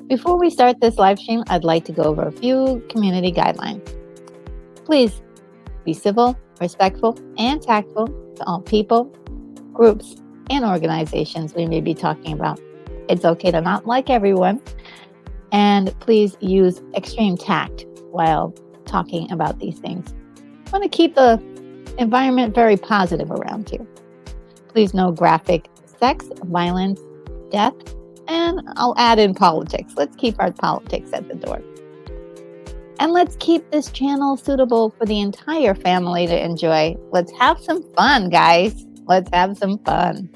Before we start this live stream, I'd like to go over a few community guidelines. Please be civil, respectful, and tactful to all people, groups, and organizations we may be talking about. It's okay to not like everyone, and please use extreme tact while talking about these things. I want to keep the environment very positive around you. Please no graphic sex, violence, death, and I'll add in politics. Let's keep our politics at the door. And let's keep this channel suitable for the entire family to enjoy. Let's have some fun, guys. Let's have some fun.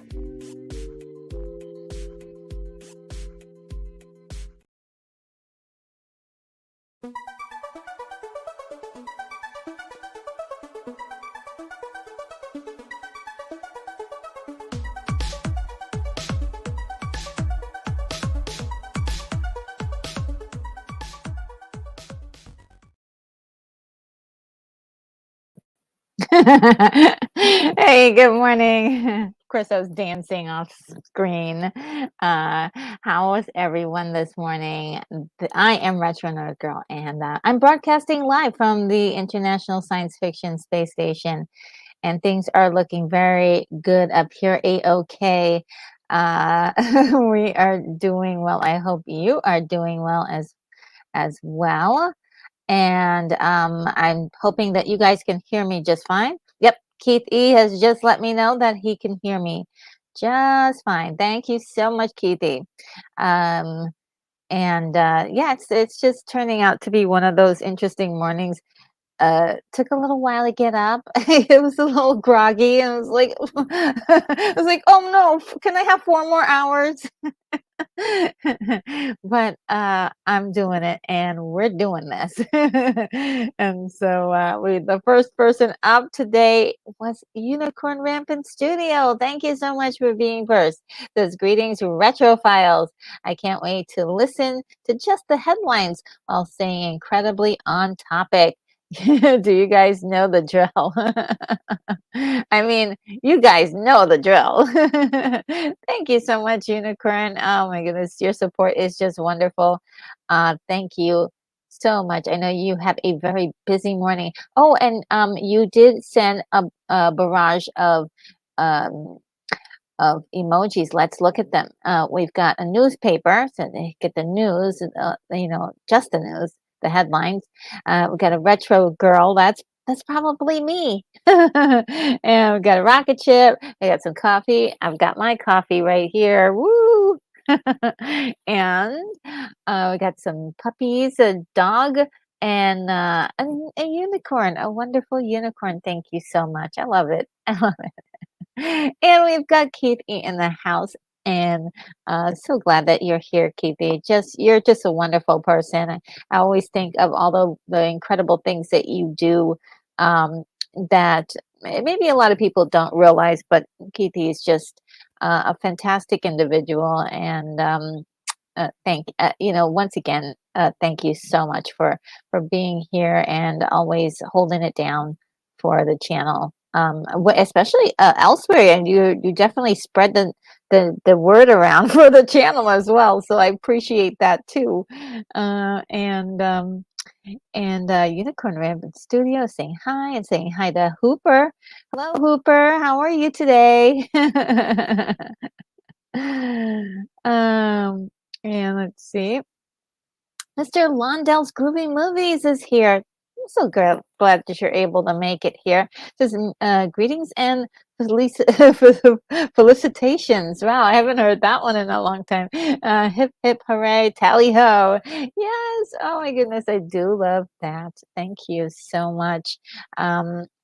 Hey, good morning. Of course, I was dancing off screen. How is everyone this morning? I am Retro Nerd Girl, and I'm broadcasting live from the International Science Fiction Space Station, and things are looking very good up here. A-OK. We are doing well. I hope you are doing well as well. And I'm hoping that you guys can hear me just fine. Yep, Keith E has just let me know that he can hear me just fine. Thank you so much, Keith E. Um, and yeah, it's just turning out to be one of those interesting mornings. Took a little while to get up. It was a little groggy, and I was like, I was like, oh no, can I have 4 more hours? But I'm doing it, and we're doing this. And so the first person up today was Unicorn Rampant Studio. Thank you so much for being first. Says greetings, retrophiles. I can't wait to listen to just the headlines while staying incredibly on topic. Do you guys know the drill? I mean, you guys know the drill. Thank you so much, Unicorn. Oh my goodness, your support is just wonderful. Thank you so much. I know you have a very busy morning. Oh, and you did send a barrage um, of emojis. Let's look at them. We've got a newspaper, so they get the news, just the news, the headlines. We've got a retro girl. That's probably me. And we've got a rocket ship. I got some coffee. I've got my coffee right here. Woo! And we got some puppies, a dog, and a unicorn, a wonderful unicorn. Thank you so much. I love it. I love it. And we've got Keithy in the house, and so glad that you're here, Keithy. You're just a wonderful person. I always think of all the incredible things that you do, that maybe a lot of people don't realize, but Keithy is just a fantastic individual. And once again, thank you so much for being here and always holding it down for the channel, especially elsewhere. And you definitely spread the word around for the channel as well. So I appreciate that too. And Unicorn Rampant Studio saying hi and saying hi to Hooper. Hello, Hooper. How are you today? Um, and let's see. Mr. Londell's Groovy Movies is here. I'm so glad that you're able to make it here. Says greetings and felicitations. Wow, I haven't heard that one in a long time. Hip hip hooray, tally ho! Yes. Oh my goodness, I do love that. Thank you so much.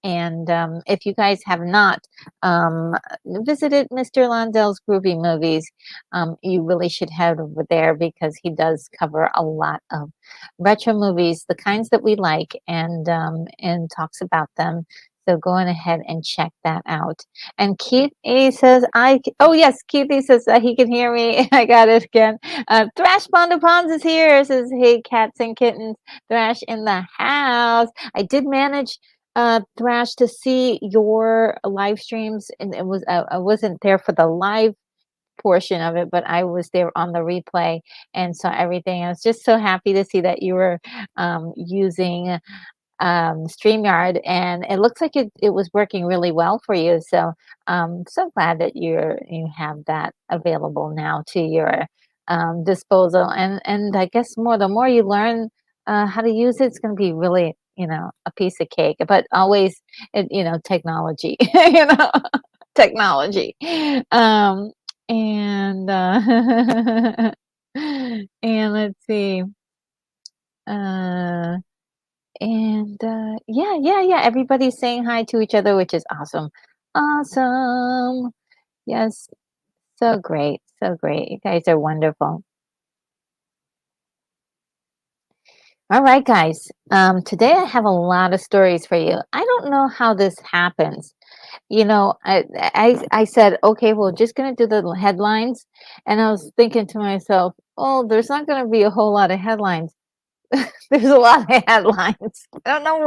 And if you guys have not visited Mr. Londell's Groovy Movies, you really should head over there because he does cover a lot of retro movies, the kinds that we like, and talks about them. So go on ahead and check that out. And Keith A says, oh yes, Keith A says that he can hear me. I got it again. Thrash Bondapons is here. Says, hey, cats and kittens. Thrash in the house. I did manage, Thrash, to see your live streams, and I wasn't there for the live portion of it, but I was there on the replay and saw everything. I was just so happy to see that you were using StreamYard, and it looks like it was working really well for you. So so glad that you have that available now to your disposal. And I guess the more you learn how to use it, it's going to be really, a piece of cake. But always, technology, technology. And and let's see. Uh, yeah. Everybody's saying hi to each other, which is awesome. Awesome. Yes. So great. So great. You guys are wonderful. All right, guys. Today I have a lot of stories for you. I don't know how this happens. I said, okay, well, just gonna do the headlines, and I was thinking to myself, oh, there's not gonna be a whole lot of headlines. There's a lot of headlines. I don't know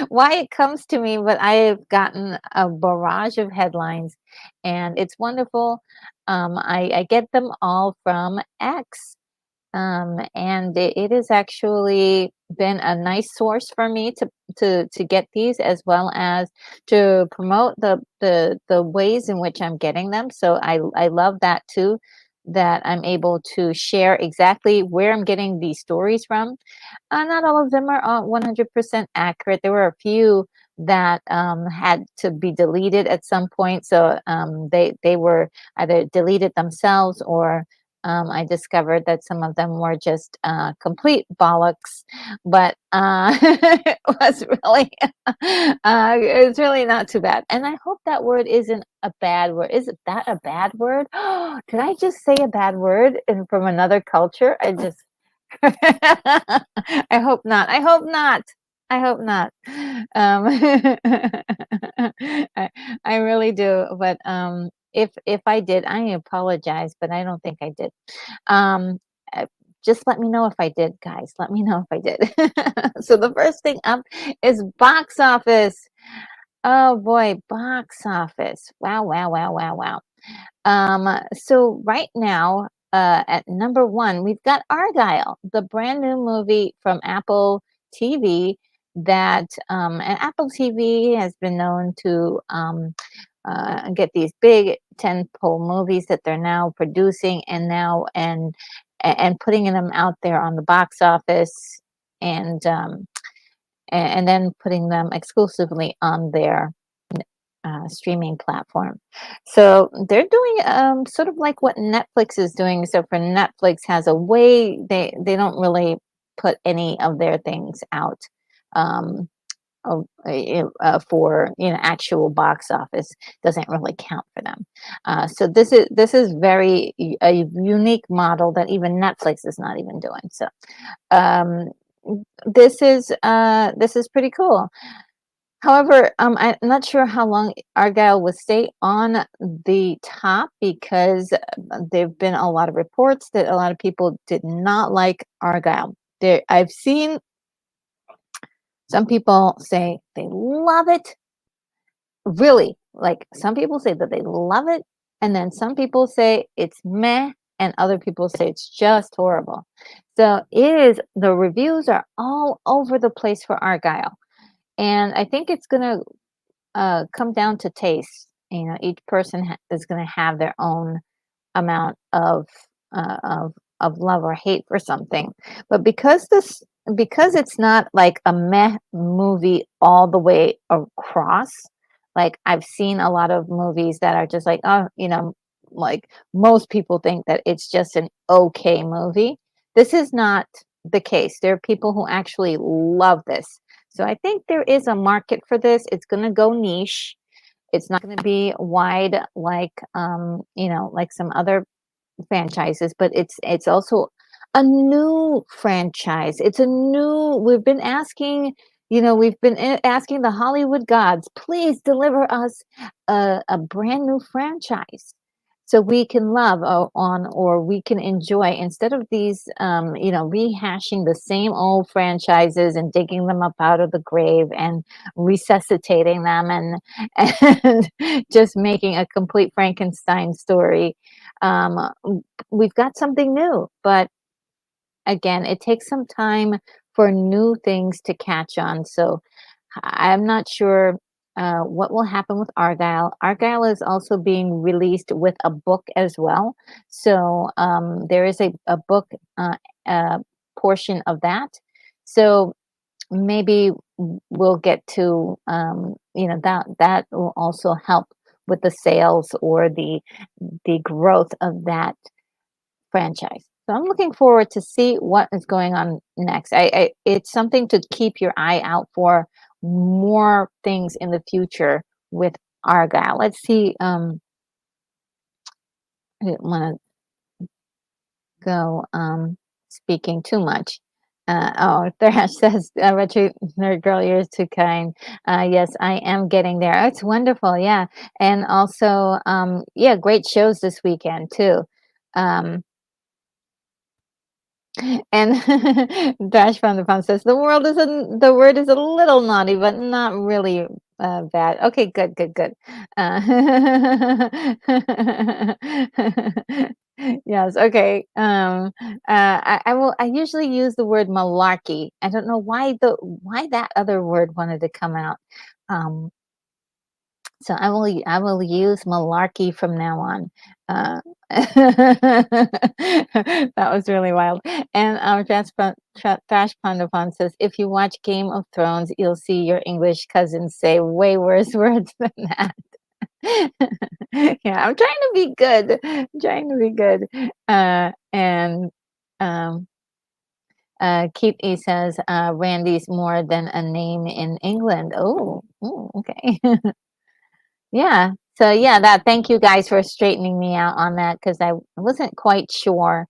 why it comes to me, but I have gotten a barrage of headlines, and it's wonderful. I get them all from X. And it has actually been a nice source for me to get these, as well as to promote the ways in which I'm getting them. So I love that too. that I'm able to share exactly where I'm getting these stories from. Not all of them are 100% accurate. There were a few that had to be deleted at some point, so they were either deleted themselves or I discovered that some of them were just complete bollocks. But it was really it's really not too bad. And I hope that word isn't a bad word. Is that a bad word? Did I just say a bad word from another culture? I just I hope not. I hope not. I hope not. I, I really do. But if I did, I apologize. But I don't think I did. Um, uh, just let me know if I did, guys. Let me know if I did. So the first thing up is box office. Oh boy, box office. Wow, wow, wow, wow, wow. So right now, at number one, we've got Argyle, the brand new movie from Apple TV that, and Apple TV has been known to get these big tentpole movies that they're now producing and putting them out there on the box office and and then putting them exclusively on their streaming platform. So they're doing sort of like what Netflix is doing. So for Netflix has a way they don't really put any of their things out um, for actual box office doesn't really count for them. So this is very a unique model that even Netflix is not even doing. So um, this is pretty cool. However, I'm not sure how long Argyle will stay on the top because there've been a lot of reports that a lot of people did not like Argyle. I've seen some people say they love it. Really, like some people say that they love it, and then some people say it's meh, and other people say it's just horrible. So the reviews are all over the place for Argyle, and I think it's gonna come down to taste. Each person is going to have their own amount uh, of of love or hate for something. But because it's not like a meh movie all the way across. Like I've seen a lot of movies that are just like, oh, like most people think that it's just an okay movie. This is not the case. There are people who actually love this. So I think there is a market for this. It's going to go niche. It's not going to be wide like like some other franchises, but it's also a new franchise. It's a new we've been asking, asking the Hollywood gods, please deliver us a brand new franchise so we can love on or we can enjoy instead of these rehashing the same old franchises and digging them up out of the grave and resuscitating them and just making a complete Frankenstein story. um, we've got something new, but again, it takes some time for new things to catch on. So I'm not sure what will happen with Argyle. Argyle is also being released with a book as well. So there is a book uh, portion of that. So maybe we'll get to that will also help with the sales or the growth of that franchise. So I'm looking forward to see what is going on next. It's something to keep your eye out for more things in the future with Argyle. Let's see. I didn't want to go speaking too much. Thrash says, Retro Nerd Girl, you're too kind. Yes, I am getting there. Oh, it's wonderful. Yeah. And also, yeah, great shows this weekend too. Um, And Dash from the Pond says the word is a little naughty, but not really bad. Okay, good, good, good. Uh, yes, okay. I will. I usually use the word malarkey. I don't know why that other word wanted to come out. Um, so I will use malarkey from now on. That was really wild. And Trash Panda says, if you watch Game of Thrones, you'll see your English cousins say way worse words than that. Yeah, I'm trying to be good. I'm trying to be good. And Keith E says, Randy's more than a name in England. Oh, okay. Yeah. So yeah, thank you guys for straightening me out on that because I wasn't quite sure.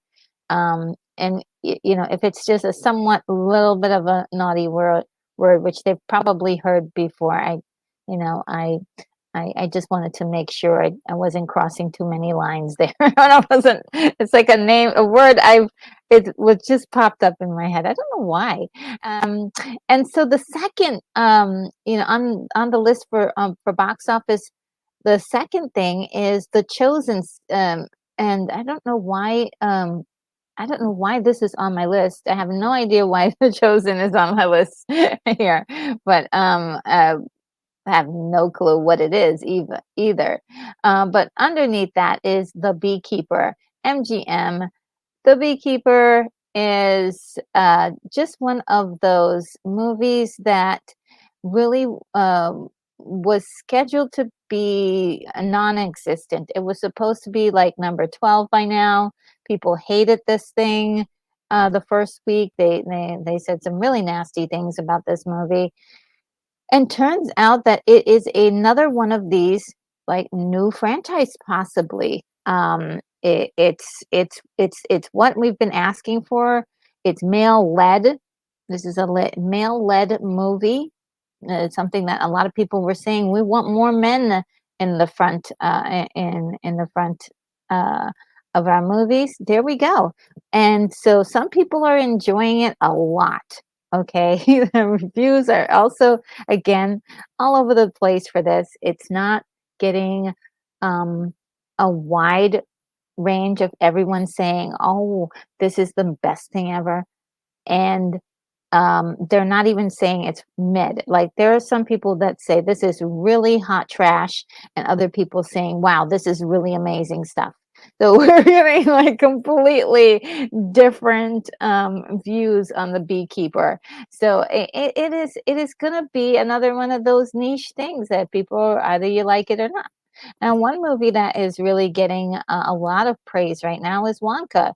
And if it's just a somewhat little bit of a naughty word which they've probably heard before, you know, I just wanted to make sure I wasn't crossing too many lines there. I wasn't. It's like a word it was just popped up in my head. I don't know why. And so the second, on the list for box office, the second thing is The Chosen. And I don't know why. I don't know why this is on my list. I have no idea why The Chosen is on my list here, but I have no clue what it is either. But underneath that is The Beekeeper, MGM. The Beekeeper is just one of those movies that really was scheduled to be non-existent. It was supposed to be like number 12 by now. People hated this thing. The first week, they said some really nasty things about this movie, and turns out that it is another one of these like new franchise possibly. It's what we've been asking for. It's male led. This is a male led movie. It's something that a lot of people were saying. We want more men in the front, in the front of our movies. There we go. And so some people are enjoying it a lot. Okay, the reviews are also, again, all over the place for this. It's not getting a wide range of everyone saying, "Oh, this is the best thing ever," and they're not even saying it's mid. Like there are some people that say this is really hot trash, and other people saying, "Wow, this is really amazing stuff." So we're getting like completely different views on The Beekeeper. So it is going to be another one of those niche things that people, either you like it or not. And one movie that is really getting a lot of praise right now is Wonka.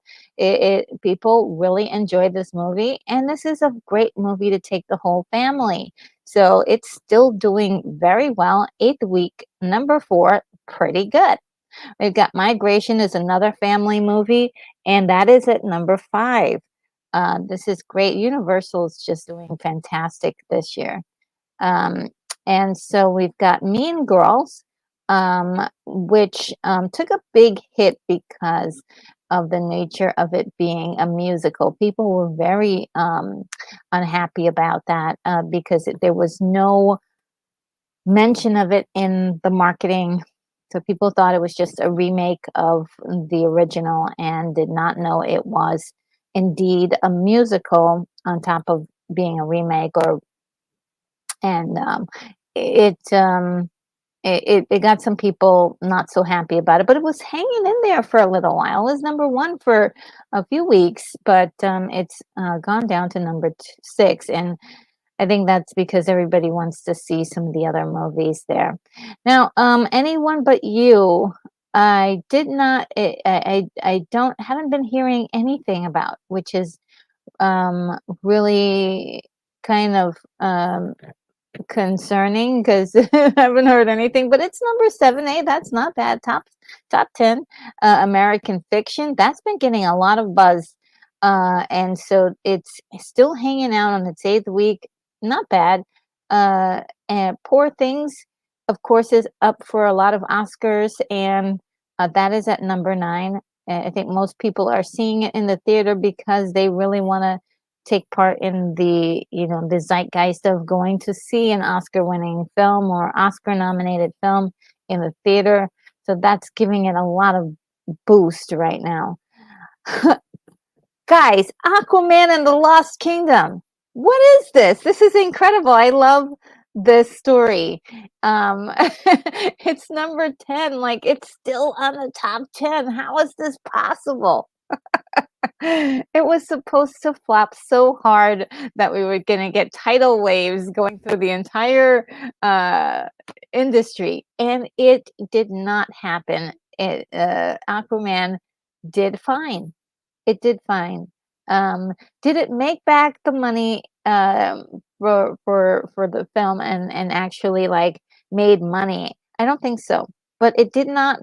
People really enjoyed this movie, and this is a great movie to take the whole family. So it's still doing very well. Eighth week, number 4, pretty good. We've got Migration is another family movie, and that is at number 5. This is great. Universal's just doing fantastic this year. Um, and so we've got Mean Girls, which took a big hit because of the nature of it being a musical. People were very unhappy about that because there was no mention of it in the marketing. So people thought it was just a remake of the original and did not know it was indeed a musical on top of being a remake. And it, it got some people not so happy about it, but it was hanging in there for a little while. It was number 1 for a few weeks, but it's gone down to number 6, and I think that's because everybody wants to see some of the other movies there. Now, Anyone But You, I did not, I don't, haven't been hearing anything about, which is really kind of concerning because I haven't heard anything, but it's number 7. That's not bad. Top 10. American Fiction, that's been getting a lot of buzz, and so it's still hanging out on its 8th week. Not bad. And Poor Things, of course, is up for a lot of Oscars, and that is at number 9. I think most people are seeing it in the theater because they really want to take part in the zeitgeist of going to see an Oscar-winning film or Oscar-nominated film in the theater. So that's giving it a lot of boost right now. Guys, Aquaman and the Lost Kingdom. What is this? This is incredible. I love this story. It's number 10, like, it's still on the top 10. How is this possible? It was supposed to flop so hard that we were gonna get tidal waves going through the entire, uh, industry, and it did not happen. Aquaman did fine. It did fine. Did it make back the money, for the film and actually, like, made money? I don't think so, but it did not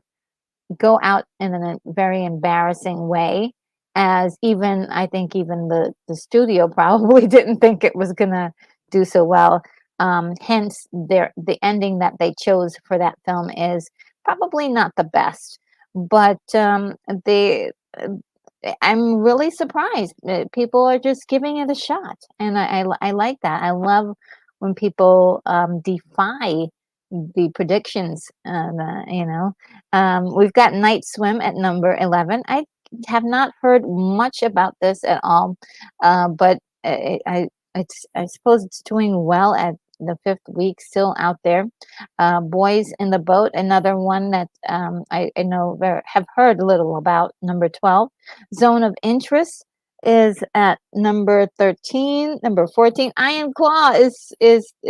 go out in a very embarrassing way, as even I think even the studio probably didn't think it was gonna do so well. Hence, the ending that they chose for that film is probably not the best. But they, I'm really surprised. People are just giving it a shot, and I like that. I love when people defy the predictions. We've got Night Swim at number 11. I have not heard much about this at all, but I suppose it's doing well at the fifth week, still out there. Boys in the Boat, another one that I know have heard little about, number 12. Zone of Interest is at number 13. Number 14, Iron Claw is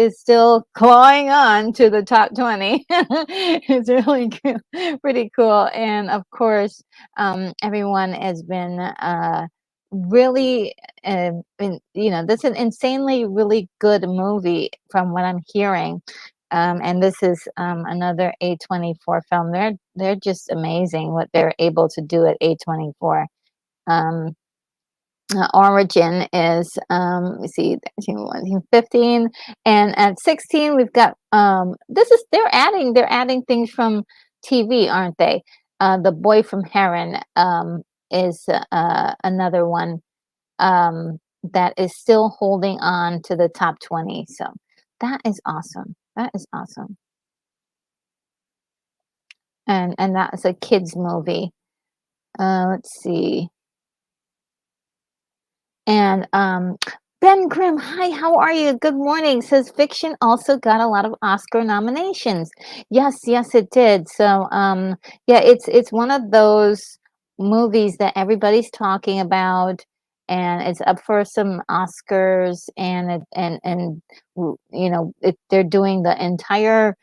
still clawing on to the top 20. It's really cool, pretty cool. And of course, everyone has been really, this is an insanely really good movie from what I'm hearing. And this is another A24 film. They're just amazing what they're able to do at A24. Um, Origin is, let me see, 13, 15, and at 16 we've got they're adding things from TV, aren't they? The Boy from Heron is another one that is still holding on to the top 20. So that is awesome. That is awesome. And that is a kids movie. Let's see. And Ben Grimm, hi, how are you? Good morning. Says fiction also got a lot of Oscar nominations. Yes, yes, it did. So yeah, it's one of those movies that everybody's talking about, and it's up for some Oscars, and they're doing the entire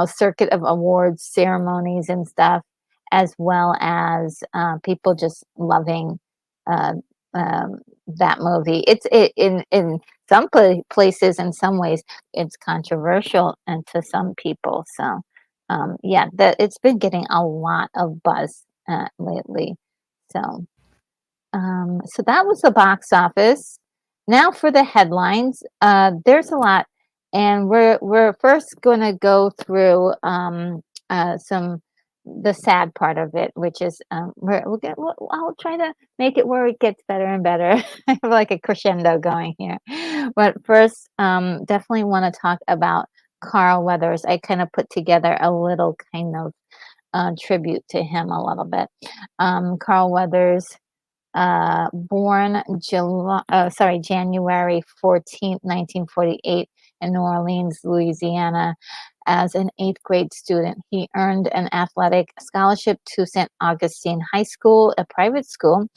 circuit of awards ceremonies and stuff, as well as people just loving. Uh, that movie. In some places, in some ways, it's controversial and to some people. So, yeah, it's been getting a lot of buzz lately. So, so that was the box office. Now for the headlines. There's a lot, and we're first going to go through some the sad part of it, which is I'll try to make it where it gets better and better. I have like a crescendo going here, but first, definitely want to talk about Carl Weathers. I kind of put together a little kind of tribute to him a little bit. Carl Weathers, born January 14th, 1948, in New Orleans, Louisiana. As an eighth grade student, he earned an athletic scholarship to St. Augustine High School, a private school.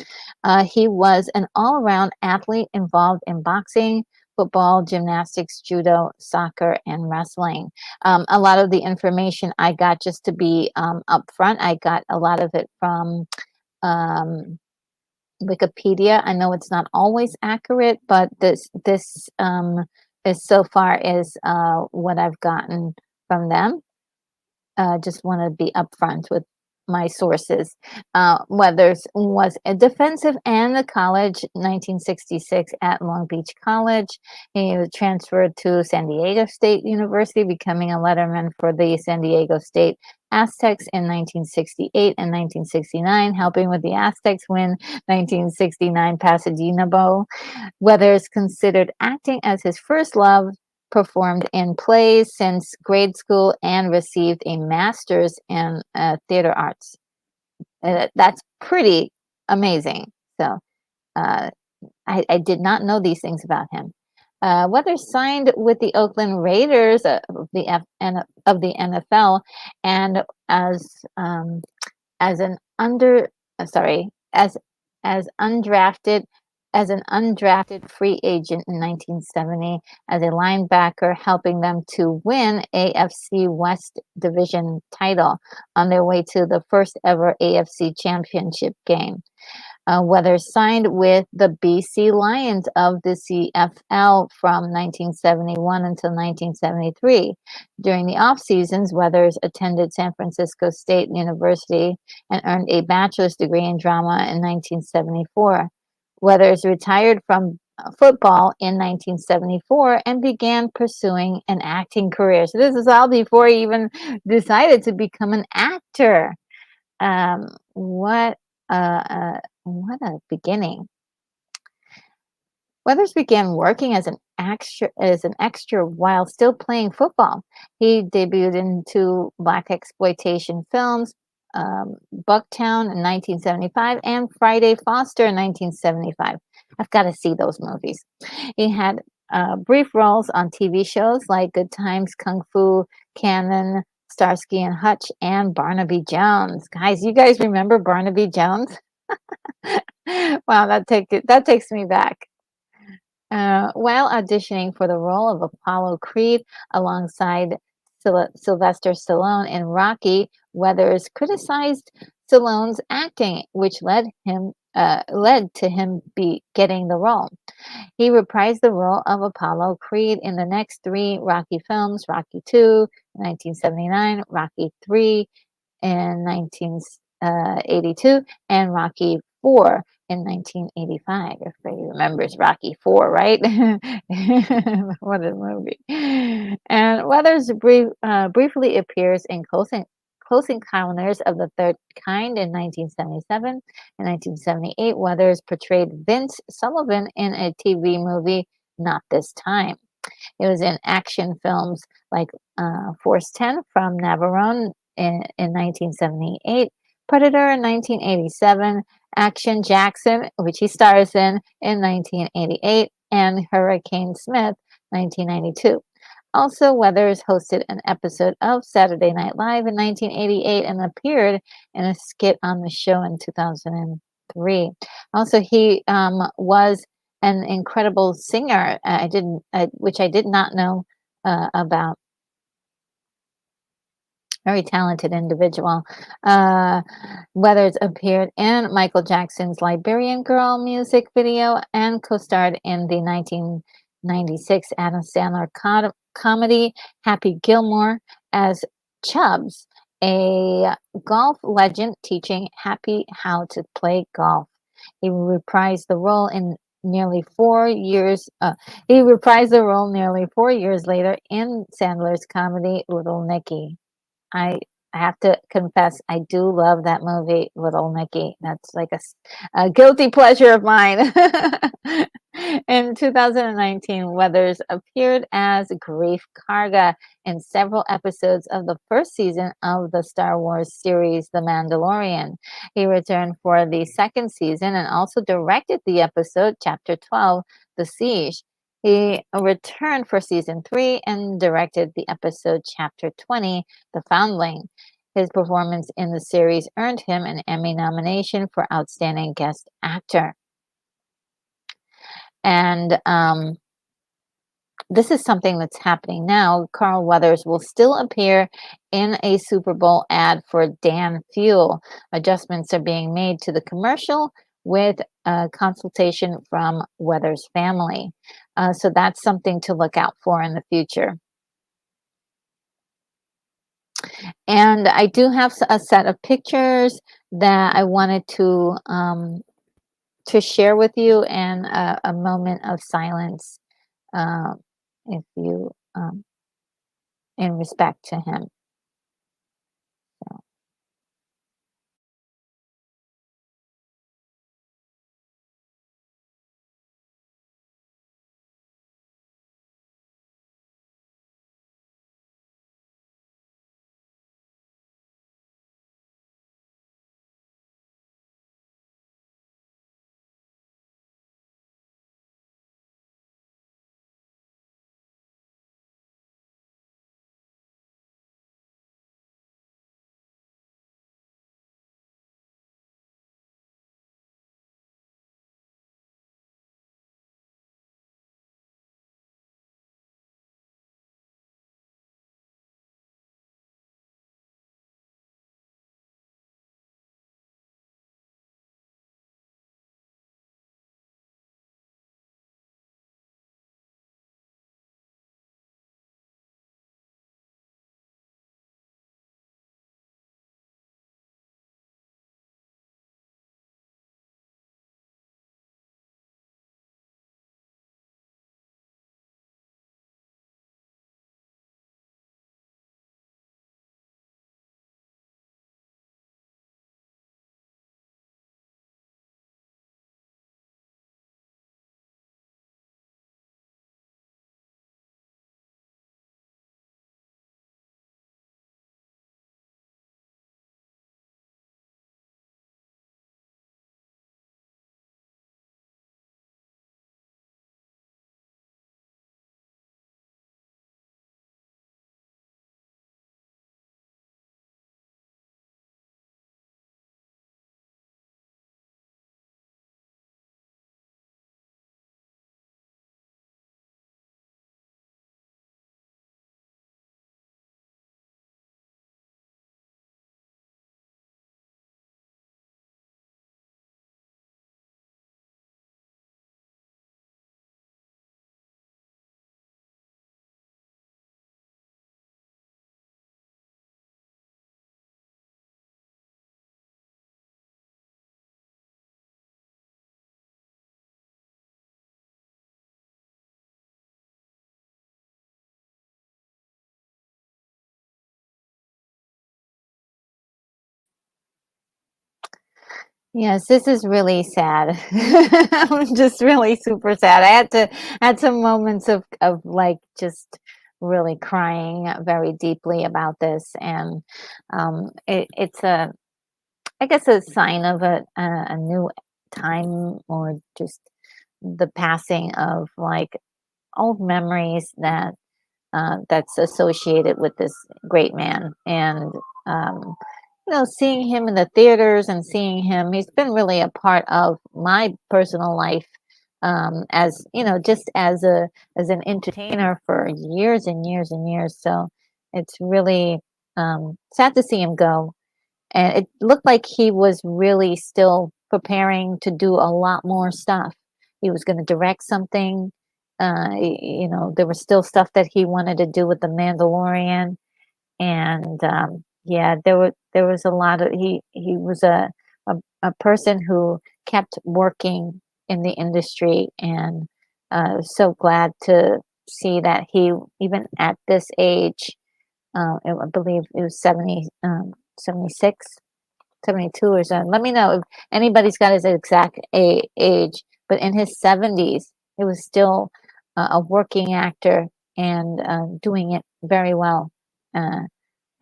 He was an all around athlete involved in boxing, football, gymnastics, judo, soccer, and wrestling. A lot of the information I got, just to be upfront, I got a lot of it from Wikipedia. I know it's not always accurate, but this is so far is what I've gotten from them. Just want to be upfront with my sources. Weathers was a defensive end of college, 1966 at Long Beach College. He was transferred to San Diego State University, becoming a letterman for the San Diego State Aztecs in 1968 and 1969, helping with the Aztecs win 1969 Pasadena Bowl. Weathers considered acting as his first love, performed in plays since grade school, and received a master's in theater arts. That's pretty amazing. So I did not know these things about him. Weathers signed with the Oakland Raiders of the NFL, and as an under sorry as undrafted as an undrafted free agent in 1970 as a linebacker, helping them to win AFC West Division title on their way to the first ever AFC Championship game. Weathers signed with the BC Lions of the CFL from 1971 until 1973. During the off seasons, Weathers attended San Francisco State University and earned a bachelor's degree in drama in 1974. Weathers retired from football in 1974 and began pursuing an acting career. So this is all before he even decided to become an actor. Um, what what a beginning. Weathers began working as an extra while still playing football. He debuted in two black exploitation films, Bucktown in 1975 and Friday Foster in 1975. I've got to see those movies. He had brief roles on TV shows like Good Times, Kung Fu, Cannon, Starsky and Hutch, and Barnaby Jones. Guys, you guys remember Barnaby Jones? Wow, that takes me back. While auditioning for the role of Apollo Creed alongside Sylvester Stallone in Rocky, Weathers criticized Stallone's acting, which led to him getting the role. He reprised the role of Apollo Creed in the next three Rocky films: Rocky II, 1979, Rocky III, in 1982, and Rocky IV in 1985. Everybody remembers Rocky IV, right? What a movie. And Weathers briefly appears in Close Encounters of the Third Kind in 1977. In 1978, Weathers portrayed Vince Sullivan in a TV movie, Not This Time. It was in action films like Force 10 from Navarone in 1978, Predator in 1987, Action Jackson, which he stars in 1988, and Hurricane Smith, 1992. Also, Weathers hosted an episode of Saturday Night Live in 1988 and appeared in a skit on the show in 2003. Also, he was an incredible singer. Which I did not know about. Very talented individual. Weathers appeared in Michael Jackson's Liberian Girl music video and co-starred in the 1996 Adam Sandler comedy Happy Gilmore as Chubbs, a golf legend teaching Happy how to play golf. He reprised the role in nearly 4 years. He reprised the role nearly 4 years later in Sandler's comedy Little Nicky. I have to confess, I do love that movie, Little Nicky. That's like a guilty pleasure of mine. In 2019, Weathers appeared as Grief Karga in several episodes of the first season of the Star Wars series The Mandalorian. He returned for the second season and also directed the episode Chapter 12, The Siege. He returned for season 3 and directed the episode Chapter 20, The Foundling. His performance in the series earned him an Emmy nomination for Outstanding Guest Actor. And this is something that's happening now. Carl Weathers will still appear in a Super Bowl ad for Dan Fuel. Adjustments are being made to the commercial with consultation from Weathers' family. So that's something to look out for in the future. And I do have a set of pictures that I wanted to share with you, and a moment of silence, if you, in respect to him. Yes, this is really sad. I'm just really super sad. I had some moments of like just really crying very deeply about this, and it's a I guess a sign of a new time, or just the passing of like old memories that's associated with this great man. And um, seeing him in the theaters and seeing him, he's been really a part of my personal life, as just as an entertainer for years and years and years. So it's really sad to see him go. And it looked like he was really still preparing to do a lot more stuff. He was going to direct something. There was still stuff that he wanted to do with the Mandalorian. And yeah, there was a lot of he was a person who kept working in the industry. And so glad to see that he, even at this age, I believe it was 76, 72 or something. Let me know if anybody's got his exact age, but in his 70s, he was still a working actor, and doing it very well. Uh,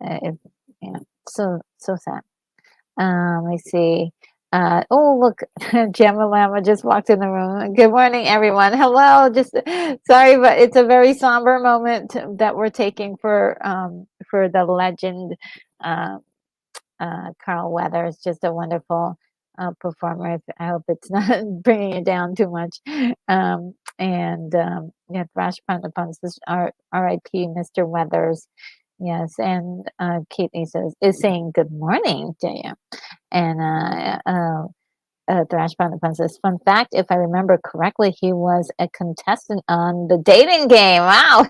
if, yeah, so sad. Let's see. Oh, look, Gemma Lama just walked in the room. Good morning, everyone. Hello. Just sorry, but it's a very somber moment that we're taking for the legend. Uh, Carl Weathers, just a wonderful performer. I hope it's not bringing you down too much. And yeah, Thrash Panda says, R.I.P. Mr. Weathers. Yes, and Keithney is saying good morning to you. And Thrash Panda says, fun fact, if I remember correctly, he was a contestant on the dating game. Wow.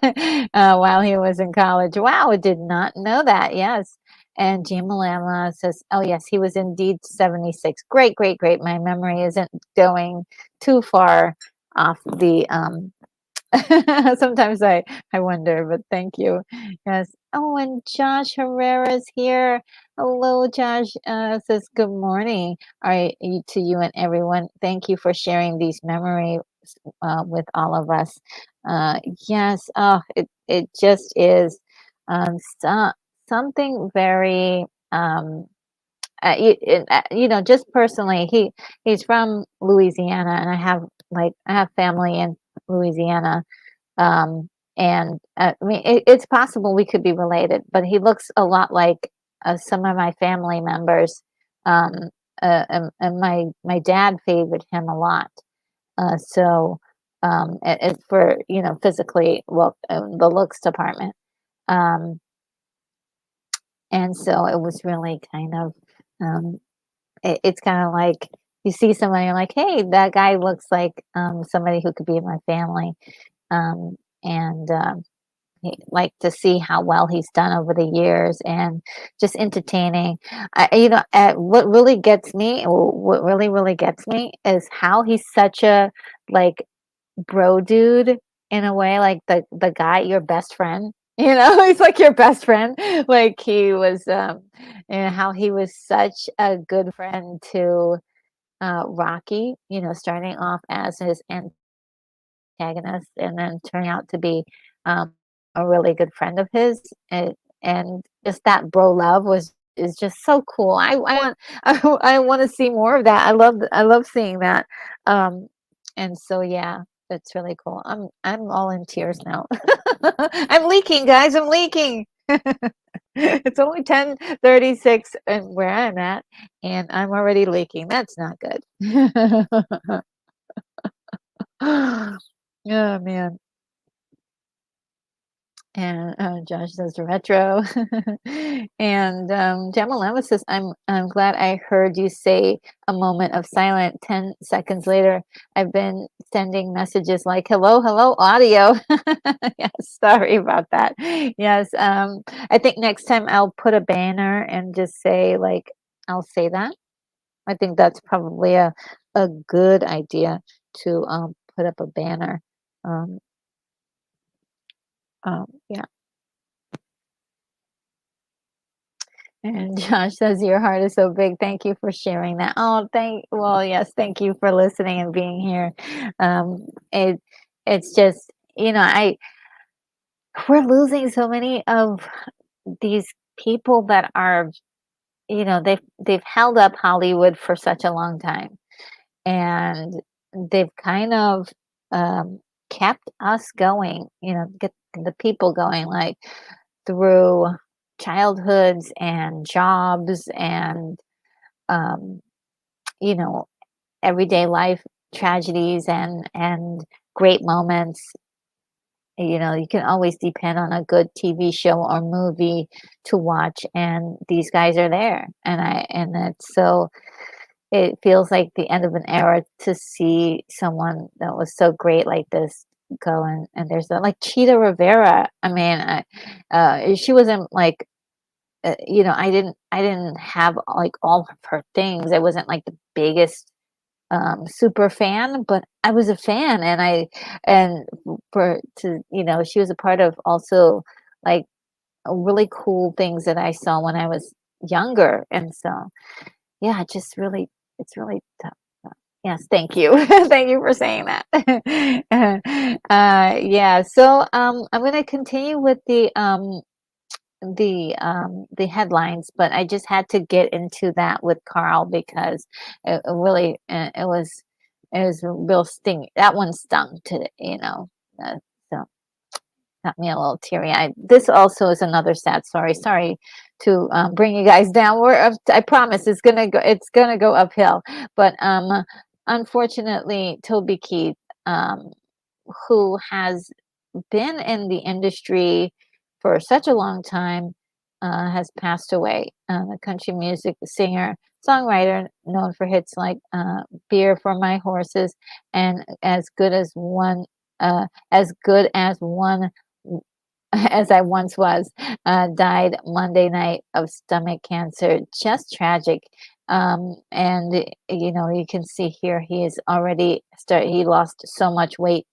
While he was in college. Wow, I did not know that. Yes. And Jamalama says, oh, yes, he was indeed 76. Great, great, great. My memory isn't going too far off the sometimes I wonder, but thank you. Yes. Oh, and Josh Herrera's here. Hello, Josh. Says good morning. All right, to you and everyone. Thank you for sharing these memories with all of us. Yes. Oh, it just is something very just personally, he's from Louisiana, and I have family in Louisiana. um, and I mean, it's possible we could be related, but he looks a lot like some of my family members. Um, and my dad favored him a lot. So for physically, look, the looks department. Um, and so it was really kind of, um, it's kind of like you see somebody, you're like, hey, that guy looks like somebody who could be in my family. Um, and like to see how well he's done over the years, and just entertaining. What really gets me, what really really gets me, is how he's such a like bro dude, in a way, like the guy, your best friend. He's like your best friend. Like he was, and how he was such a good friend to Rocky. Starting off as his antagonist, and then turning out to be um, a really good friend of his. And just that bro love is just so cool. I want I want to see more of that. I love seeing that. Um, and so yeah, that's really cool. I'm all in tears now. I'm leaking, guys. I'm leaking. It's only 10:36 and where I'm at, and I'm already leaking. That's not good. Oh man. And Josh says retro. And Jamalama says, I'm glad I heard you say a moment of silent. 10 seconds later, I've been sending messages like hello, hello, audio. Yes, sorry about that. Yes, I think next time I'll put a banner and just say like I'll say that. I think that's probably a good idea to put up a banner. Um, yeah. And Josh says, "Your heart is so big. Thank you for sharing that." Oh, well, yes, thank you for listening and being here. Um, it it's just, I we're losing so many of these people that are, they've held up Hollywood for such a long time, and they've kind of um, kept us going, get the people going, like through childhoods and jobs and um, you know everyday life tragedies and great moments. You can always depend on a good TV show or movie to watch, and these guys are there, and it's so it feels like the end of an era to see someone that was so great like this go. And there's like Cheetah Rivera. I mean, she wasn't like, I didn't have like all of her things. I wasn't like the biggest super fan, but I was a fan, and for to she was a part of also like really cool things that I saw when I was younger. And so yeah, it's really tough. Yes, thank you. Thank you for saying that. Yeah, so I'm going to continue with the headlines, but I just had to get into that with Carl because it really it was a real sting. That one stung to so got me a little teary eyed. This also is another sad story. Sorry to bring you guys down. I promise it's gonna go uphill. But unfortunately, Toby Keith, um, who has been in the industry for such a long time, has passed away. A country music singer, songwriter, known for hits like "Beer for My Horses" and "As Good as One." As I once was, died Monday night of stomach cancer. Just tragic. And you can see here he lost so much weight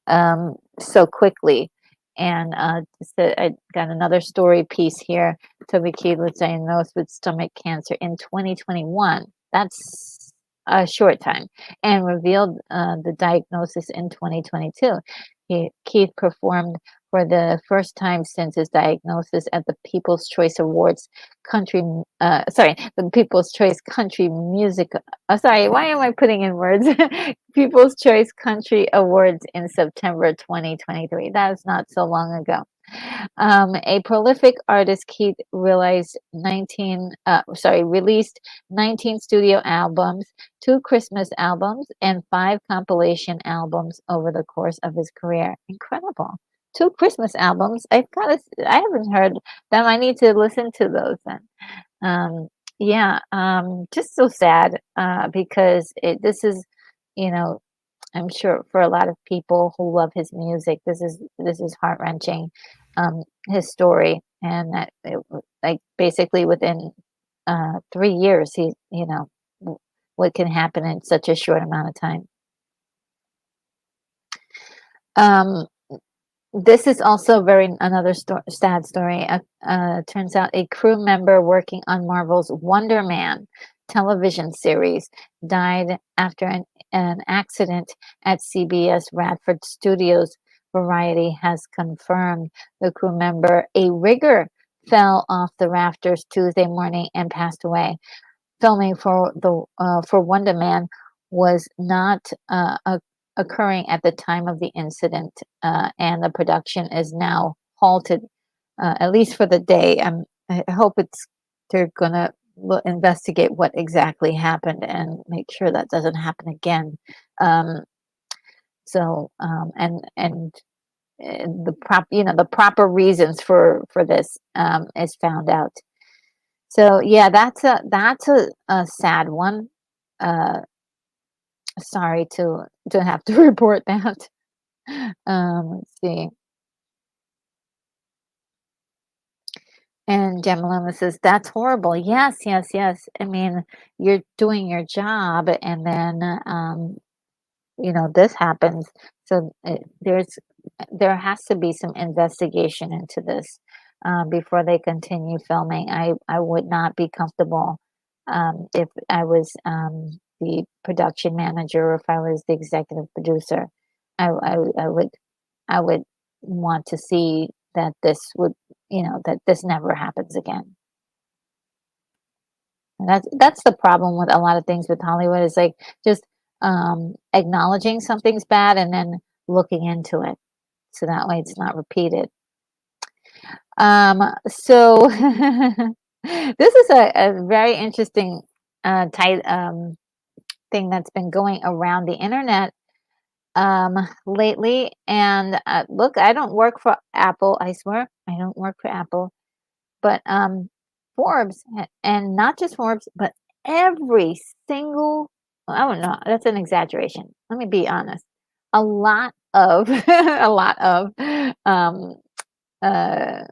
so quickly. And so I got another story piece here. Toby Keith was diagnosed with stomach cancer in 2021. That's a short time, and revealed the diagnosis in 2022. Keith performed for the first time since his diagnosis at the People's Choice Awards the People's Choice Country Music. Sorry, why am I putting in words? People's Choice Country Awards in September 2023. That was not so long ago. A prolific artist, Keith released 19 studio albums, 2 Christmas albums, and 5 compilation albums over the course of his career. Incredible. 2 Christmas albums. I haven't heard them. I need to listen to those then. Um, yeah, just so sad because this is, you know, I'm sure for a lot of people who love his music, this is heart wrenching. His story, and like basically within 3 years, what can happen in such a short amount of time. Um, This is also very another sad story. Turns out a crew member working on Marvel's Wonder Man television series died after an accident at CBS Radford Studios. Variety has confirmed the crew member, a rigger, fell off the rafters Tuesday morning and passed away. Filming for Wonder Man was not occurring at the time of the incident, and the production is now halted, at least for the day. I hope they're gonna investigate what exactly happened and make sure that doesn't happen again. Um, and the proper reasons for this is found out. So yeah, that's a sad one. Uh, Sorry to have to report that. Let's see. And Gemalama says, "That's horrible." Yes, yes, yes. I mean, you're doing your job, and then this happens. So there has to be some investigation into this. before they continue filming. I would not be comfortable if I was the production manager or if I was the executive producer. I would want to see that this would, that this never happens again. And that's the problem with a lot of things with Hollywood is like just acknowledging something's bad and then looking into it so that way it's not repeated. So this is a very interesting tight thing that's been going around the internet lately. And look, I don't work for Apple. I swear, I don't work for Apple. But Forbes, and not just Forbes, but every single, well, I don't know, that's an exaggeration. Let me be honest. A lot of, a lot of, um, uh,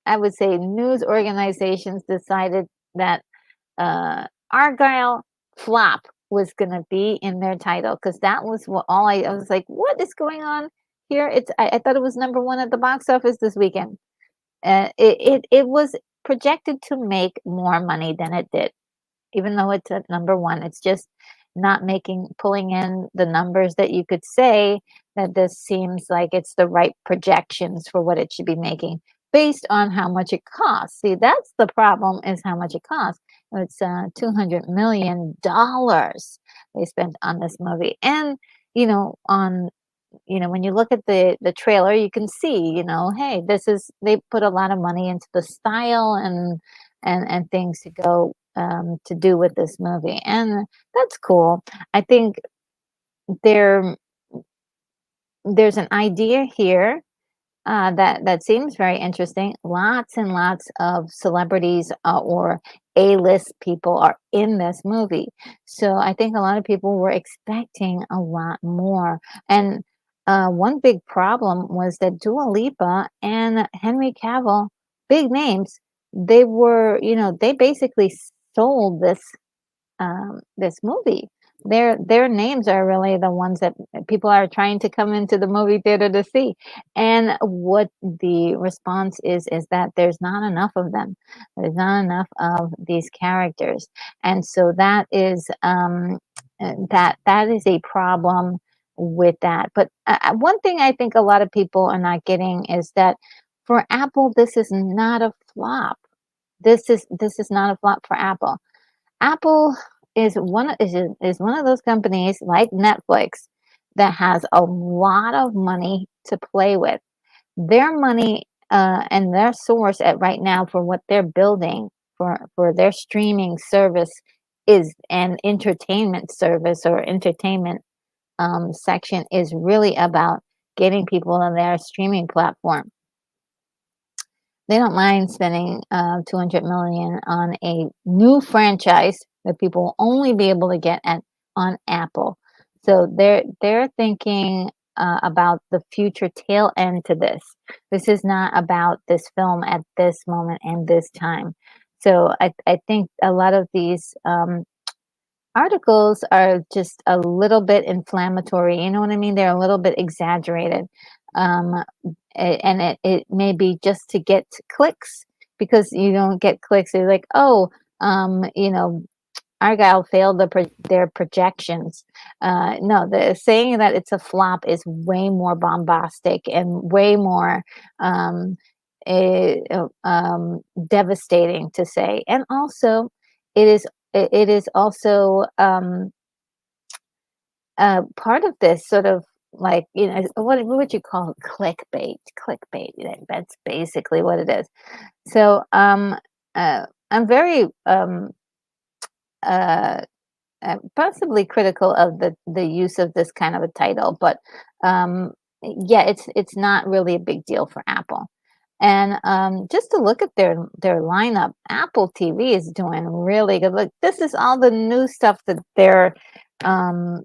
I would say news organizations decided that Argyle flop was going to be in their title because that was what I was like, what is going on here? I thought it was number one at the box office this weekend. It was projected to make more money than it did, even though it's at number one. It's just not pulling in the numbers that you could say that this seems like it's the right projections for what it should be making based on how much it costs. See, that's the problem is how much it costs. It's $200 million they spent on this movie. And, on when you look at the trailer, you can see, hey, they put a lot of money into the style and things to go to do with this movie, and that's cool. I think there there's an idea here that seems very interesting. Lots and lots of celebrities or A-list people are in this movie. So I think a lot of people were expecting a lot more. And one big problem was that Dua Lipa and Henry Cavill, big names, they basically sold this movie. Their names are really the ones that people are trying to come into the movie theater to see. And what the response is that there's not enough of them. There's not enough of these characters. And so that is a problem with that. But one thing I think a lot of people are not getting is that for Apple, this is not a flop. This is not a flop for Apple. Apple is one of those companies like Netflix that has a lot of money to play with. Their money and their source at right now for what they're building for their streaming service is an entertainment service or entertainment section is really about getting people on their streaming platform. They don't mind spending 200 million on a new franchise that people will only be able to get on Apple. So they're thinking about the future tail end to this. This is not about this film at this moment and this time. So I think a lot of these articles are just a little bit inflammatory. You know what I mean? They're a little bit exaggerated. Um, and it may be just to get clicks because you don't get clicks. They're like, oh, Argyle failed their projections. No, the saying that it's a flop is way more bombastic and way more devastating to say. And also, it is also part of this sort of like what would you call it? Clickbait, that's basically what it is. So I'm very uh, possibly critical of the use of this kind of a title, but um, yeah, it's not really a big deal for Apple. And just to look at their lineup, Apple TV is doing really good. Look, this is all the new stuff that um,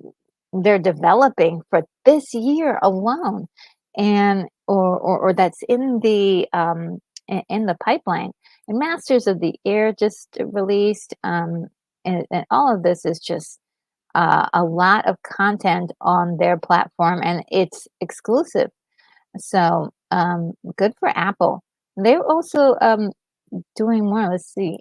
they're developing for this year alone, and or that's in the pipeline. And Masters of the Air just released, and all of this is just a lot of content on their platform, and it's exclusive. So good for Apple. they're also doing more. Let's see.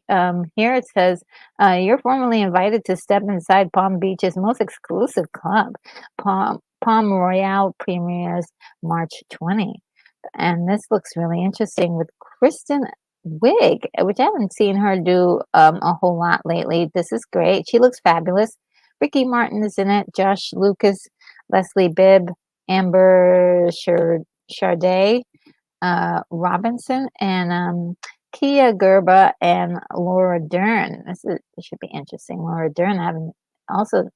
Here it says, you're formally invited to step inside Palm Beach's most exclusive club. Palm Royale premieres March 20. And this looks really interesting with Kristen Wiig, which I haven't seen her do a whole lot lately. This is great. She looks fabulous. Ricky Martin is in it. Josh Lucas, Leslie Bibb, Amber Charday, Robinson, and Kia Gerba and Laura Dern. This should be interesting. Laura Dern, I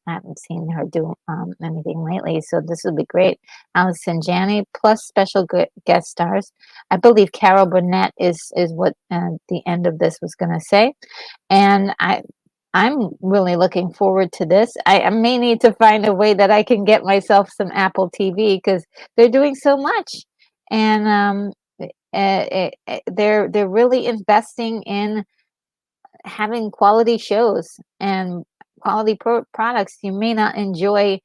haven't seen her do anything lately, so this will be great. Allison Janney plus special guest stars. I believe Carol Burnett is what the end of this was going to say, and I'm really looking forward to this. I may need to find a way that I can get myself some Apple TV because they're doing so much, and they're really investing in having quality shows and quality products. You may not enjoy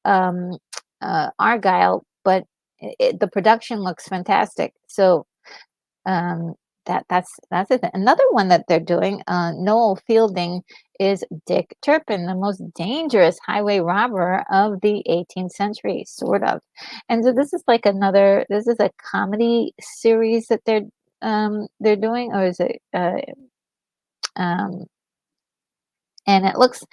um, Argyle, but the production looks fantastic. So um, that's it. Another one that they're doing. Noel Fielding is Dick Turpin, the most dangerous highway robber of the 18th century, sort of. And so this is like another. This is a comedy series that they're doing, or is it? Um, and it looks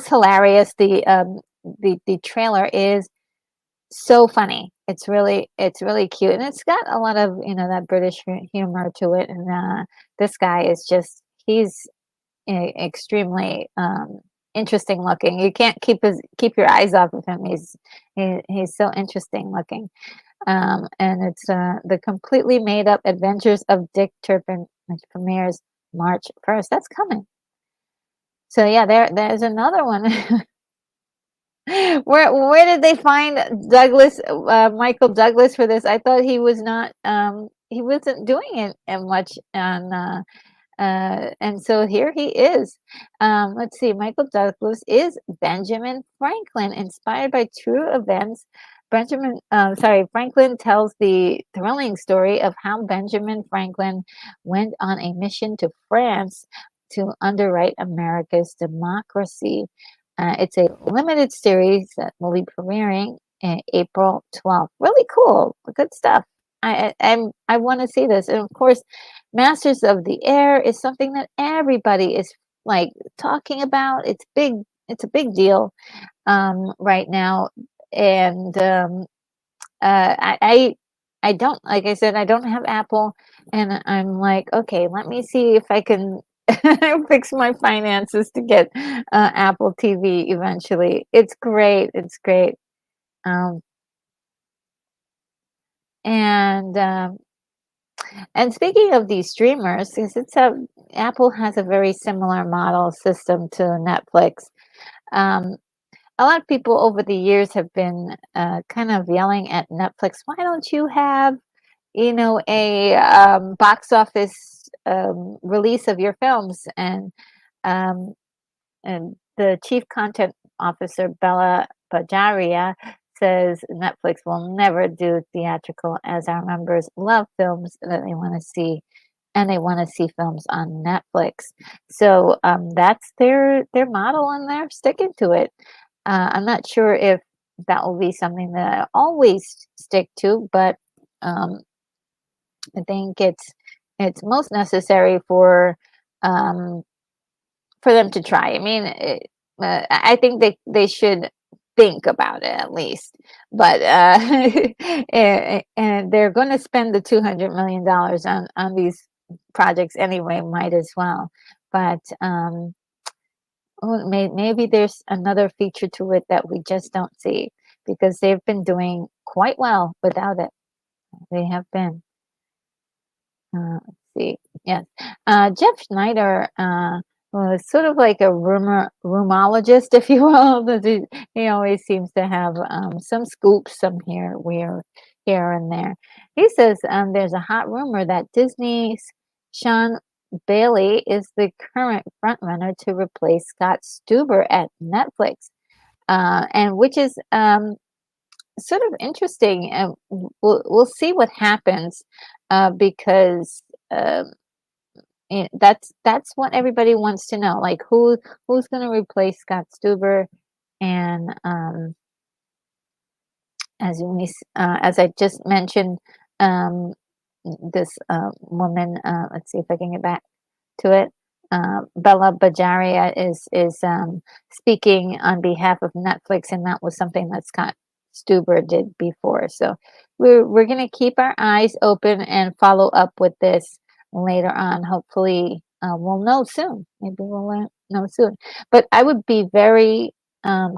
hilarious. The trailer is so funny. It's really cute, and it's got a lot of that British humor to it. And this guy is just he's extremely interesting looking. You can't keep your eyes off of him. He's so interesting looking. And it's the completely made up Adventures of Dick Turpin, which premieres March 1st. That's coming. So yeah, there's another one. Where did they find Michael Douglas for this? I thought he wasn't doing it much on and so here he is. Let's see, Michael Douglas is Benjamin Franklin, inspired by true events. Franklin tells the thrilling story of how Benjamin Franklin went on a mission to France to underwrite America's democracy. It's a limited series that will be premiering April 12th. Really cool, good stuff. I want to see this, and of course, Masters of the Air is something that everybody is like talking about. It's big. It's a big deal right now, and I don't, like I said, I don't have Apple, and I'm like, okay, let me see if I can fix my finances to get Apple TV eventually. It's great. It's great. Um, and speaking of these streamers, since Apple has a very similar model system to Netflix. Um, a lot of people over the years have been kind of yelling at Netflix, why don't you have, a box office release of your films? Um, and the chief content officer, Bella Bajaria, says Netflix will never do theatrical, as our members love films that they want to see, and they want to see films on Netflix. So that's their model, and they're sticking to it. I'm not sure if that will be something that I always stick to, but um, I think it's most necessary um, for them to try. I mean, I think they should think about it at least. But and they're going to spend the $200 million on these projects anyway. Might as well. But maybe there's another feature to it that we just don't see, because they've been doing quite well without it. They have been. Let's see. Yes. Jeff Schneider was sort of like a rumologist, if you will. He always seems to have some scoops, here and there. He says there's a hot rumor that Disney's Sean Bailey is the current frontrunner to replace Scott Stuber at Netflix, and which is sort of interesting. And we'll see what happens because um, that's what everybody wants to know. Like who's going to replace Scott Stuber? And as I just mentioned, um, this woman. Let's see if I can get back to it. Bella Bajaria is speaking on behalf of Netflix, and that was something that Scott Stuber did before. So we're going to keep our eyes open and follow up with this later on. Hopefully, we'll know soon. Maybe we'll know soon. But I would be very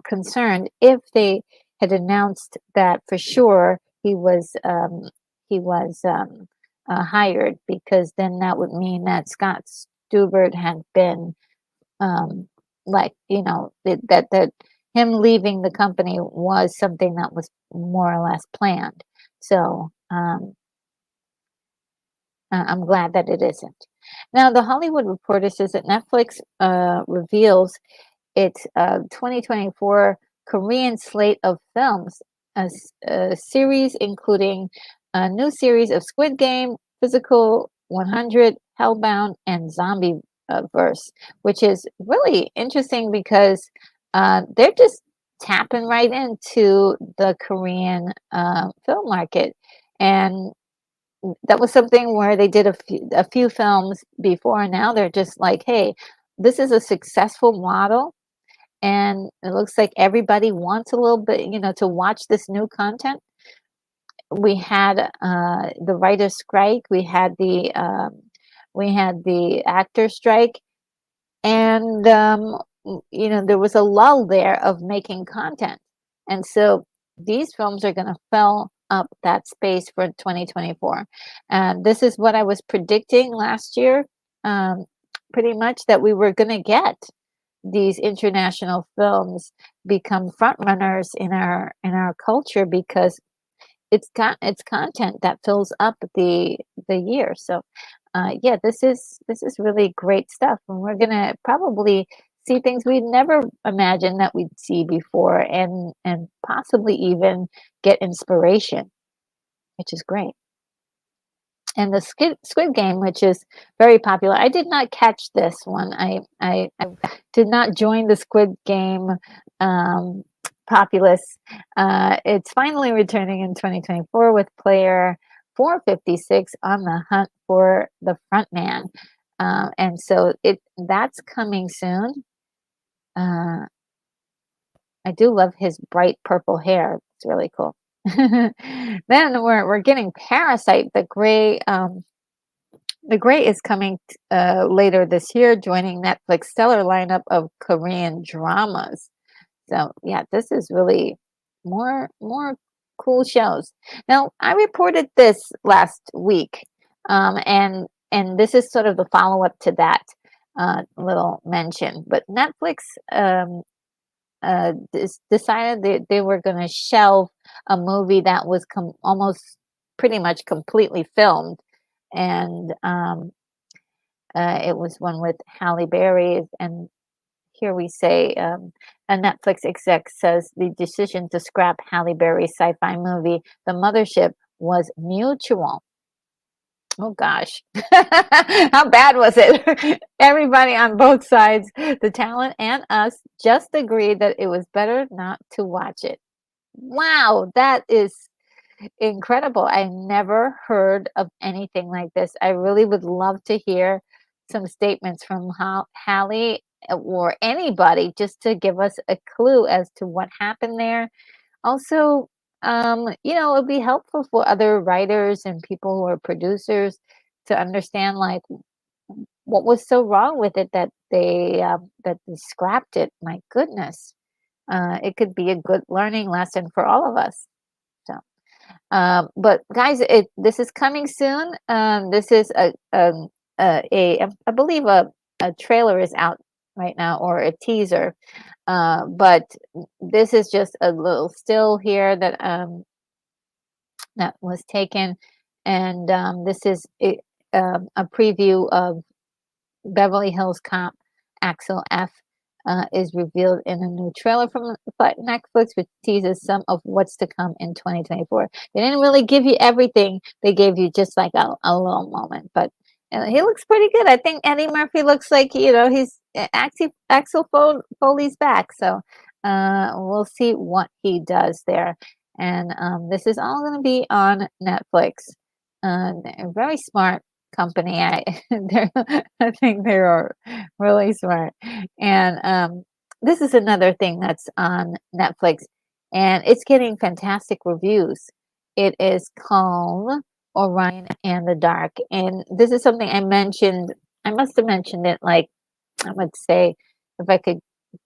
concerned if they had announced that for sure he was hired, because then that would mean that Scott Stubert had been like that him leaving the company was something that was more or less planned. So I'm glad that it isn't. Now, the Hollywood Reporter says that Netflix reveals its 2024 Korean slate of films, a series including a new series of Squid Game, Physical 100, Hellbound, and Zombie Verse, which is really interesting because they're just tapping right into the Korean film market. And that was something where they did a few films before, and now they're just like, hey, this is a successful model, and it looks like everybody wants a little bit, to watch this new content. We had the writer's strike, we had the actor strike, and there was a lull there of making content, and so these films are going to fill up that space for 2024. And this is what I was predicting last year, pretty much, that we were going to get these international films become front runners in our culture, because it's content that fills up the year. So yeah, this is really great stuff, and we're gonna probably see things we'd never imagined that we'd see before, and possibly even get inspiration, which is great. And the Squid Game, which is very popular. I did not catch this one. I did not join the Squid Game um, populace. It's finally returning in 2024 with player 456 on the hunt for the front man. And so that's coming soon. I do love his bright purple hair. It's really cool. Then we're getting Parasite, the gray. The Gray is coming later this year, joining Netflix stellar lineup of Korean dramas. So yeah, this is really more cool shows. Now, I reported this last week, and this is sort of the follow up to that little mention. But Netflix decided they were going to shelve a movie that was almost pretty much completely filmed, and it was one with Halle Berry. And here we say a Netflix exec says the decision to scrap Halle Berry's sci-fi movie, The Mothership, was mutual. Oh gosh, how bad was it? Everybody on both sides, the talent and us, just agreed that it was better not to watch it. Wow, that is incredible. I never heard of anything like this. I really would love to hear some statements from Hallie or anybody, just to give us a clue as to what happened there. Also, it would be helpful for other writers and people who are producers to understand, like, what was so wrong with it that they scrapped it. My goodness, it could be a good learning lesson for all of us. So. But guys, this is coming soon. This is I believe a trailer is out right now, or a teaser. But this is just a little still here that was taken, and this is a preview of Beverly Hills Cop Axel F. Is revealed in a new trailer from Netflix, which teases some of what's to come in 2024. They didn't really give you everything. They gave you just like a little moment, but and he looks pretty good. I think Eddie Murphy looks like, he's Axel Foley's back. So we'll see what he does there. And this is all going to be on Netflix. They're a very smart company. I think they're really smart. And this is another thing that's on Netflix, and it's getting fantastic reviews. It is called Orion and the Dark. And this is something I mentioned. I must have mentioned it, like, I would say, if I could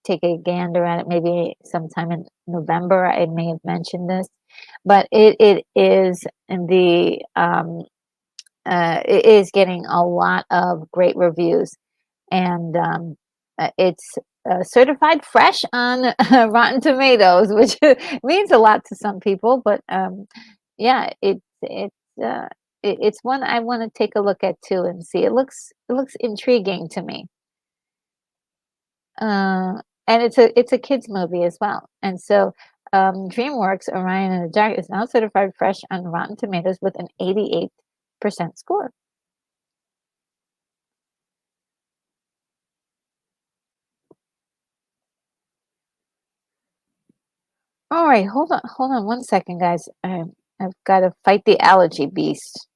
take a gander at it, maybe sometime in November, I may have mentioned this. But it is in the it is getting a lot of great reviews, and it's certified fresh on Rotten Tomatoes, which means a lot to some people. But yeah, uh, it's one I want to take a look at too and see. It looks intriguing to me. And it's a kids movie as well. And so DreamWorks Orion and the Dark is now certified fresh on Rotten Tomatoes with an 88% score. All right, hold on 1 second, guys. I've got to fight the allergy beast.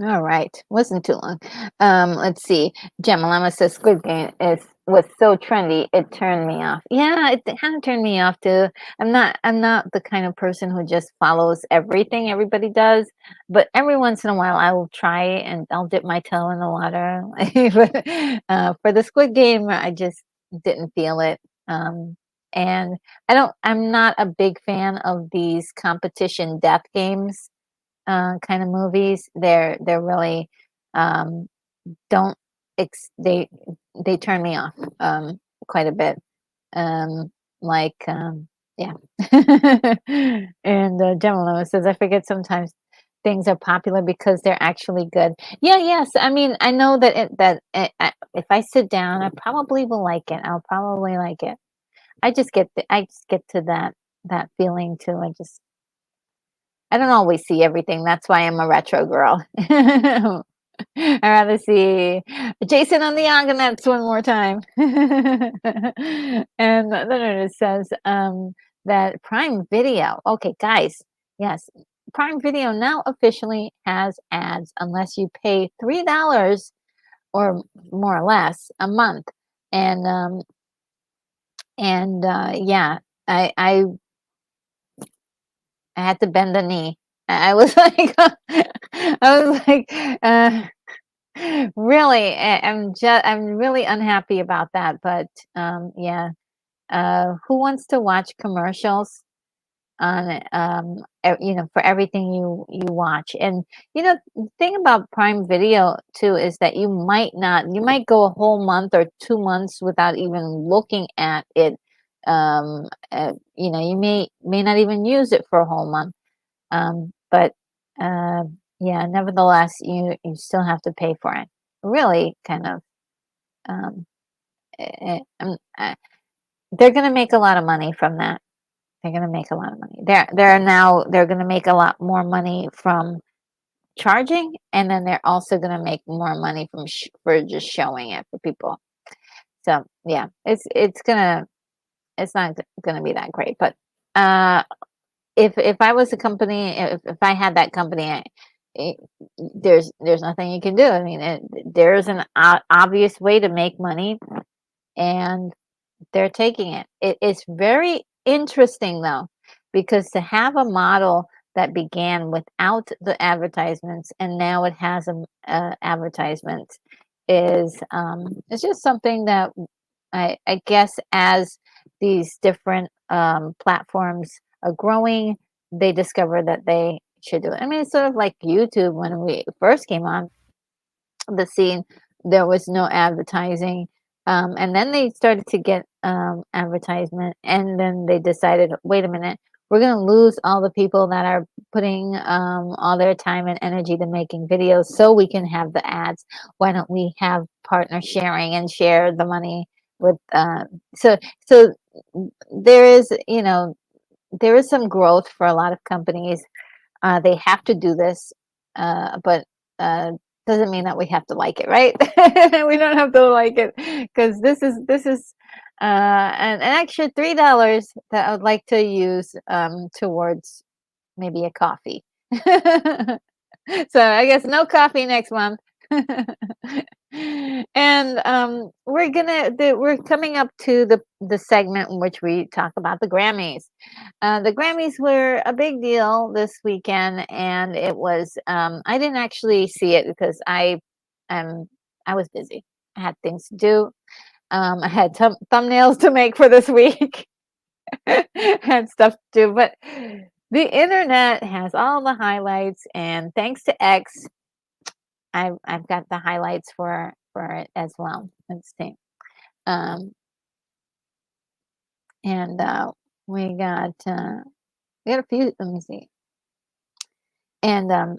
All right, wasn't too long. Let's see. Gemalama says Squid Game was so trendy, it turned me off. Yeah, it kind of turned me off too. I'm not the kind of person who just follows everything everybody does, but every once in a while I will try it and I'll dip my toe in the water. But for the Squid Game, I just didn't feel it. And I'm not a big fan of these competition death games kind of movies. They're really um, don't they turn me off quite a bit. Like yeah. And Gemma says, I forget sometimes things are popular because they're actually good. Yeah, yes. I mean, I know that if I sit down, I probably will like it. I'll probably like it. I just get to that feeling too. I don't always see everything. That's why I'm a retro girl. I rather see Jason on the Argonauts one more time. And then it says that Prime Video. Okay, guys. Yes, Prime Video now officially has ads unless you pay $3 or more or less a month. And yeah, I I had to bend the knee. I was like, I was like, really, I'm really unhappy about that. But yeah, who wants to watch commercials on for everything you watch? And the thing about Prime Video too is that you might go a whole month or 2 months without even looking at it. You may not even use it for a whole month. But yeah, nevertheless, you still have to pay for it. Really, kind of. Um, they're going to make a lot of money from that. They're going to make a lot of money. They're going to make a lot more money from charging, and then they're also going to make more money for just showing it for people. So yeah, it's not gonna be that great. But if I was a company, if I had that company, there's nothing you can do. I mean, there's an obvious way to make money, and they're taking it. It's very interesting though, because to have a model that began without the advertisements and now it has a advertisement is it's just something that I guess as these different platforms are growing, they discover that they should do it. I mean, it's sort of like YouTube when we first came on the scene. There was no advertising. And then they started to get advertisement, and then they decided, wait a minute, we're going to lose all the people that are putting all their time and energy to making videos so we can have the ads. Why don't we have partner sharing and share the money with so so there is, there is some growth for a lot of companies. They have to do this, but uh, doesn't mean that we have to like it, right? We don't have to like it, because this is an extra $3 that I would like to use towards maybe a coffee. So I guess no coffee next month. And we're coming up to the segment in which we talk about the Grammys. The Grammys were a big deal this weekend, and it was. I didn't actually see it because um I was busy. I had things to do. I had thumbnails to make for this week. Had stuff to do, but the internet has all the highlights, and thanks to X, I've got the highlights for it as well. Let's see. Um, and we got a few. Let me see. And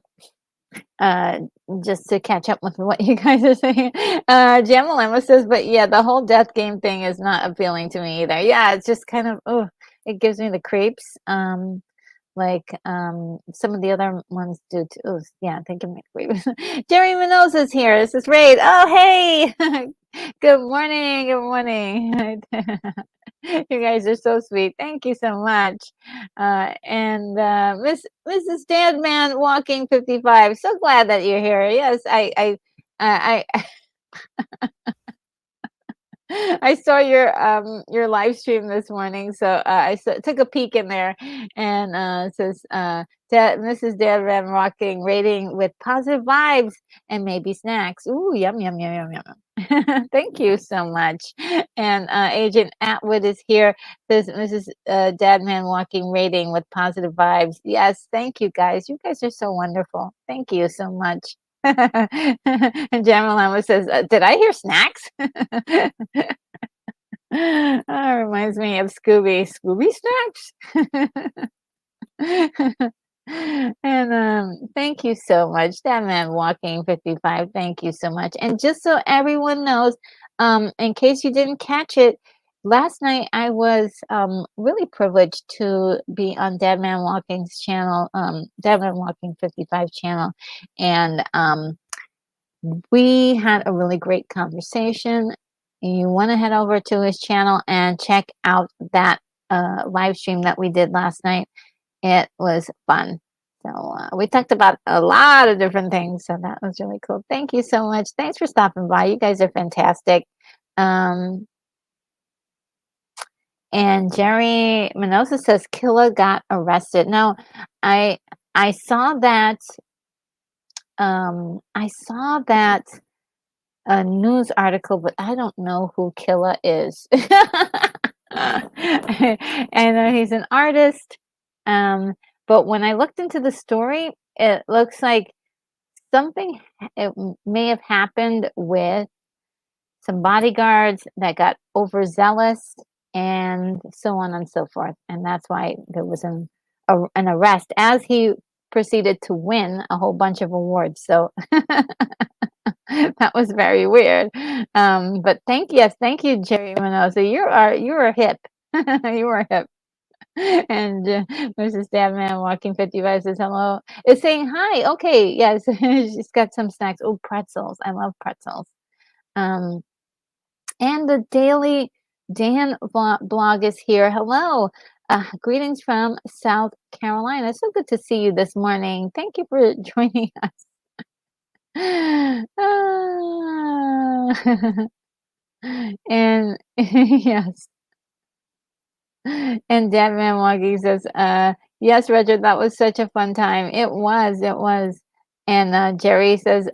uh, just to catch up with what you guys are saying, Jamalema says, but yeah, the whole death game thing is not appealing to me either. Yeah, it's just kind of, oh, it gives me the creeps. Like some of the other ones do too. Oh, yeah, thank you, Jerry Minoz is here. This is Raid. Oh, hey, good morning, good morning. You guys are so sweet. Thank you so much. And Mrs. Dadman Walking 55. So glad that you're here. Yes, I I saw your live stream this morning, so took a peek in there, and it says Mrs. Van Rocking rating with positive vibes and maybe snacks. Ooh, yum yum yum yum yum. Thank you so much. And Agent Atwood is here. Says Mrs. Dadman Walking rating with positive vibes. Yes, thank you guys. You guys are so wonderful. Thank you so much. And Jamalama says, "Did I hear snacks?" Reminds me of Scooby. Scooby snacks. And thank you so much, that man walking 55. Thank you so much. And just so everyone knows, in case you didn't catch it, last night I was really privileged to be on Dead Man Walking's channel, Dead Man Walking 55 channel, and we had a really great conversation. You want to head over to his channel and check out that live stream that we did last night. It was fun. So we talked about a lot of different things. So that was really cool. Thank you so much. Thanks for stopping by. You guys are fantastic. And Jerry Minosa says Killa got arrested. Now, I saw that. I saw that a news article, but I don't know who Killa is. And he's an artist. But when I looked into the story, it looks like something it may have happened with some bodyguards that got overzealous and so on and so forth. And that's why there was an arrest as he proceeded to win a whole bunch of awards. So that was very weird. But thank you, Jerry Minosa. You are hip. You are hip. And Mrs. Dabman walking 55 says hello. Is saying hi. Okay, yes. She's got some snacks. Oh, pretzels. I love pretzels. And the Daily Dan blog is here. Hello. Greetings from South Carolina. So good to see you this morning. Thank you for joining us. And yes. And Deadman Wagi says, yes, Roger, that was such a fun time. It was. And Jerry says,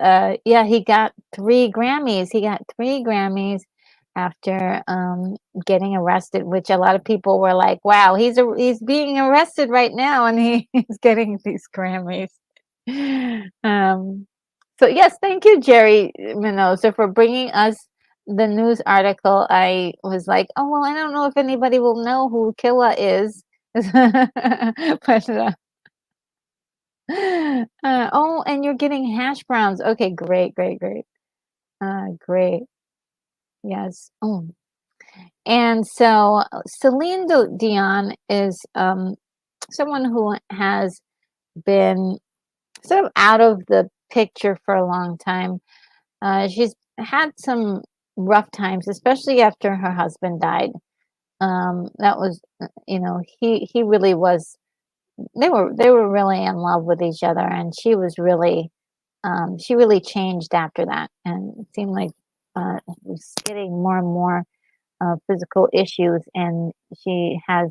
yeah, he got 3 Grammys. He got 3 Grammys after getting arrested, which a lot of people were like, wow, he's being arrested right now and he's getting these Grammys. So yes, thank you, Jerry Minosa, for bringing us the news article, I was like, "Oh, well, I don't know if anybody will know who Killa is." But, oh, and you're getting hash browns. Okay, great, great, great. Great. Yes. Oh, and so Dion is someone who has been sort of out of the picture for a long time. She's had some rough times, especially after her husband died. That was, he really was. They were really in love with each other, and she really changed after that, and it seemed like was getting more and more physical issues, and she has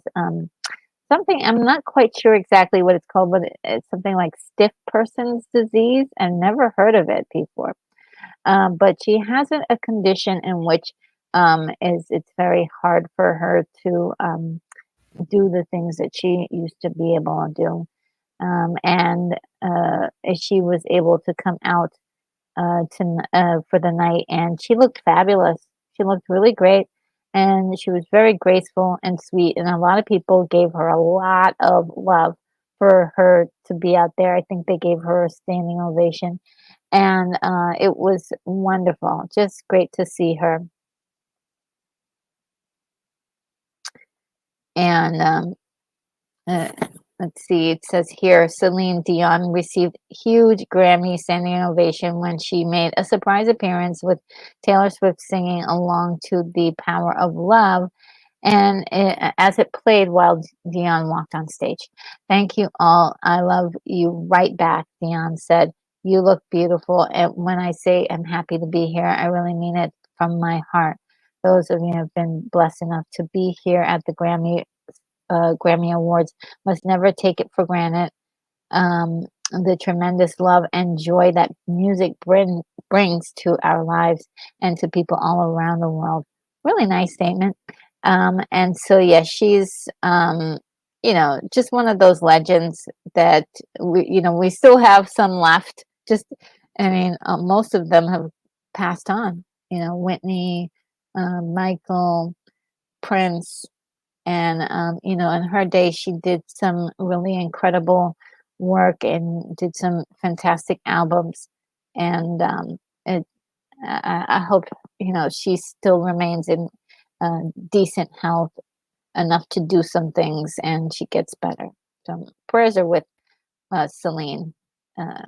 something. I'm not quite sure exactly what it's called, but it's something like stiff person's disease, and never heard of it before. But she has a condition in which is it's very hard for her to do the things that she used to be able to do. And she was able to come out for the night, and she looked fabulous. She looked really great, and she was very graceful and sweet. And a lot of people gave her a lot of love for her to be out there. I think they gave her a standing ovation, and it was wonderful. Just great to see her. And Uh, let's see, it says here Celine Dion received huge Grammy standing ovation when she made a surprise appearance with Taylor Swift singing along to The Power of Love, and as it played while Dion walked on stage. Thank you all. I love you right back, Dion said. You look beautiful. And when I say I'm happy to be here, I really mean it from my heart. Those of you who have been blessed enough to be here at the Grammy Awards must never take it for granted. The tremendous love and joy that music brings to our lives and to people all around the world. Really nice statement. And so, yeah, she's, just one of those legends that we still have some left. Just, I mean, most of them have passed on. Whitney, Michael, Prince, and in her day she did some really incredible work and did some fantastic albums, and it, I hope she still remains in decent health enough to do some things, and she gets better. So prayers are with Celine. uh,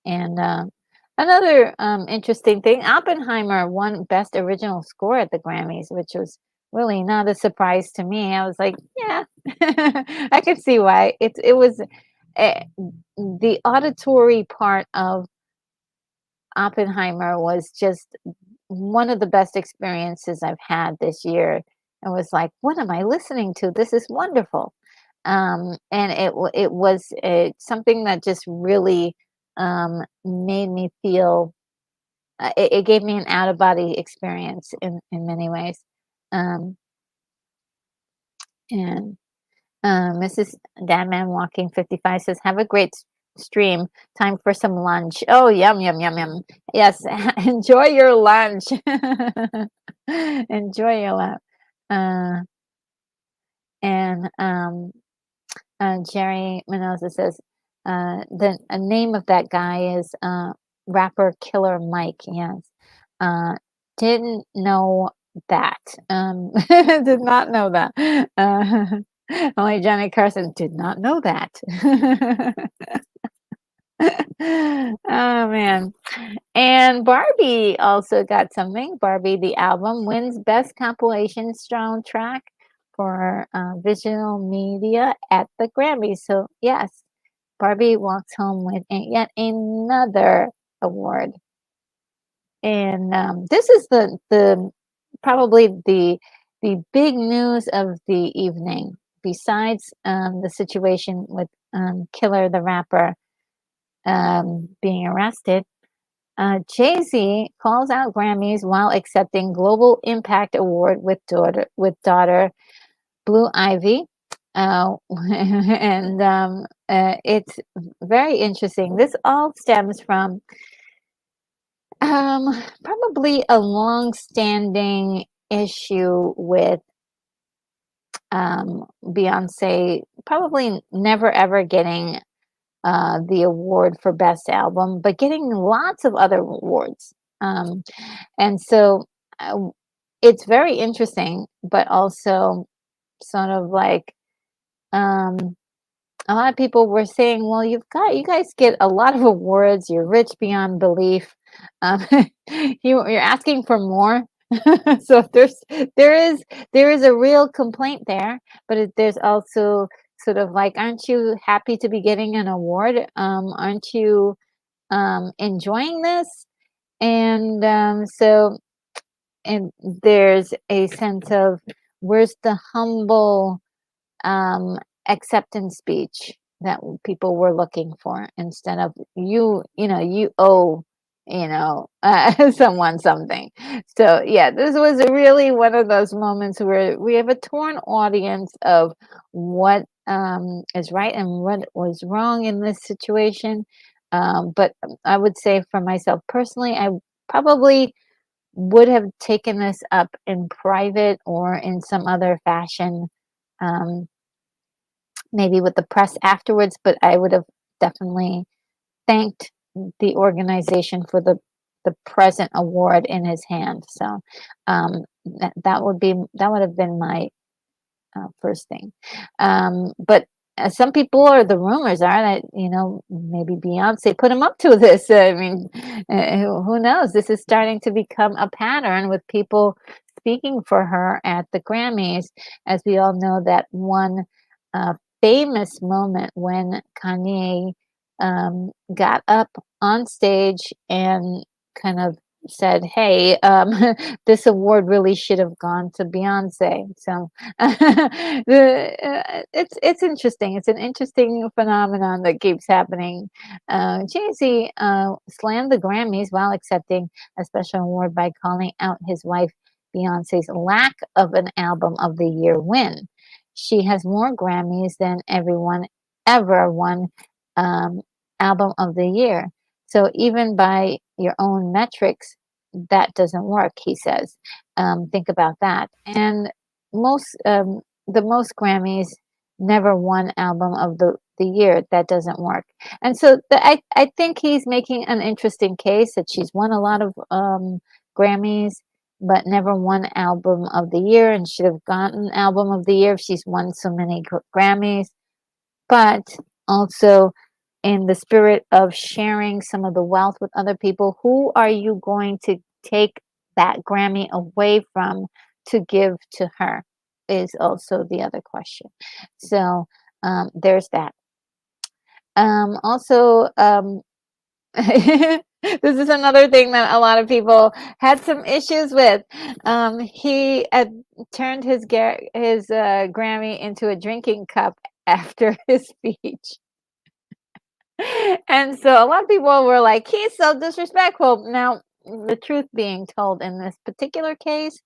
and Another interesting thing, Oppenheimer won Best Original Score at the Grammys, which was really not a surprise to me. I was like, yeah, I could see why. It was uh, the auditory part of Oppenheimer was just one of the best experiences I've had this year. I was like, what am I listening to? This is wonderful. And it was something that just really made me feel. It gave me an out of body experience in many ways. Um, and Mrs. Dadman Walking 55 says, "Have a great stream. Time for some lunch." Oh, yum, yum, yum, yum. Yes, enjoy your lunch. Enjoy your lunch. Uh, and Jerry Mendoza says, the name of that guy is rapper Killer Mike. Yes. Uh, didn't know that. Did not know that. Only Johnny Carson did not know that. Oh man. And Barbie also got something. Barbie the album wins best compilation soundtrack for visual media at the Grammys. So yes, Barbie walks home with yet another award. And this is the probably the big news of the evening. Besides the situation with Killer the rapper being arrested, Jay-Z calls out Grammys while accepting Global Impact Award with daughter Blue Ivy. And it's very interesting. This all stems from Probably a long-standing issue with Beyonce probably never ever getting the award for best album, but getting lots of other awards. And so uh, it's very interesting, but also sort of like um, a lot of people were saying, "Well, you guys get a lot of awards. You're rich beyond belief. Um, you're asking for more." So there is there is a real complaint there, but there's also sort of like, aren't you happy to be getting an award? Aren't you enjoying this? And and there's a sense of, where's the humble um, acceptance speech that people were looking for, instead of, you know, you owe, someone something. So yeah, this was really one of those moments where we have a torn audience of what is right and what was wrong in this situation. But I would say for myself personally, I probably would have taken this up in private or in some other fashion, um, maybe with the press afterwards, but I would have definitely thanked the organization for the present award in his hand. So that would have been my first thing. But some people, or the rumors are that, maybe Beyonce put him up to this. I mean, who knows? This is starting to become a pattern with people speaking for her at the Grammys, as we all know that one uh, famous moment when Kanye got up on stage and kind of said, "Hey, this award really should have gone to Beyonce." So it's interesting. It's an interesting phenomenon that keeps happening. Jay-Z slammed the Grammys while accepting a special award by calling out his wife Beyonce's lack of an Album of the Year win. She has more Grammys than everyone ever won um, Album of the Year. So even by your own metrics, that doesn't work, he says. Think about that. And most the most Grammys never won album of the year. That doesn't work. And so I think he's making an interesting case that she's won a lot of Grammys, but never won album of the year, and should have gotten album of the year if she's won so many Grammys. But also, in the spirit of sharing some of the wealth with other people, who are you going to take that Grammy away from to give to her, is also the other question. So there's that. Also, this is another thing that a lot of people had some issues with. He turned his Grammy into a drinking cup after his speech. And so a lot of people were like, he's so disrespectful. Now, the truth being told, in this particular case,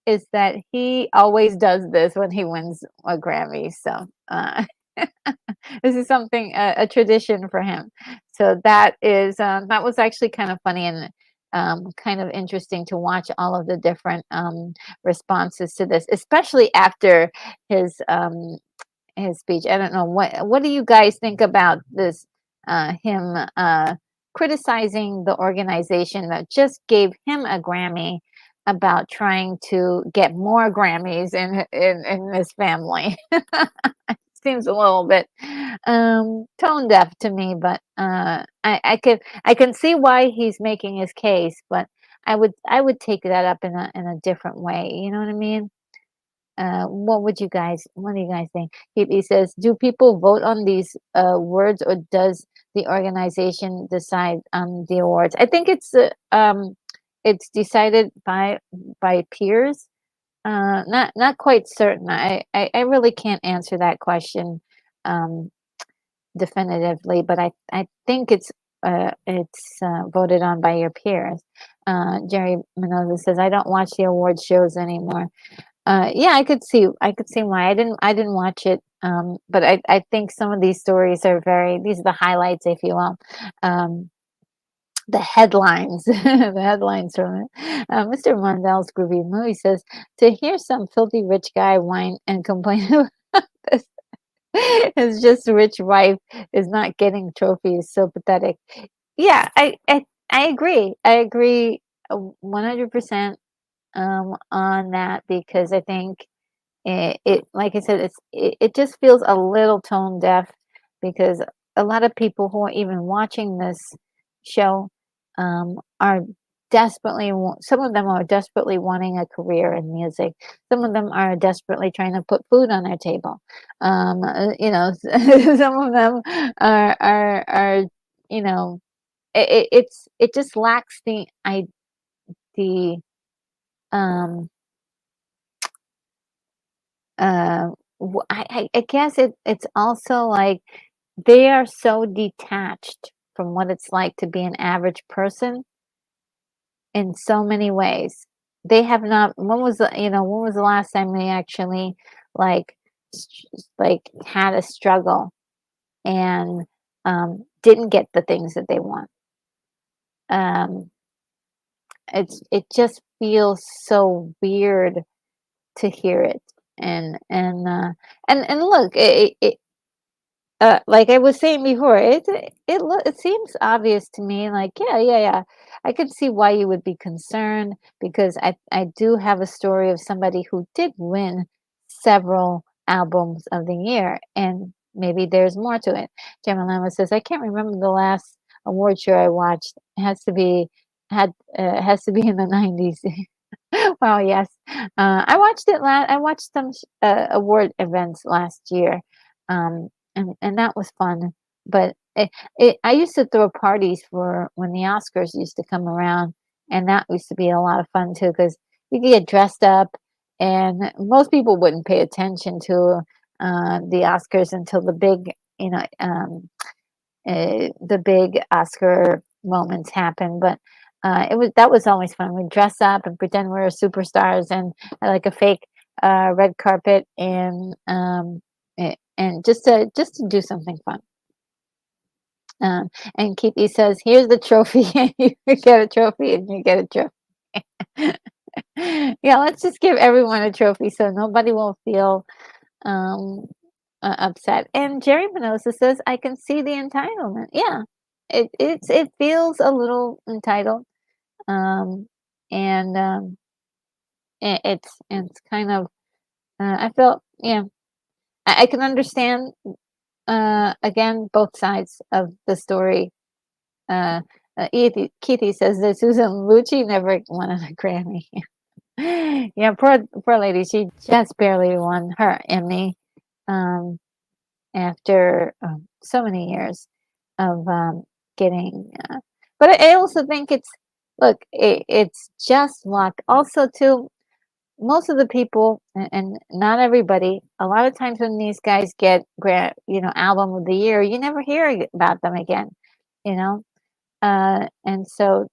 is that he always does this when he wins a Grammy. So this is something, a tradition for him. So that was actually kind of funny, and kind of interesting to watch all of the different responses to this, especially after his um, his speech. I don't know, what do you guys think about this? Him criticizing the organization that just gave him a Grammy, about trying to get more Grammys in his family. Seems a little bit tone deaf to me, but I can see why he's making his case, but I would take that up in a different way. You know what I mean? What do you guys think? He says, do people vote on these words, or does the organization decide on the awards? I think it's decided by peers. Not quite certain. I really can't answer that question um, definitively, but I think it's voted on by your peers. Jerry Mendoza says, I don't watch the award shows anymore. Yeah, I could see why. I didn't watch it, but I think some of these stories are these are the highlights, if you will. Um, the headlines, the headlines from it. Mr. Mundell's Groovy Movie says, to hear some filthy rich guy whine and complain about this, it's just rich wife is not getting trophies. So pathetic. Yeah, I agree. I agree 100% on that because I think it like I said, it just feels a little tone deaf because a lot of people who are even watching this show are some of them are desperately wanting a career in music. Some of them are desperately trying to put food on their table. Some of them are you know, it just lacks the um I guess it's also like they are so detached from what it's like to be an average person in so many ways. They have not. When was the last time they actually like had a struggle and didn't get the things that they want? Um, it just feels so weird to hear it and look like I was saying before, it seems obvious to me. Like, yeah. I could see why you would be concerned because I do have a story of somebody who did win several albums of the year, and maybe there's more to it. Gemma Lama says, I can't remember the last award show I watched. It has to be in the 90s. Well, yes. I watched some award events last year, and that was fun. But I used to throw parties for when the Oscars used to come around, and that used to be a lot of fun too because you could get dressed up, and most people wouldn't pay attention to the Oscars until the big Oscar moments happen. But that was always fun. We'd dress up and pretend we were superstars and like a fake red carpet and just to do something fun. Um, and Keithy says, "Here's the trophy, and you get a trophy, and you get a trophy." Yeah, let's just give everyone a trophy so nobody will feel um, upset. And Jerry Minosa says, "I can see the entitlement." Yeah, it feels a little entitled, um, and it's kind of I felt yeah I can understand again both sides of the story. Uh, Keithy says that Susan Lucci never won a Grammy. Yeah, poor lady. She just barely won her Emmy. Um, after so many years of getting. But I also think it's just luck. Also, too, most of the people and not everybody. A lot of times when these guys get album of the year, you never hear about them again. You know, and so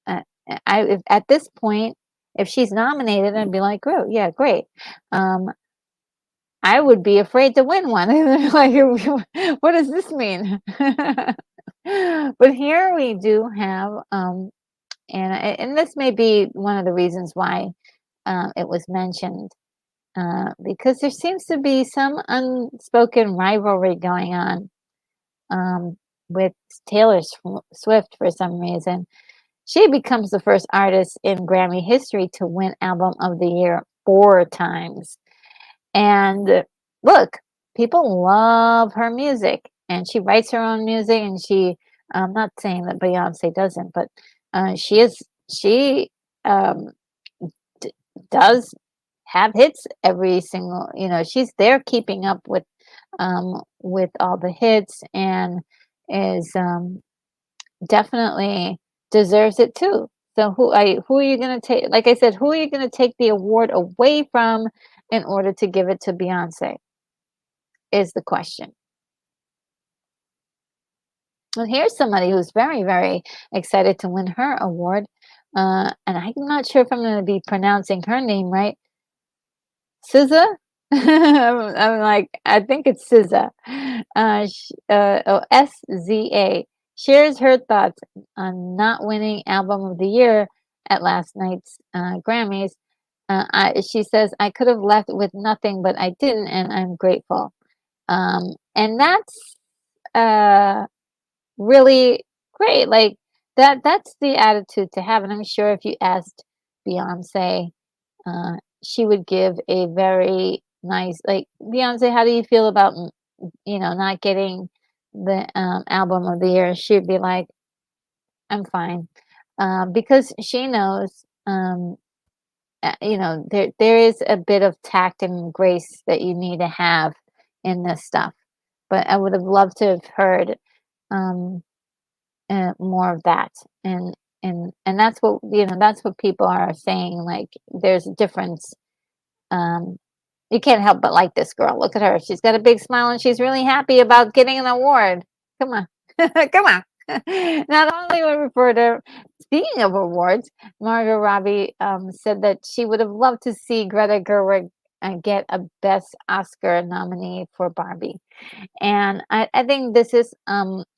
uh, if, at this point, if she's nominated, I'd be like, "Oh, yeah, great." Um, I would be afraid to win one. Like, what does this mean? But here we do have, and this may be one of the reasons why it was mentioned, because there seems to be some unspoken rivalry going on with Taylor Swift for some reason. She becomes the first artist in Grammy history to win Album of the Year 4 times. And look, people love her music, and she writes her own music. And I'm not saying that Beyonce doesn't, but she um, d- does have hits every single. She's there keeping up with all the hits, and is definitely deserves it too. So who are you gonna take? Like I said, who are you gonna take the award away from in order to give it to Beyonce? Is the question. Well, here's somebody who's very, very excited to win her award. And I'm not sure if I'm going to be pronouncing her name right. SZA? I'm like, I think it's SZA. SZA. shares her thoughts on not winning Album of the Year at last night's Grammys. She says, "I could have left with nothing, but I didn't, and I'm grateful." And that's uh, really great. Like that's the attitude to have. And I'm sure if you asked Beyonce, uh, she would give a very nice, like, Beyonce, how do you feel about not getting the album of the year? She'd be like, I'm fine, because she knows, there is a bit of tact and grace that you need to have in this stuff. But I would have loved to have heard um, more of that, and that's what that's what people are saying. Like, there's a difference. Um, you can't help but like this girl. Look at her. She's got a big smile and she's really happy about getting an award. Come on. Come on. Not only would refer to, speaking of awards, Margot Robbie said that she would have loved to see Greta Gerwig get a Best Oscar nominee for Barbie. And I think this is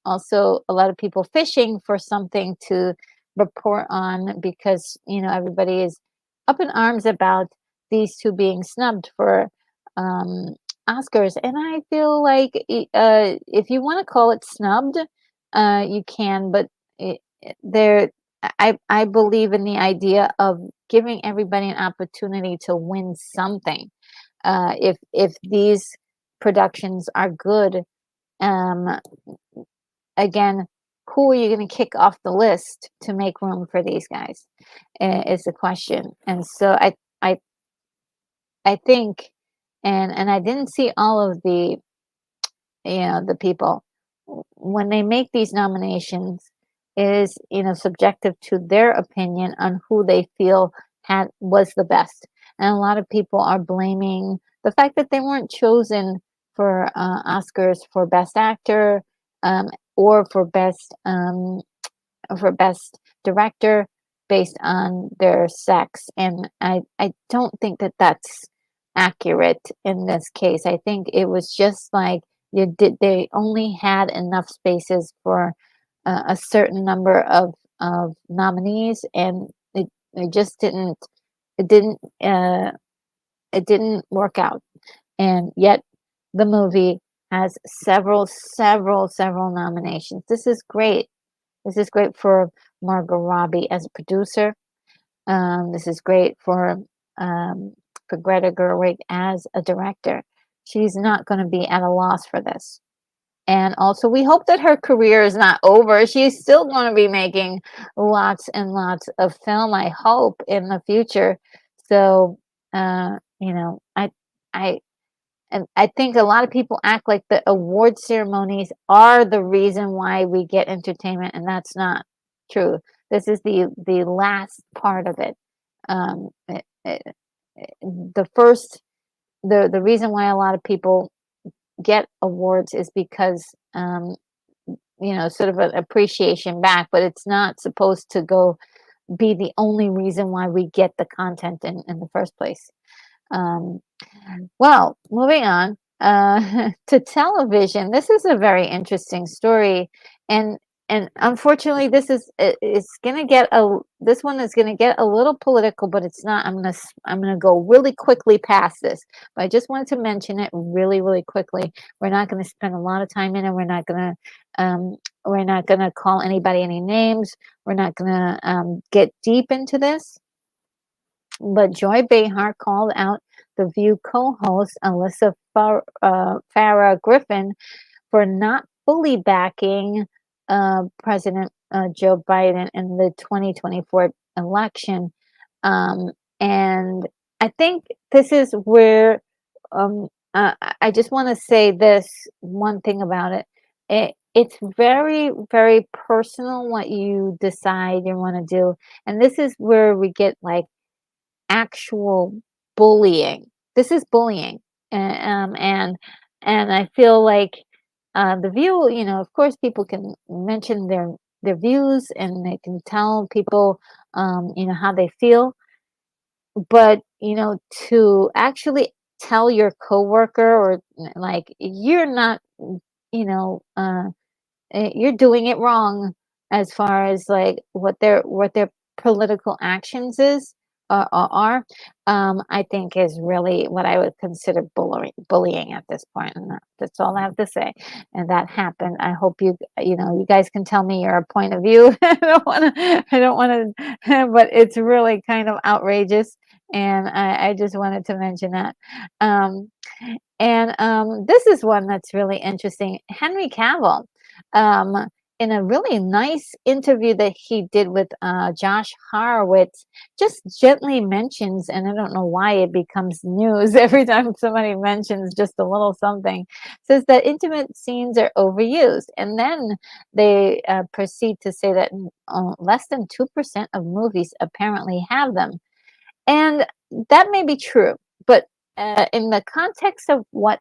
also a lot of people fishing for something to report on, because everybody is up in arms about these two being snubbed for um, Oscars. And I feel like if you want to call it snubbed, you can, but there. I believe in the idea of giving everybody an opportunity to win something. If these productions are good, um, again, who are you going to kick off the list to make room for these guys? Is the question. And so I think, and I didn't see all of the people when they make these nominations, is subjective to their opinion on who they feel had was the best. And a lot of people are blaming the fact that they weren't chosen for Oscars for Best Actor, um, or for best director, based on their sex. And I don't think that that's accurate in this case. I think it was just like they only had enough spaces for a certain number of nominees, and it just it didn't it didn't work out. And yet the movie has several nominations. This is great. This is great for Margot Robbie as a producer. This is great um, for Greta Gerwig as a director. She's not going to be at a loss for this. And also, we hope that her career is not over. She's still going to be making lots and lots of film, I hope, in the future. So, I and I think a lot of people act like the award ceremonies are the reason why we get entertainment, and that's not true. This is the last part of it. Um, it, it, the first the reason why a lot of people get awards is because sort of an appreciation back, but it's not supposed to go be the only reason why we get the content in the first place. Um, well, moving on to television. This is a very interesting story, and unfortunately, it's gonna get this one is gonna get a little political, but it's not. I'm gonna go really quickly past this, but I just wanted to mention it really quickly. We're not gonna spend a lot of time in it. Um, we're not gonna call anybody any names. We're not gonna get deep into this. But Joy Behar called out The View co-host Alyssa Farah Griffin for not fully backing President Joe Biden in the 2024 election. Um, and I think this is where I just want to say this one thing about it. It's very personal what you decide you want to do. And this is where we get like actual bullying. This is bullying, and I feel like the View. Of course, people can mention their views and they can tell people, how they feel. But to actually tell your coworker or like you're not, you know, uh, you're doing it wrong as far as like what their political actions are. I think is really what I would consider bullying at this point, and that's all I have to say. And that happened. I hope you guys can tell me your point of view. I don't want to, but it's really kind of outrageous, and I just wanted to mention that. Um, and this is one that's really interesting. Henry Cavill, um, in a really nice interview that he did with Josh Horowitz, just gently mentions, and I don't know why it becomes news every time somebody mentions just a little something, says that intimate scenes are overused. And then they proceed to say that less than 2% of movies apparently have them. And that may be true, but in the context of what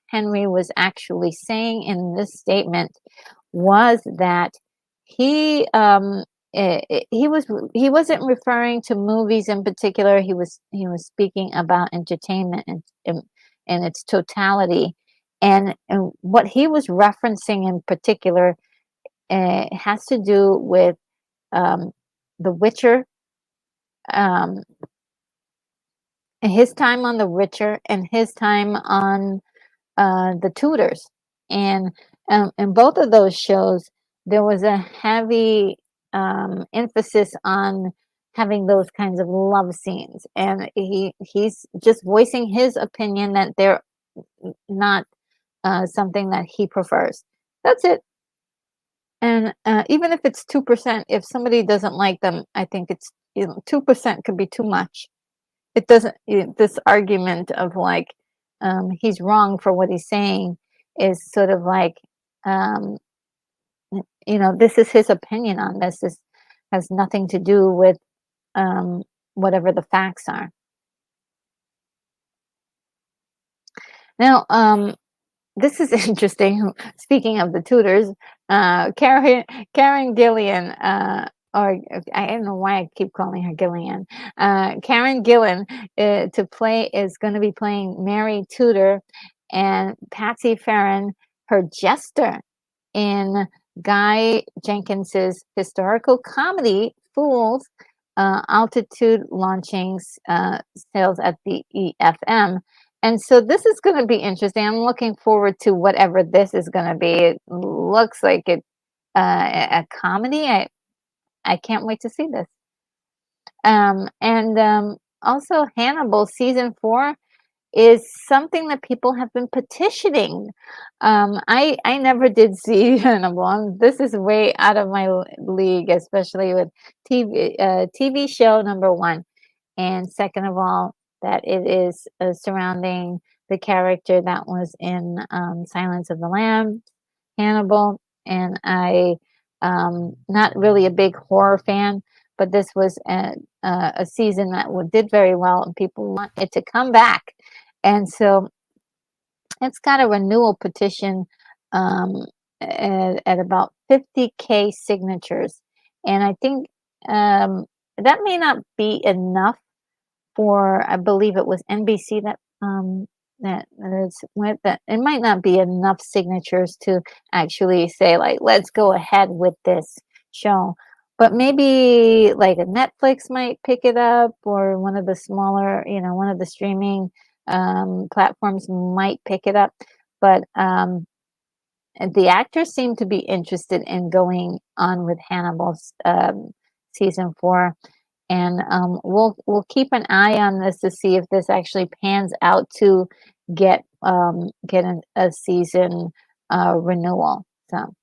Henry was actually saying in this statement was that he he wasn't referring to movies in particular. He was speaking about entertainment in its totality, and what he was referencing in particular has to do with um, The Witcher. Um, his time on The Witcher and his time on The Tudors, and in both of those shows, there was a heavy emphasis on having those kinds of love scenes, and he's just voicing his opinion that they're not something that he prefers. That's it. And even if it's 2%, if somebody doesn't like them, I think it's 2% could be too much. It doesn't this argument of like he's wrong for what he's saying is sort of like um this is his opinion on this has nothing to do with um whatever the facts are. Now this is interesting. Speaking of the tutors, Karen Gillian, or I don't know why I keep calling her Gillian. Karen Gillan is going to be playing Mary Tudor, and Patsy Farron, her jester in Guy Jenkins's historical comedy Fools. Altitude launching sales at the EFM. And so this is going to be interesting. I'm looking forward to whatever this is going to be. It looks like a comedy. I can't wait to see this. And also Hannibal season 4 is something that people have been petitioning. I never did see Hannibal. This is way out of my league, especially with TV show number one, and second of all, that it is surrounding the character that was in Silence of the Lambs, Hannibal, and I not really a big horror fan, but this was a season that did very well, and people want it to come back, and so it's got a renewal petition at about 50K signatures, and I think that may not be enough for, I believe it was NBC that it might not be enough signatures to actually say like let's go ahead with this show, but maybe like a Netflix might pick it up, or one of the smaller, one of the streaming platforms might pick it up, but the actors seem to be interested in going on with Hannibal's season 4, and we'll keep an eye on this to see if this actually pans out to get a season renewal. So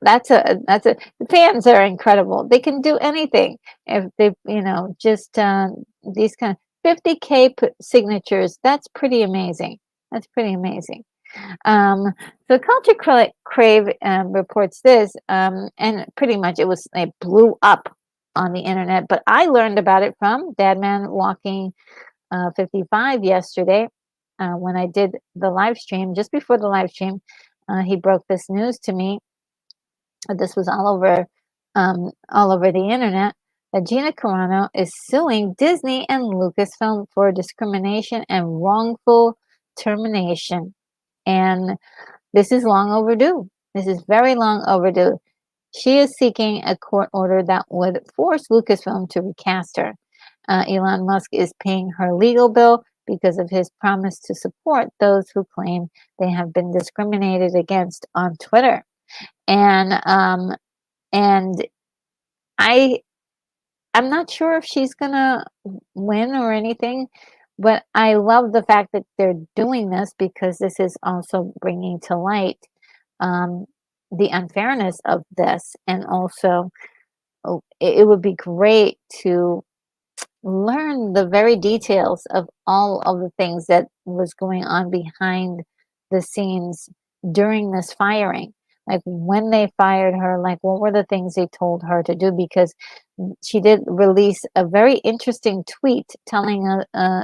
that's a the fans are incredible. They can do anything if they just these kind of 50K signatures. That's pretty amazing. That's pretty amazing. So Culture Crave reports this, and pretty much it blew up on the internet. But I learned about it from Dadman Walking 55 yesterday when I did the live stream. Just before the live stream, he broke this news to me. This was all over the internet. That Gina Carano is suing Disney and Lucasfilm for discrimination and wrongful termination. And this is long overdue. This is very long overdue. She is seeking a court order that would force Lucasfilm to recast her. Elon Musk is paying her legal bill because of his promise to support those who claim they have been discriminated against on Twitter. And I'm not sure if she's gonna win or anything, but I love the fact that they're doing this because this is also bringing to light um, the unfairness of this, and also it would be great to learn the very details of all of the things that was going on behind the scenes during this firing. Like when they fired her, like what were the things they told her to do? Because she did release a very interesting tweet telling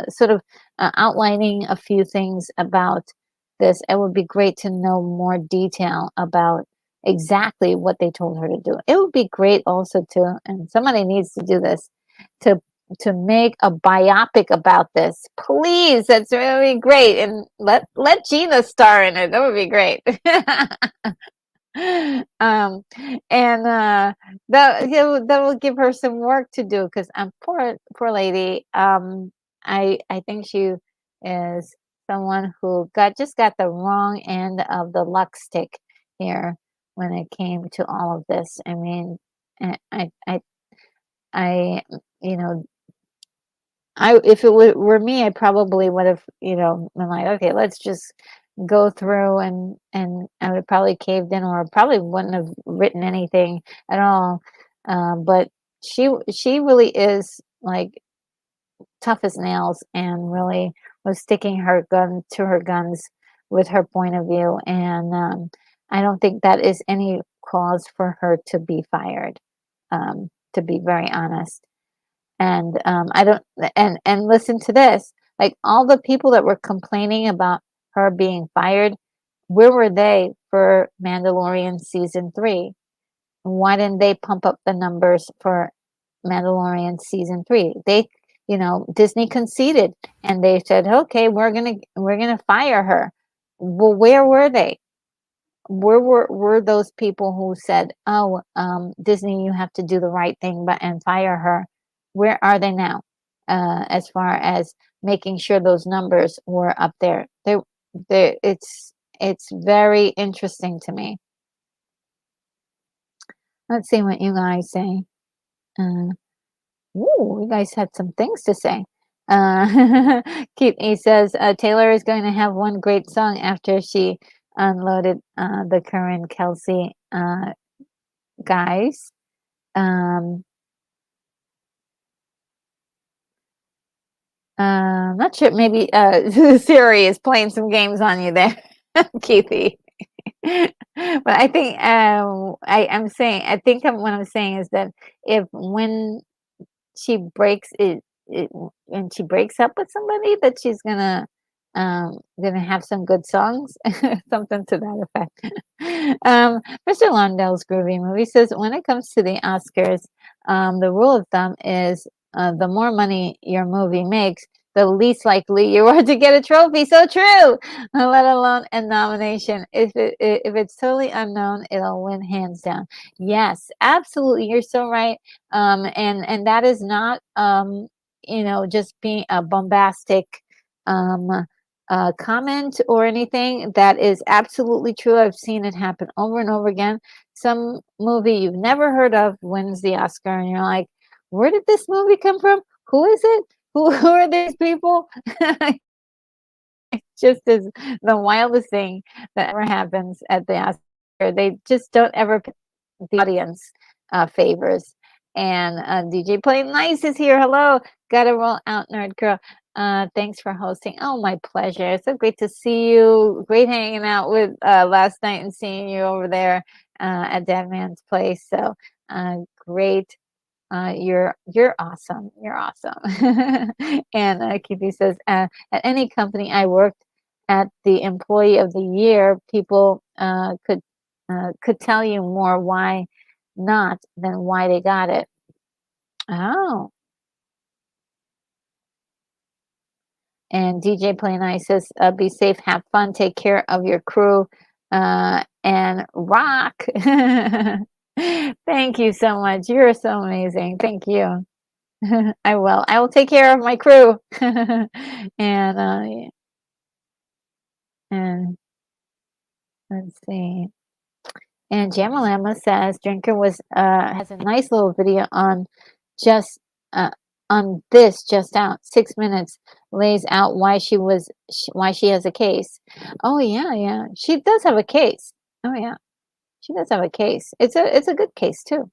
sort of outlining a few things about this. It would be great to know more detail about exactly what they told her to do. It would be great also to, and somebody needs to do this, to make a biopic about this. Please, that's really great. And let Gina star in it. That would be great. um and that will give her some work to do because poor lady. I think she is someone who got the wrong end of the luck stick here when it came to all of this. I mean, I you know, if it were me, I probably would have, been like, okay, let's just go through, and I would probably caved in, or probably wouldn't have written anything at all. But she really is like tough as nails, and really was sticking her gun to her guns with her point of view. And I don't think that is any cause for her to be fired. To be very honest. And I don't, and listen to this, like all the people that were complaining about her being fired, where were they for Mandalorian season 3? Why didn't they pump up the numbers for Mandalorian season 3? Disney conceded, and they said, okay, we're gonna fire her. Well, where were they? Where were those people who said, "Oh, Disney, you have to do the right thing, but and fire her"? Where are they now? As far as making sure those numbers were up there, it's very interesting to me. Let's see what you guys say. Uh, you guys had some things to say. He says Taylor is going to have one great song after she unloaded the current Kelsey guys. Not sure. Maybe Siri is playing some games on you there, Keithy. But I think I'm saying, I think what I'm saying is that if when she breaks when she breaks up with somebody, that she's gonna have some good songs, something to that effect. Mr. Londell's Groovy Movie says, when it comes to the Oscars, the rule of thumb is the more money your movie makes, the least likely you are to get a trophy. So true. Let alone a nomination. If it's totally unknown, it'll win hands down. Yes, absolutely. You're so right. And that is not just being a bombastic um comment or anything. That is absolutely true. I've seen it happen over and over again. Some movie you've never heard of wins the Oscar, and you're like, where did this movie come from? Who is it? Who are these people? Just as the wildest thing that ever happens at the Oscar. They just don't ever pick the audience favors. And DJ Play Nice is here. Hello. Gotta roll out, nerd girl. Thanks for hosting. Oh, my pleasure. It's so great to see you. Great hanging out with last night and seeing you over there at Dead Man's Place. So great. You're awesome. You're awesome. And Keithy says, at any company I worked at, the employee of the year, people could tell you more why not than why they got it. Oh. And DJ Play Nice says, be safe, have fun, take care of your crew, and rock. Thank you so much. You're so amazing. Thank you. I will. I will take care of my crew. And and let's see. And Jamalama says Drinker was has a nice little video on just uh, on this just out 6 minutes, lays out why why she has a case. Oh yeah, yeah, she does have a case. Oh yeah, she does have a case. It's a good case too.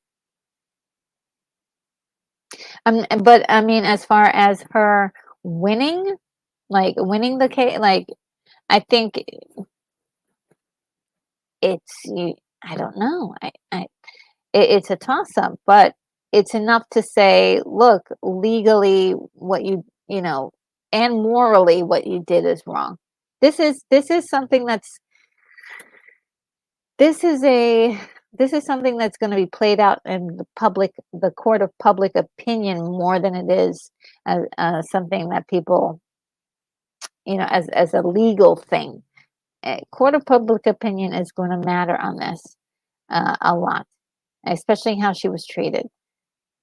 But I mean, as far as her winning, like winning the case, like I think it's I don't know. It's a toss up, but it's enough to say, look, legally, what you know, and morally, what you did is wrong. This is something that's this is a this is something that's going to be played out in the court of public opinion more than it is as something that people, as a legal thing. Court of public opinion is going to matter on this a lot, especially how she was treated.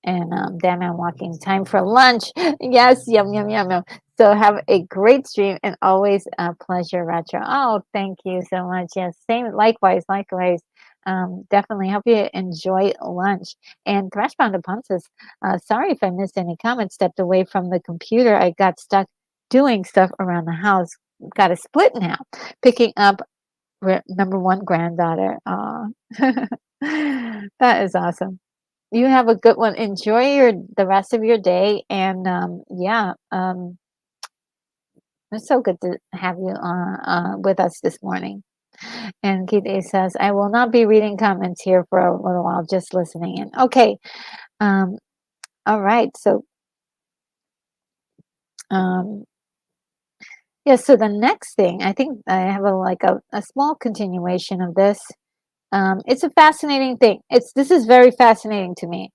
And damn, I'm walking. Time for lunch. Yes, yum, yum, yum, yum. So have a great stream and always a pleasure, Retro. Oh, thank you so much. Yes, same. Likewise, likewise. Definitely hope you enjoy lunch. And Thrashbound upon says, sorry if I missed any comments. Stepped away from the computer. I got stuck doing stuff around the house. Got a split now. Picking up number one granddaughter. Aw. That is awesome. You have a good one. Enjoy the rest of your day, and yeah, it's so good to have you with us this morning. And Keith A says, "I will not be reading comments here for a little while, just listening in." Okay, um, all right. So, um, yeah. So the next thing, I think I have a small continuation of this. It's a fascinating thing. This is very fascinating to me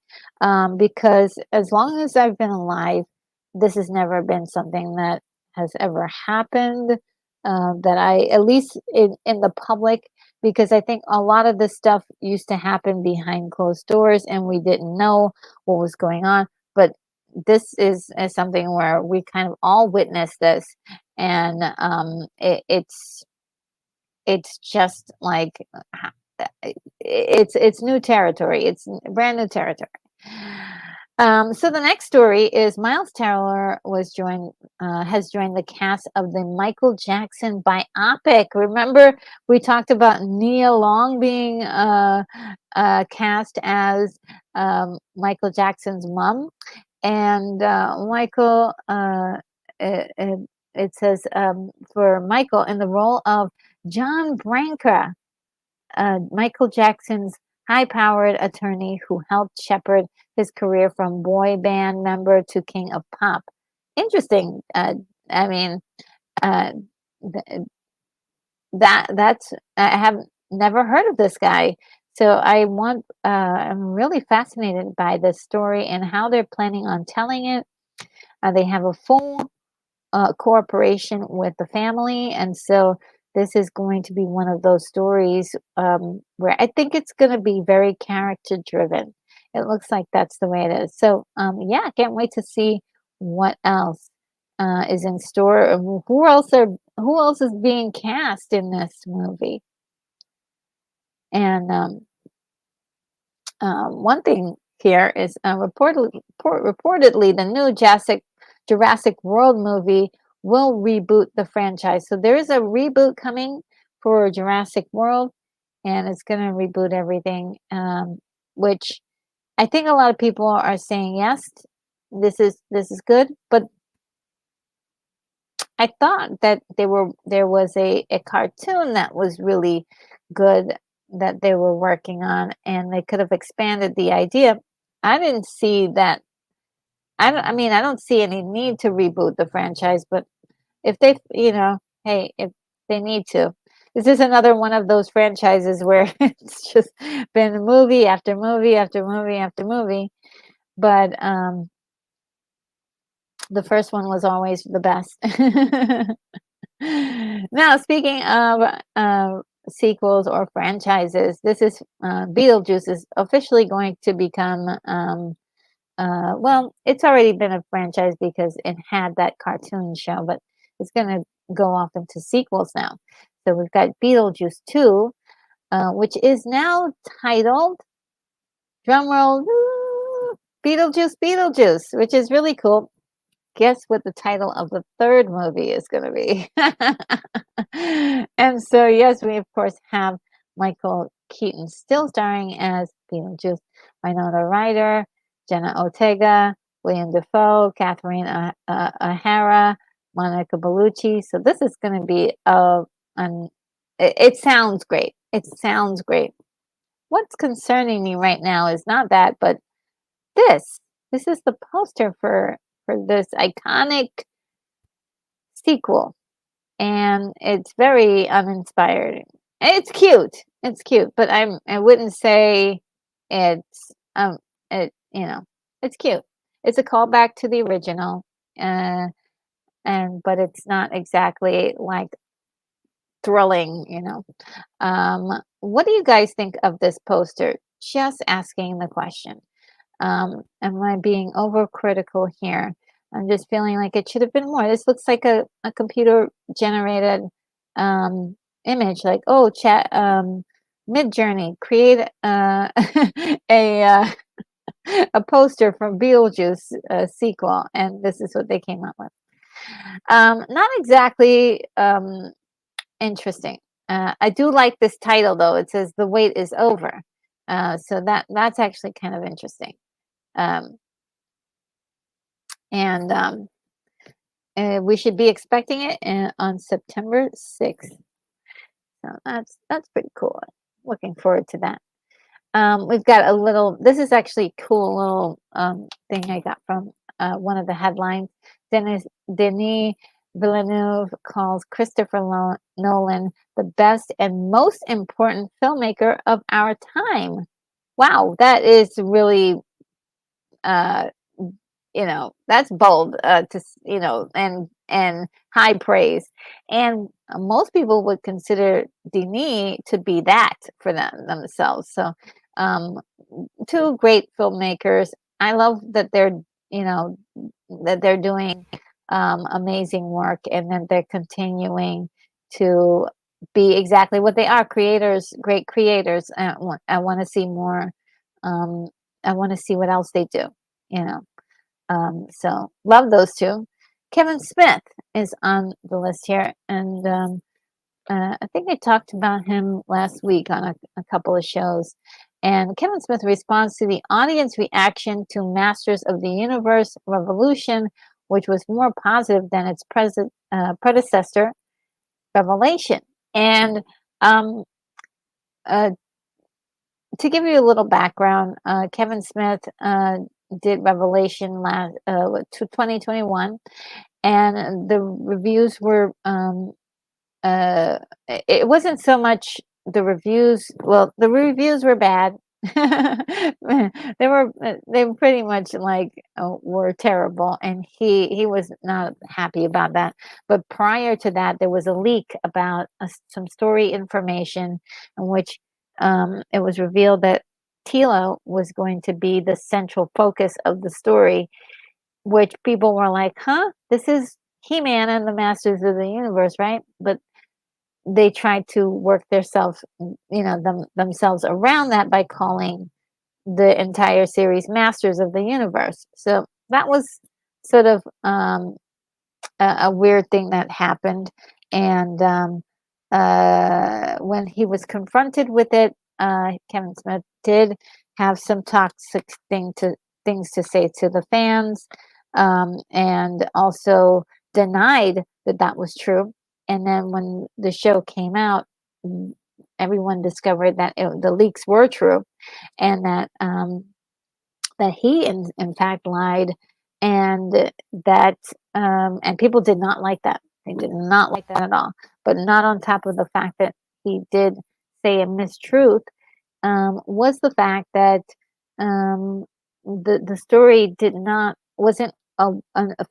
because as long as I've been alive, this has never been something that has ever happened. That I, at least in the public, because I think a lot of this stuff used to happen behind closed doors and we didn't know what was going on. But this is something where we kind of all witnessed this, and it's just like it's new territory. It's brand new territory. So the next story is Miles Teller has joined the cast of the Michael Jackson biopic. Remember, we talked about Nia Long being cast as Michael Jackson's mom, and Michael. It says for Michael in the role of John Branca, Michael Jackson's high-powered attorney who helped shepherd his career from boy band member to king of pop. Interesting. I mean, uh, th- that's I have never heard of this guy. So I'm really fascinated by this story and how they're planning on telling it. They have a full cooperation with the family. And so this is going to be one of those stories where I think it's going to be very character driven. It looks like that's the way it is. So yeah, I can't wait to see what else is in store. Who else is being cast in this movie? And one thing here is reportedly the new Jurassic World movie will reboot the franchise. So there is a reboot coming for Jurassic World, and it's going to reboot everything, which I think a lot of people are saying yes, this is good. But I thought that there was a cartoon that was really good that they were working on, and they could have expanded the idea. I didn't see that. I mean, I don't see any need to reboot the franchise, but if they, hey, if they need to, this is another one of those franchises where it's just been movie after movie after movie after movie. But the first one was always the best. Now, speaking of sequels or franchises. This is Beetlejuice is officially going to become well, it's already been a franchise because it had that cartoon show, but it's going to go off into sequels now. So we've got Beetlejuice 2, which is now titled, drumroll, Beetlejuice, Beetlejuice, which is really cool. Guess what the title of the third movie is going to be? And so, yes, we of course have Michael Keaton still starring as Beetlejuice, Winona Ryder, Jenna Ortega, William Dafoe, Catherine O'Hara, Monica Bellucci. So this is going to be it sounds great. It sounds great. What's concerning me right now is not that, but this. This is the poster for this iconic sequel, and it's very uninspired. It's cute. It's cute, but I wouldn't say it's it's cute. It's a callback to the original, but it's not exactly like thrilling, What do you guys think of this poster? Just asking the question. Am I being overcritical here? I'm just feeling like it should have been more. This looks like a computer generated image, like, oh, chat Mid-Journey, create a a poster from Beetlejuice sequel, and this is what they came up with. Not exactly interesting. I do like this title though. It says "The Wait Is Over," so that's actually kind of interesting. And we should be expecting it on September 6th. So that's pretty cool. Looking forward to that. We've got a little. This is actually a cool little thing I got from one of the headlines. Denis Villeneuve calls Christopher Nolan the best and most important filmmaker of our time. Wow, that is really that's bold and high praise, and most people would consider Denis to be that for themselves. So two great filmmakers. I love that they're doing amazing work, and that they're continuing to be exactly what they are, creators, great creators. I want to see more. I want to see what else they do, you know so love those two. Kevin Smith is on the list here, and I think I talked about him last week on a couple of shows. And Kevin Smith responds to the audience reaction to Masters of the Universe Revolution, which was more positive than its predecessor, Revelation. And to give you a little background, Kevin Smith did Revelation last 2021, and the reviews were it wasn't so much the reviews. Well, the reviews were bad. They were pretty much like were terrible, and he was not happy about that. But prior to that, there was a leak about some story information in which it was revealed that Tila was going to be the central focus of the story, which people were like, huh, this is He-Man and the Masters of the Universe, right? But they tried to work themselves around that by calling the entire series Masters of the Universe. So that was sort of a weird thing that happened. And when he was confronted with it, Kevin Smith did have some toxic things to say to the fans, and also denied that was true. And then when the show came out, everyone discovered that the leaks were true, and that he in fact lied, and that and people did not like that. They did not like that at all. But not on top of the fact that he did say a mistruth, was the fact that the story wasn't a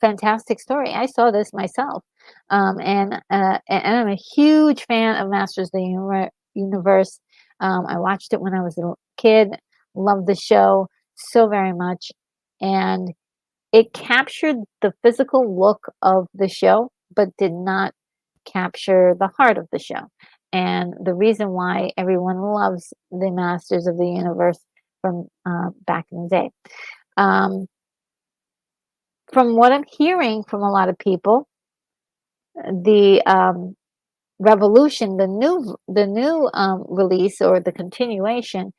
fantastic story. I saw this myself, and I'm a huge fan of Masters of the universe. I watched it when I was a little kid, loved the show so very much, and it captured the physical look of the show, but did not capture the heart of the show. And the reason why everyone loves the Masters of the Universe from back in the day. Um, from what I'm hearing from a lot of people, the revolution, the new release or the continuation,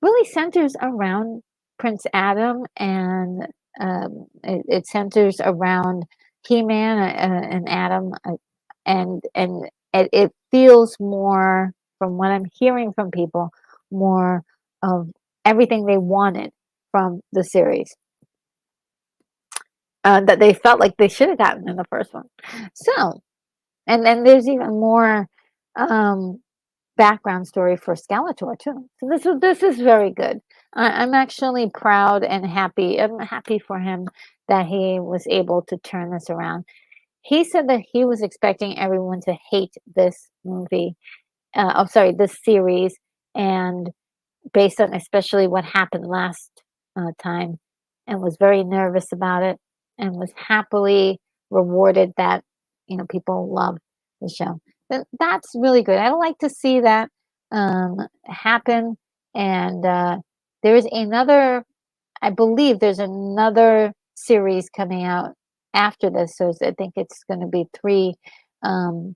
really centers around Prince Adam, and it centers around He-Man and Adam, and it feels more, from what I'm hearing from people, more of everything they wanted from the series, that they felt like they should have gotten in the first one. So, and then there's even more um, background story for Skeletor too. So this is very good. I'm actually proud and happy. I'm happy for him that he was able to turn this around. He said that he was expecting everyone to hate this movie. I'm sorry, this series, and based on especially what happened last time, and was very nervous about it, and was happily rewarded that people love the show. That's really good. I like to see that happen. And there is another, I believe there's another series coming out after this. So I think it's going to be three, um,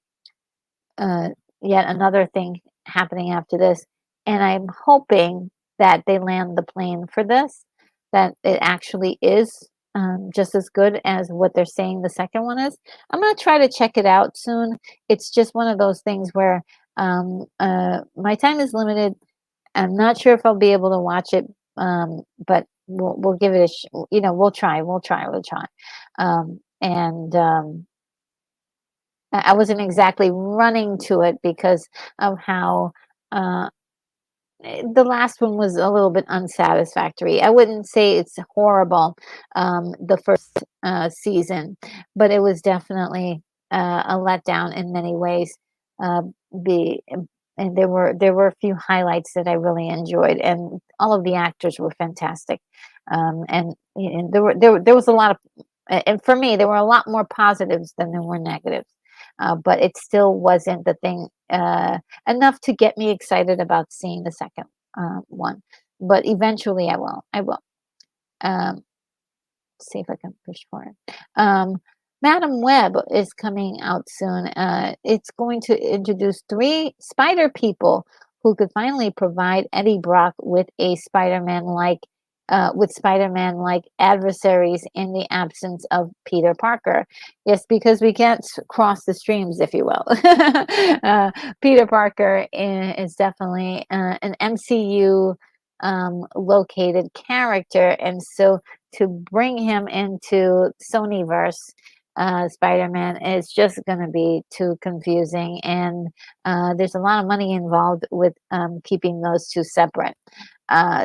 uh, yet another thing happening after this. And I'm hoping that they land the plane for this, that it actually is just as good as what they're saying the second one is. I'm going to try to check it out soon. It's just one of those things where my time is limited. I'm not sure if I'll be able to watch it, but we'll give it we'll try, we'll try. And I wasn't exactly running to it because of how uh, the last one was a little bit unsatisfactory. I wouldn't say it's horrible, the first season, but it was definitely a letdown in many ways. Uh, the and there were a few highlights that I really enjoyed, and all of the actors were fantastic. And there was a lot of, and for me, there were a lot more positives than there were negatives. But it still wasn't the thing enough to get me excited about seeing the second one. But eventually, I will. I will. Um, see if I can push for it. Madam Web is coming out soon. It's going to introduce three spider people who could finally provide Eddie Brock with a Spider-Man like adversaries in the absence of Peter Parker. Yes, because we can't cross the streams, if you will. Peter Parker is definitely an MCU located character, and so to bring him into Sonyverse, Spider-Man is just going to be too confusing, and there's a lot of money involved with keeping those two separate.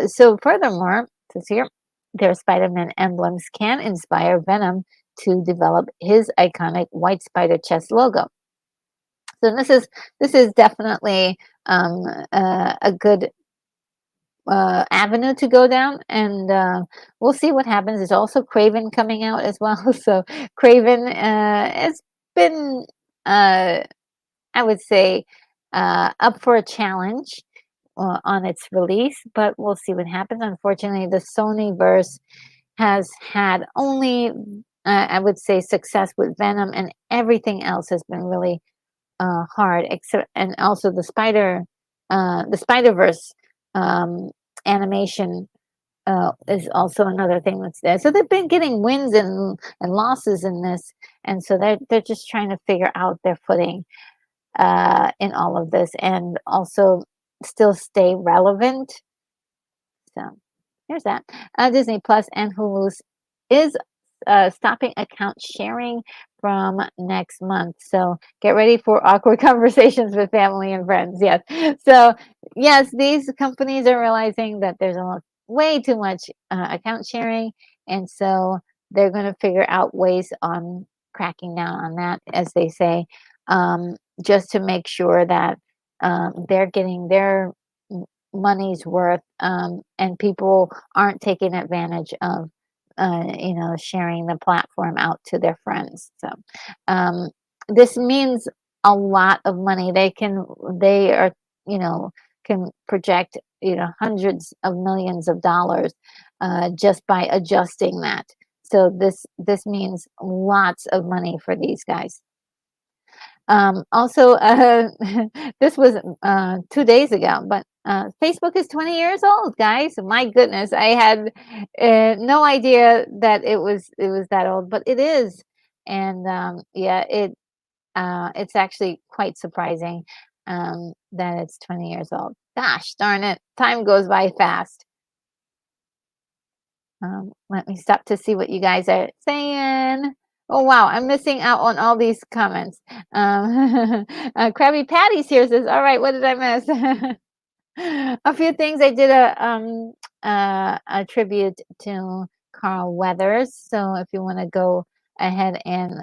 So furthermore, this here, their Spider-Man emblems can inspire Venom to develop his iconic white spider chest logo. So this is definitely a good avenue to go down, and we'll see what happens. There's also Craven coming out as well. So Craven has been, I would say, up for a challenge on its release, but we'll see what happens. Unfortunately, the Sonyverse has had only, I would say, success with Venom, and everything else has been really hard. Except, and also the Spider-Verse um, animation is also another thing that's there. So they've been getting wins and losses in this, and so they're just trying to figure out their footing in all of this, and also still stay relevant. So here's that. Disney Plus and Hulu is stopping account sharing from next month. So get ready for awkward conversations with family and friends. Yes. So yes, these companies are realizing that there's way too much account sharing, and so they're going to figure out ways on cracking down on that, as they say, just to make sure that they're getting their money's worth, and people aren't taking advantage of, sharing the platform out to their friends. So, um, this means a lot of money. They are, you know, can project, hundreds of millions of dollars, just by adjusting that. So this means lots of money for these guys. Also, this was 2 days ago, but Facebook is 20 years old, guys. My goodness, I had no idea that it was that old, but it is, and yeah, it's actually quite surprising that it's 20 years old. Gosh darn it, time goes by fast. Let me stop to see what you guys are saying. Oh wow, I'm missing out on all these comments. Krabby Patty's here says, "All right, what did I miss?" A few things. I did a tribute to Carl Weathers. So if you want to go ahead and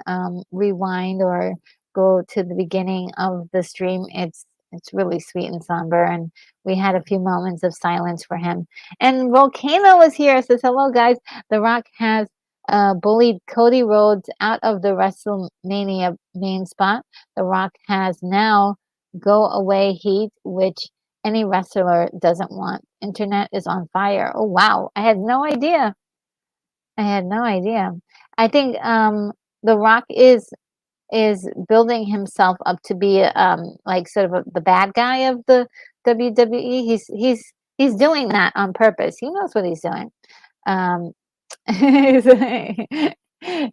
rewind or go to the beginning of the stream, it's really sweet and somber, and we had a few moments of silence for him. And Volcano is here. Says hello, guys. The Rock has bullied Cody Rhodes out of the WrestleMania main spot. The Rock has now go away heat, which any wrestler doesn't want. Internet is on fire. Oh wow, I had no idea. I had no idea. I think The Rock is building himself up to be like sort of the bad guy of the WWE. He's doing that on purpose. He knows what he's doing. Um,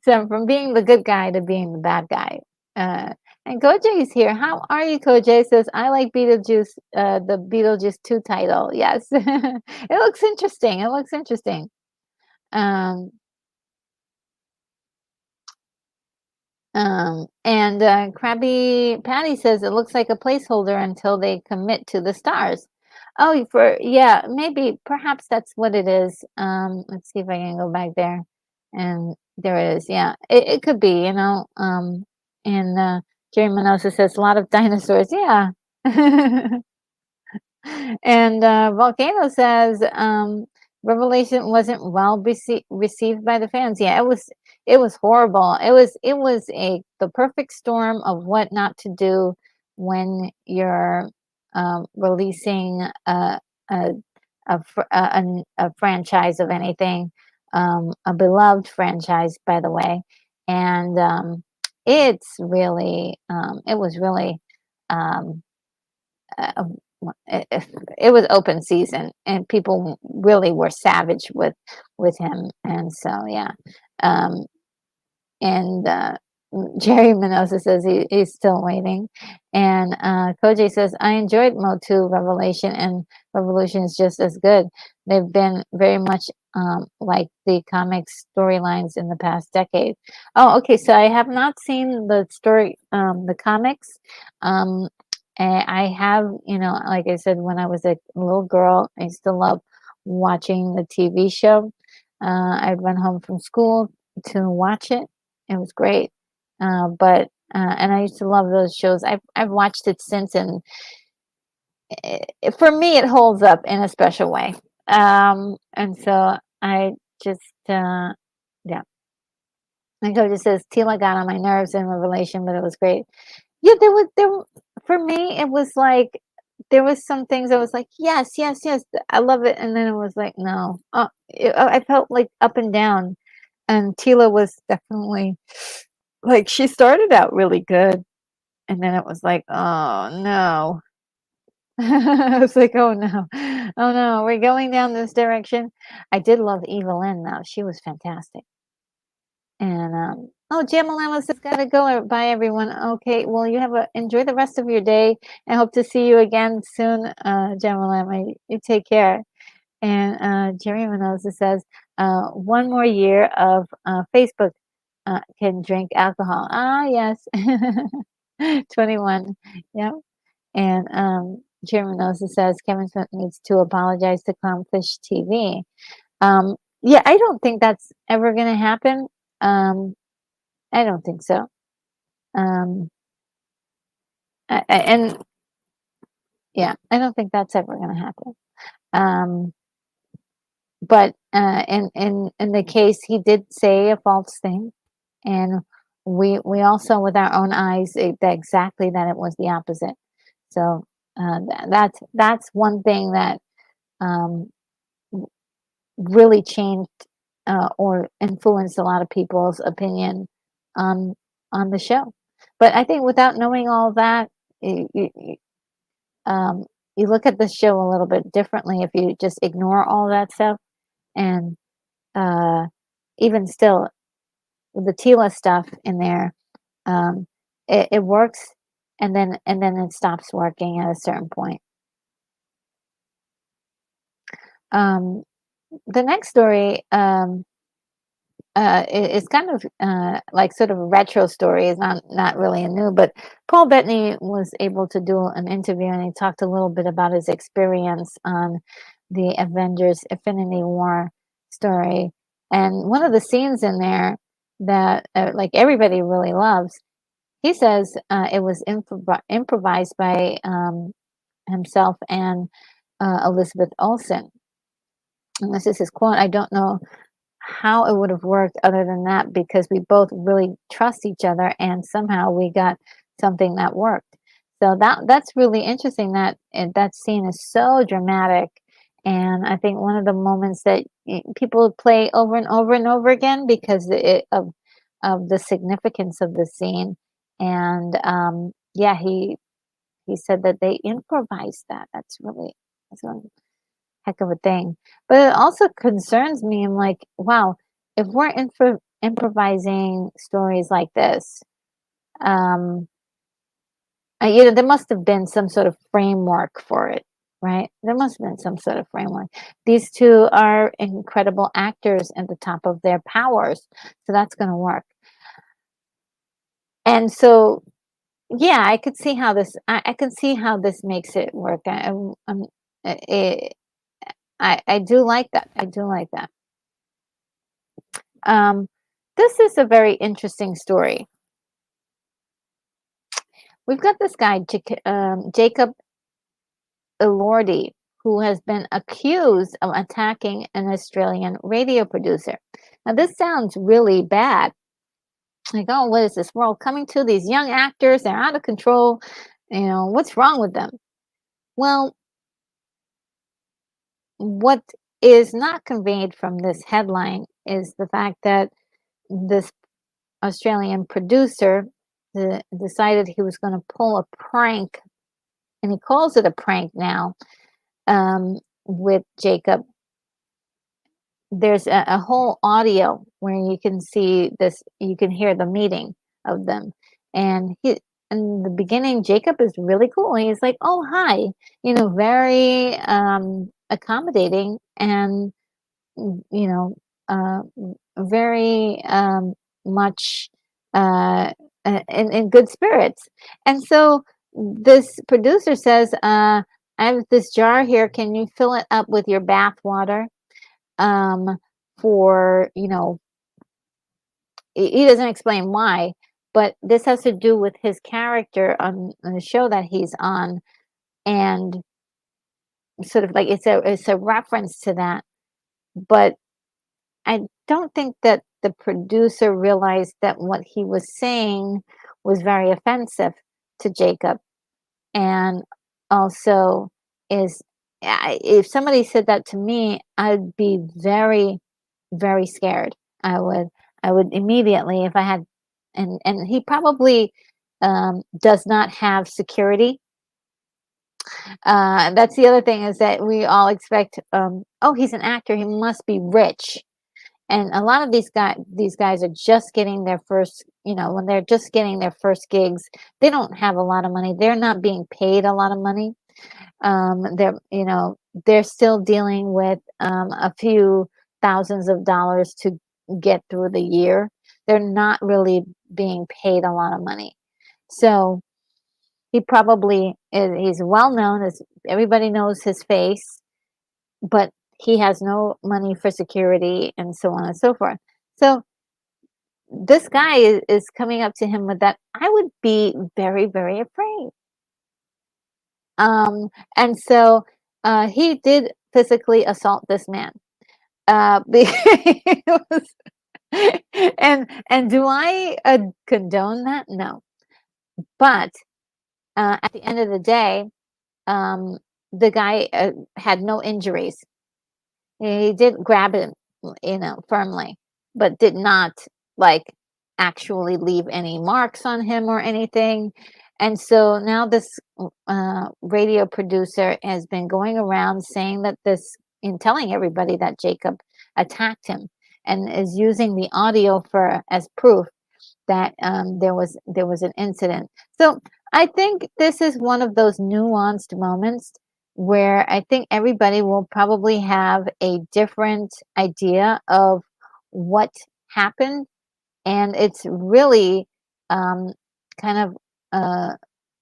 so from being the good guy to being the bad guy. Uh, and Koj is here. How are you, Koj? Says, I like Beetlejuice, the Beetlejuice 2 title. Yes. It looks interesting. It looks interesting. Um, and Krabby Patty says it looks like a placeholder until they commit to the stars. Oh, yeah, maybe perhaps that's what it is. Let's see if I can go back there. And there it is. Yeah, it could be, and Jerry Minosa says a lot of dinosaurs. Yeah. And Volcano says Revelation wasn't well received by the fans. Yeah, it was horrible. It was the perfect storm of what not to do when you're releasing a, a franchise of anything, a beloved franchise, by the way, and it was really. Um, uh, it was open season, and people really were savage with him, and so yeah. um and Jerry Minosa says he's still waiting, and Koji says I enjoyed Motu Revelation, and Revolution is just as good. They've been very much like the comic storylines in the past decade. Oh, okay, so I have not seen the comics. um I have, like I said, when I was a little girl, I used to love watching the TV show. I'd run home from school to watch it. It was great. And I used to love those shows. I've watched it since, and for me, it holds up in a special way. And so I just, yeah. My coach says Tila got on my nerves in Revelation, but it was great. Yeah, for me, it was like there was some things I was like, "Yes, yes, yes, I love it," and then it was like, "No." I felt like up and down, and Tila was definitely like she started out really good, and then it was like, "Oh, no." I was like, "Oh, no. Oh, no, we're going down this direction." I did love Evelyn, though. She was fantastic. And oh, Jamalama says gotta go. Bye, everyone. Okay, well, enjoy the rest of your day. I hope to see you again soon, Jamalama. You take care. And Jerry Mendoza says, one more year of Facebook can drink alcohol. Ah, yes, 21. Yeah. And Jerry Mendoza says Kevin Smith needs to apologize to Clownfish TV. Yeah, I don't think that's ever going to happen. Um, I don't think so. Um, and Yeah, I don't think that's ever going to happen. Um, but in the case, he did say a false thing, and we all saw with our own eyes that exactly that it was the opposite. So that's one thing that um, really changed or influenced a lot of people's opinion on the show. But I think without knowing all that, um, you look at the show a little bit differently if you just ignore all that stuff. And uh, even still, with the Tila stuff in there, um, it works, and then it stops working at a certain point. Um, the next story is kind of like sort of a retro story. It's not really a new, but Paul Bettany was able to do an interview, and he talked a little bit about his experience on the Avengers Infinity War story. And one of the scenes in there that like everybody really loves, he says it was improvised by himself and Elizabeth Olsen. And this is his quote. I don't know how it would have worked other than that because we both really trust each other and somehow we got something that worked. So that's really interesting that that scene is so dramatic, and I think one of the moments that people play over and over and over again because of the significance of the scene. And yeah, he said that they improvised that. That's really heck of a thing. But it also concerns me. I'm like, wow, if we're improvising stories like this, um, there must have been some sort of framework for it, right? There must have been some sort of framework. These two are incredible actors at the top of their powers, so that's going to work. And so, yeah, I could see how this. I can see how this makes it work. I, I do like that. I do like that. Um, this is a very interesting story. We've got this guy, Jacob Elordi, who has been accused of attacking an Australian radio producer. Now, this sounds really bad. Like, oh, what is this world coming to? These young actors, they're out of control. What's wrong with them? Well, what is not conveyed from this headline is the fact that this Australian producer decided he was going to pull a prank, and he calls it a prank now, with Jacob. There's a whole audio where you can see this, you can hear the meeting of them. And in the beginning, Jacob is really cool. He's like, oh, hi, very accommodating and you know, uh, very much in good spirits. And so this producer says, I have this jar here. Can you fill it up with your bath water? Um, for, he doesn't explain why, but this has to do with his character on the show that he's on. And sort of like it's a reference to that. But I don't think that the producer realized that what he was saying was very offensive to Jacob. And also is if somebody said that to me, I'd be very, very scared. I would immediately if I had and he probably does not have security. That's the other thing is that we all expect, oh, he's an actor, he must be rich. And a lot of these guys are just getting their first, when they're just getting their first gigs, they don't have a lot of money. They're not being paid a lot of money. They're still dealing with a few thousands of dollars to get through the year. They're not really being paid a lot of money. So he probably he's well known, as everybody knows his face, but he has no money for security and so on and so forth. So this guy is coming up to him with that. I would be very, very afraid. And so he did physically assault this man. Because and do I condone that? No. But at the end of the day, um, the guy had no injuries. He did grab him, firmly, but did not like actually leave any marks on him or anything. And so now this radio producer has been going around saying that this, and telling everybody that Jacob attacked him, and is using the audio for as proof that there was an incident. So I think this is one of those nuanced moments where I think everybody will probably have a different idea of what happened, and it's really um, kind of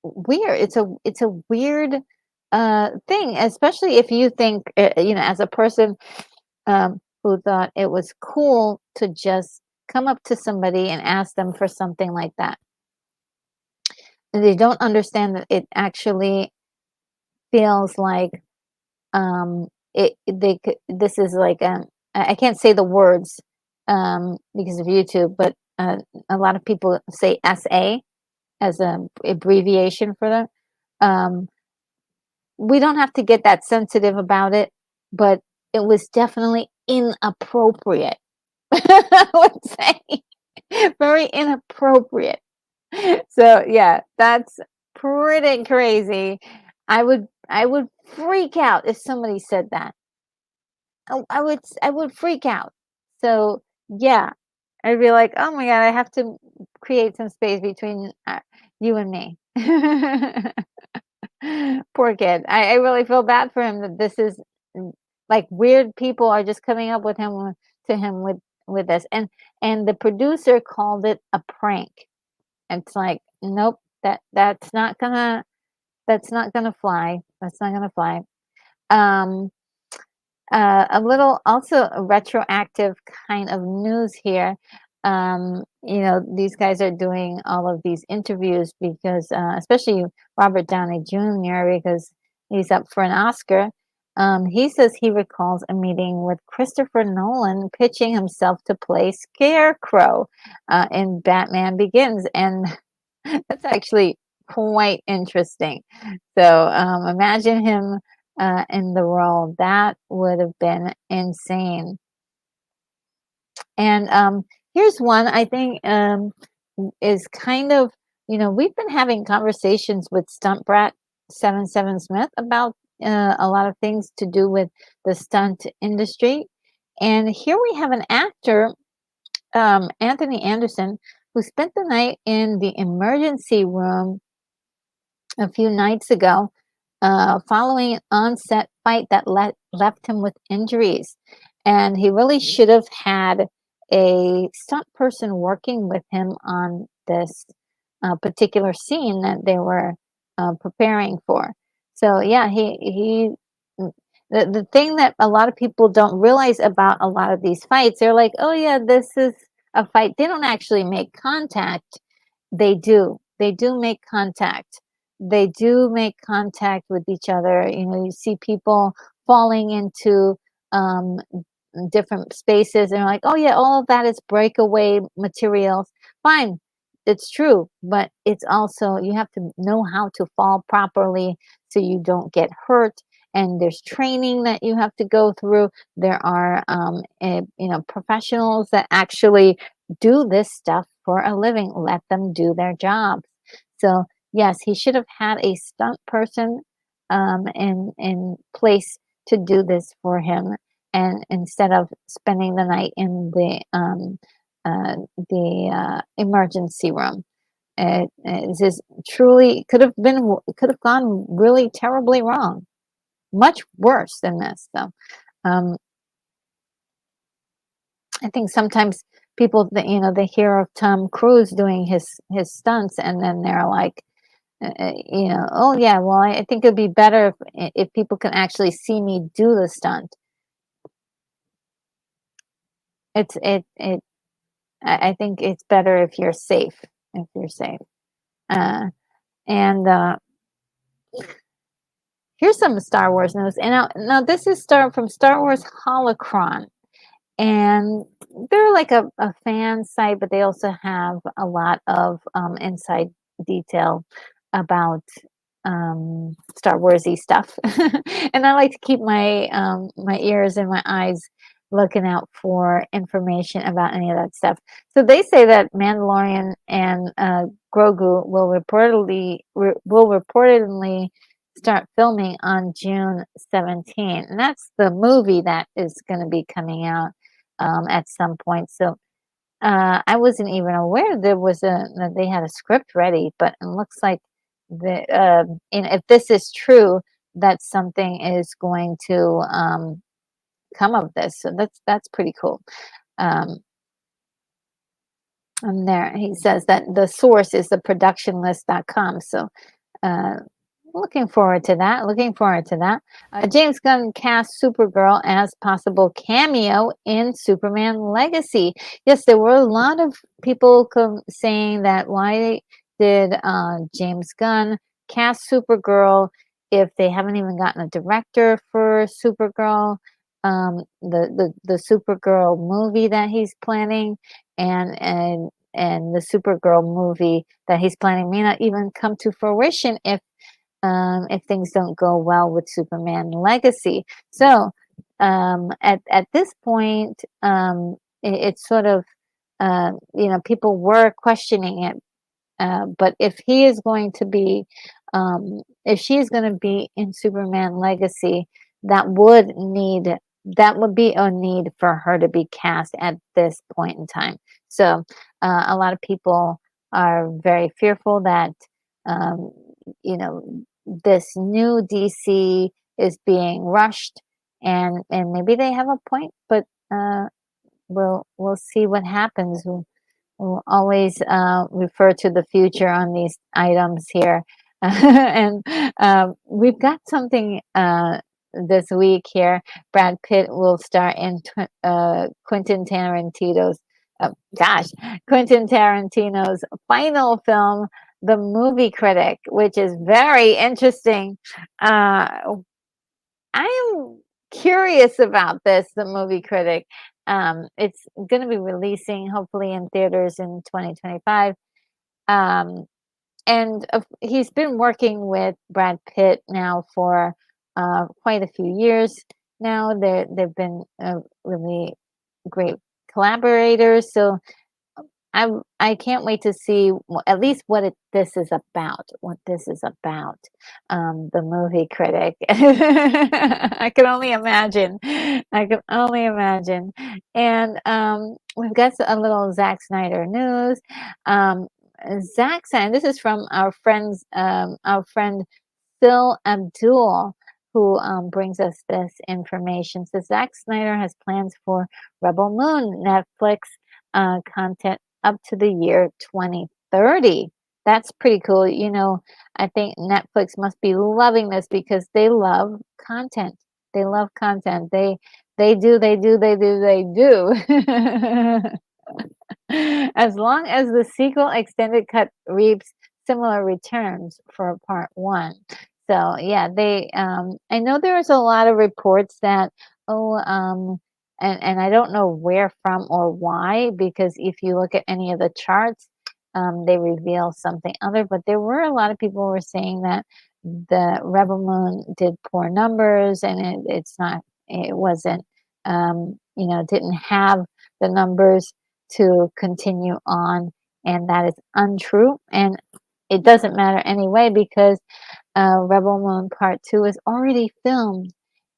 weird. It's a weird thing, especially if you think, as a person who thought it was cool to just come up to somebody and ask them for something like that. And they don't understand that it actually feels like this is like I can't say the words because of YouTube, but a lot of people say SA as an abbreviation for them. Um, we don't have to get that sensitive about it, but it was definitely inappropriate. I would say very inappropriate. So yeah, that's pretty crazy. I would freak out if somebody said that. I would freak out. So yeah, I'd be like, oh my god, I have to create some space between you and me. Poor kid. I really feel bad for him that this is like weird people are just coming up with him to him with this, and the producer called it a prank. It's like, nope, that's not gonna fly. That's not gonna fly. Um, a little also a retroactive kind of news here. These guys are doing all of these interviews because, especially Robert Downey Jr., because he's up for an Oscar. He says he recalls a meeting with Christopher Nolan pitching himself to play Scarecrow in Batman Begins, and that's actually quite interesting. So imagine him in the role. That would have been insane. And here's one I think is kind of, we've been having conversations with Stunt Brat 77 Smith about a lot of things to do with the stunt industry. And here we have an actor, Anthony Anderson, who spent the night in the emergency room a few nights ago, following an on-set fight that left him with injuries. And he really should have had a stunt person working with him on this particular scene that they were preparing for. So yeah, he the thing that a lot of people don't realize about a lot of these fights, they're like, oh yeah, this is a fight. They don't actually make contact. They do. They do make contact. They do make contact with each other. You see people falling into um, different spaces and like, oh yeah, all of that is breakaway materials. Fine, it's true, but it's also you have to know how to fall properly so you don't get hurt. And there's training that you have to go through. There are professionals that actually do this stuff for a living. Let them do their jobs. So yes, he should have had a stunt person in place to do this for him, and instead of spending the night in the emergency room. It is truly could have gone really terribly wrong, much worse than this. So um, I think sometimes people that they hear of Tom Cruise doing his stunts, and then they're like, oh yeah, well I think it'd be better if people can actually see me do the stunt. It I think it's better if you're safe. If you're safe, uh, and Here's some Star Wars news. And now this is from Star Wars Holocron. And they're like a fan site, but they also have a lot of inside detail about Star Warsy stuff. And I like to keep my ears and my eyes looking out for information about any of that stuff. So they say that Mandalorian and Grogu will reportedly start filming on June 17th, and that's the movie that is going to be coming out at some point. So I wasn't even aware that they had a script ready, but it looks like if this is true, that something is going to come of this. So that's pretty cool. And there he says that the source is the productionlist.com. So looking forward to that. James Gunn cast Supergirl as possible cameo in Superman Legacy. Yes, there were a lot of people saying that why did James Gunn cast Supergirl if they haven't even gotten a director for Supergirl, the Supergirl movie that he's planning, and the Supergirl movie that he's planning may not even come to fruition if things don't go well with Superman Legacy. So at this point, it's sort of people were questioning it. But if he is going to be, if she is going to be in Superman Legacy, that would be a need for her to be cast at this point in time. So a lot of people are very fearful that this new DC is being rushed, and maybe they have a point, but we'll see what happens. We'll always refer to the future on these items here. And we've got something this week here. Brad Pitt will star in Quentin Tarantino's final film, The Movie Critic, which is very interesting. I am curious about this, The Movie Critic. It's going to be releasing hopefully in theaters in 2025. And he's been working with Brad Pitt now for quite a few years now. They've been really great collaborators. So I can't wait to see at least this is about. The Movie Critic. I can only imagine. And we've got a little Zack Snyder news. Zack Snyder. This is from our friend Phil Abdul, who brings us this information. So Zack Snyder has plans for Rebel Moon Netflix content up to the year 2030. That's pretty cool. I think Netflix must be loving this because they love content. They love content. They do. As long as the sequel extended cut reaps similar returns for part one. So yeah, I know there's a lot of reports that and I don't know where from or why, because if you look at any of the charts, they reveal something other. But there were a lot of people who were saying that the Rebel Moon did poor numbers, and it wasn't, didn't have the numbers to continue on, and that is untrue. And it doesn't matter anyway because Rebel Moon Part 2 is already filmed,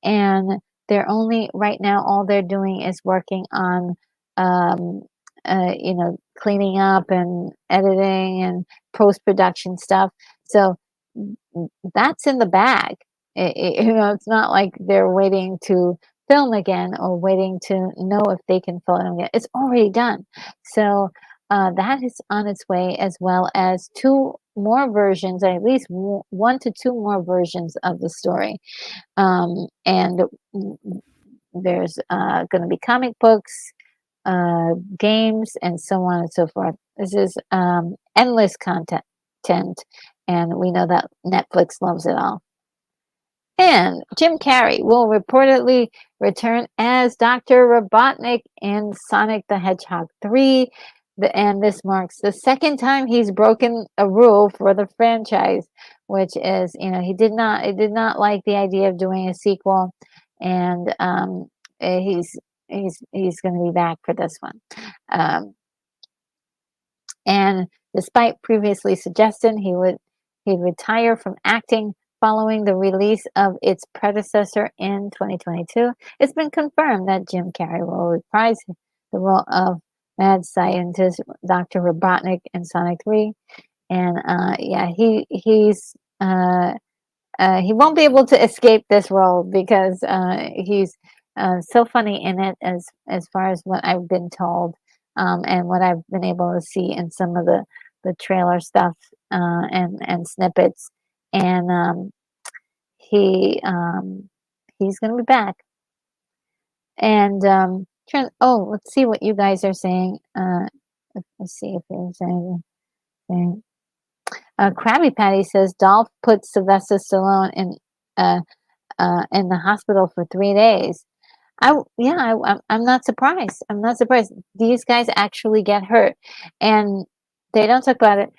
and they're only right now all they're doing is working on cleaning up and editing and post-production stuff. So that's in the bag. It's not like they're waiting to film again or waiting to know if they can film again. It's already done. So that is on its way, as well as two more versions, at least one to two more versions of the story. And there's going to be comic books, games, and so on and so forth. This is endless content, and we know that Netflix loves it all. And Jim Carrey will reportedly return as Dr. Robotnik in Sonic the Hedgehog 3. And this marks the second time he's broken a rule for the franchise, which is, he did not like the idea of doing a sequel, and he's going to be back for this one. And despite previously suggesting he'd retire from acting following the release of its predecessor in 2022, it's been confirmed that Jim Carrey will reprise the role of mad scientist Dr. Robotnik in Sonic 3. And he won't be able to escape this role because he's so funny in it, as far as what I've been told, and what I've been able to see in some of the trailer stuff, and snippets. And he's going to be back. And let's see what you guys are saying. Let's see if there's anything. Krabby Patty says Dolph put Sylvester Stallone in the hospital for 3 days. I'm not surprised. I'm not surprised. These guys actually get hurt, and they don't talk about it.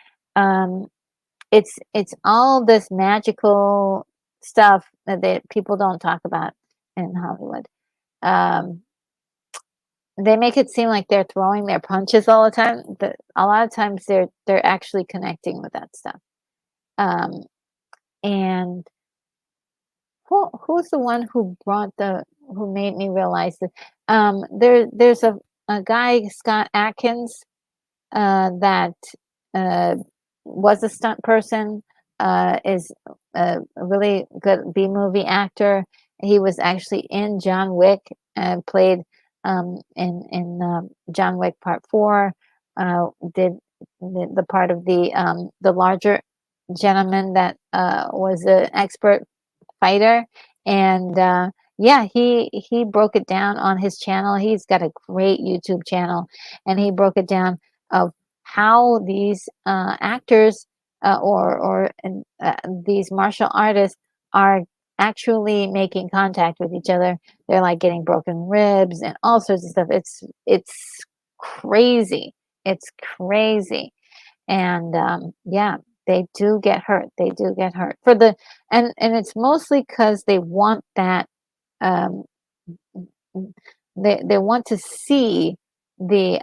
It's all this magical stuff that people don't talk about in Hollywood. They make it seem like they're throwing their punches all the time, but a lot of times they're actually connecting with that stuff. And who's the one who made me realize that there's a guy, Scott Adkins, that was a stunt person, is a really good B-movie actor. He was actually in John Wick and played in John Wick Part 4, did the part of the larger gentleman that was an expert fighter. And he broke it down on his channel. He's got a great YouTube channel, and he broke it down of how these actors or these martial artists are actually making contact with each other. They're like getting broken ribs and all sorts of stuff. It's crazy. It's crazy. And they do get hurt. They do get hurt and it's mostly because they want that. They want to see the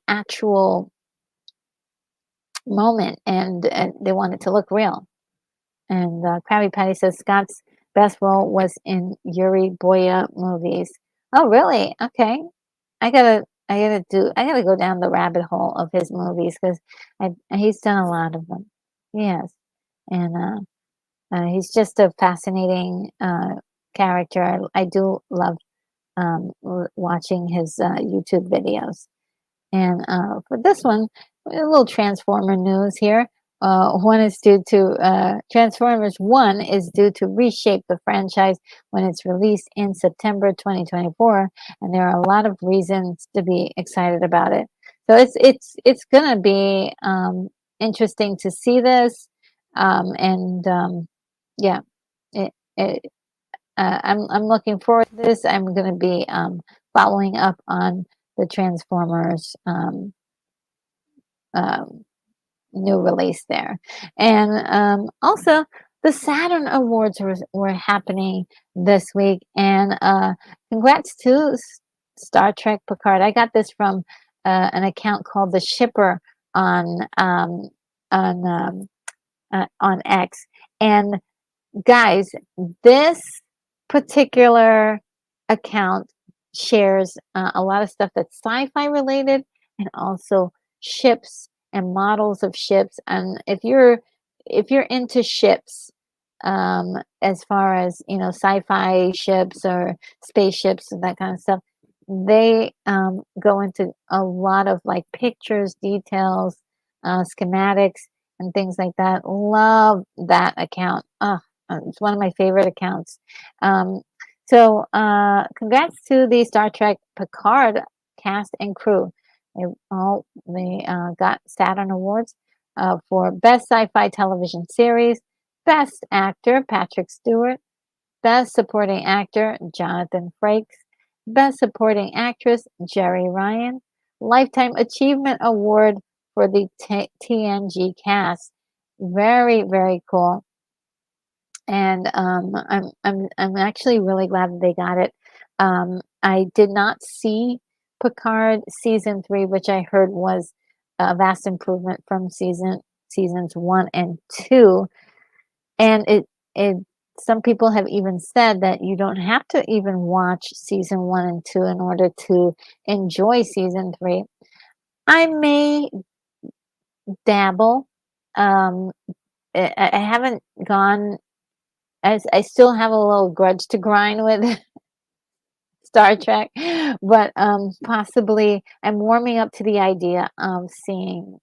actual moment, and they want it to look real. And Krabby Patty says Scott's best role was in Yuri Boya movies. Oh, really? Okay. I gotta go down the rabbit hole of his movies, because he's done a lot of them. Yes, and he's just a fascinating character. I do love watching his YouTube videos. And for this one, a little Transformer news here. Transformers 1 is due to reshape the franchise when it's released in September 2024, and there are a lot of reasons to be excited about it. So it's gonna be interesting to see this, yeah, I'm looking forward to this. I'm gonna be following up on the Transformers new release there. And also the Saturn Awards were happening this week, and congrats to Star Trek Picard. I got this from an account called The Shipper on X. And guys, this particular account shares a lot of stuff that's sci-fi related, and also ships and models of ships. And if you're into ships, as far as sci-fi ships or spaceships and that kind of stuff, they go into a lot of like pictures, details, schematics, and things like that. Love that account. It's one of my favorite accounts. So congrats to the Star Trek Picard cast and crew. They got Saturn Awards for Best Sci-Fi Television Series, Best Actor Patrick Stewart, Best Supporting Actor, Jonathan Frakes. Best Supporting Actress, Jerry Ryan. Lifetime Achievement Award for the TNG cast. Very, very cool. And I'm actually really glad that they got it. I did not see Picard season 3, which I heard was a vast improvement from seasons 1 and 2. And it some people have even said that you don't have to even watch season 1 and 2 in order to enjoy season 3. I may dabble. Um, I haven't gone. I still have a little grudge to grind with Star Trek, but possibly I'm warming up to the idea of seeing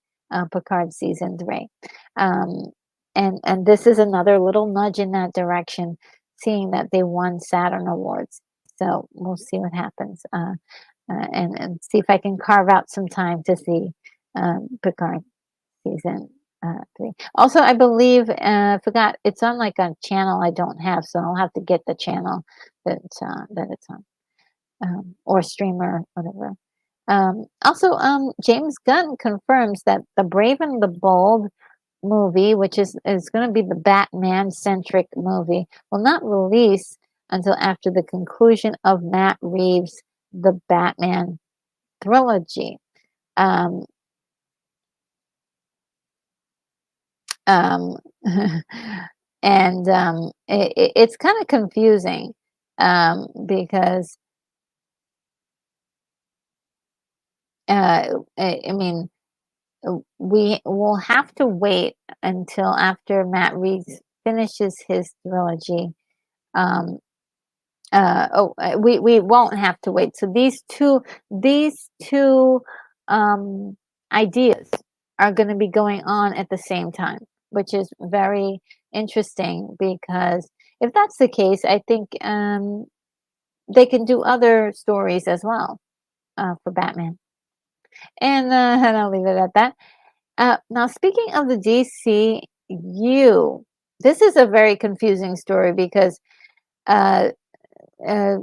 Picard season 3. Um, and this is another little nudge in that direction, seeing that they won Saturn Awards. So we'll see what happens, and see if I can carve out some time to see Picard season 3. Also, I believe, forgot, it's on like a channel I don't have, so I'll have to get the channel that it's on, or streamer, whatever. Also, James Gunn confirms that the Brave and the Bold movie, which is going to be the Batman-centric movie, will not release until after the conclusion of Matt Reeves' The Batman trilogy. Um, um, and it's kind of confusing, because I mean, we will have to wait until after Matt Reeves finishes his trilogy. Um, we won't have to wait. So these two ideas are going to be going on at the same time, which is very interesting, because if that's the case, I think they can do other stories as well, for Batman. And I'll leave it at that. Now, speaking of the DCU, this is a very confusing story, because uh, uh,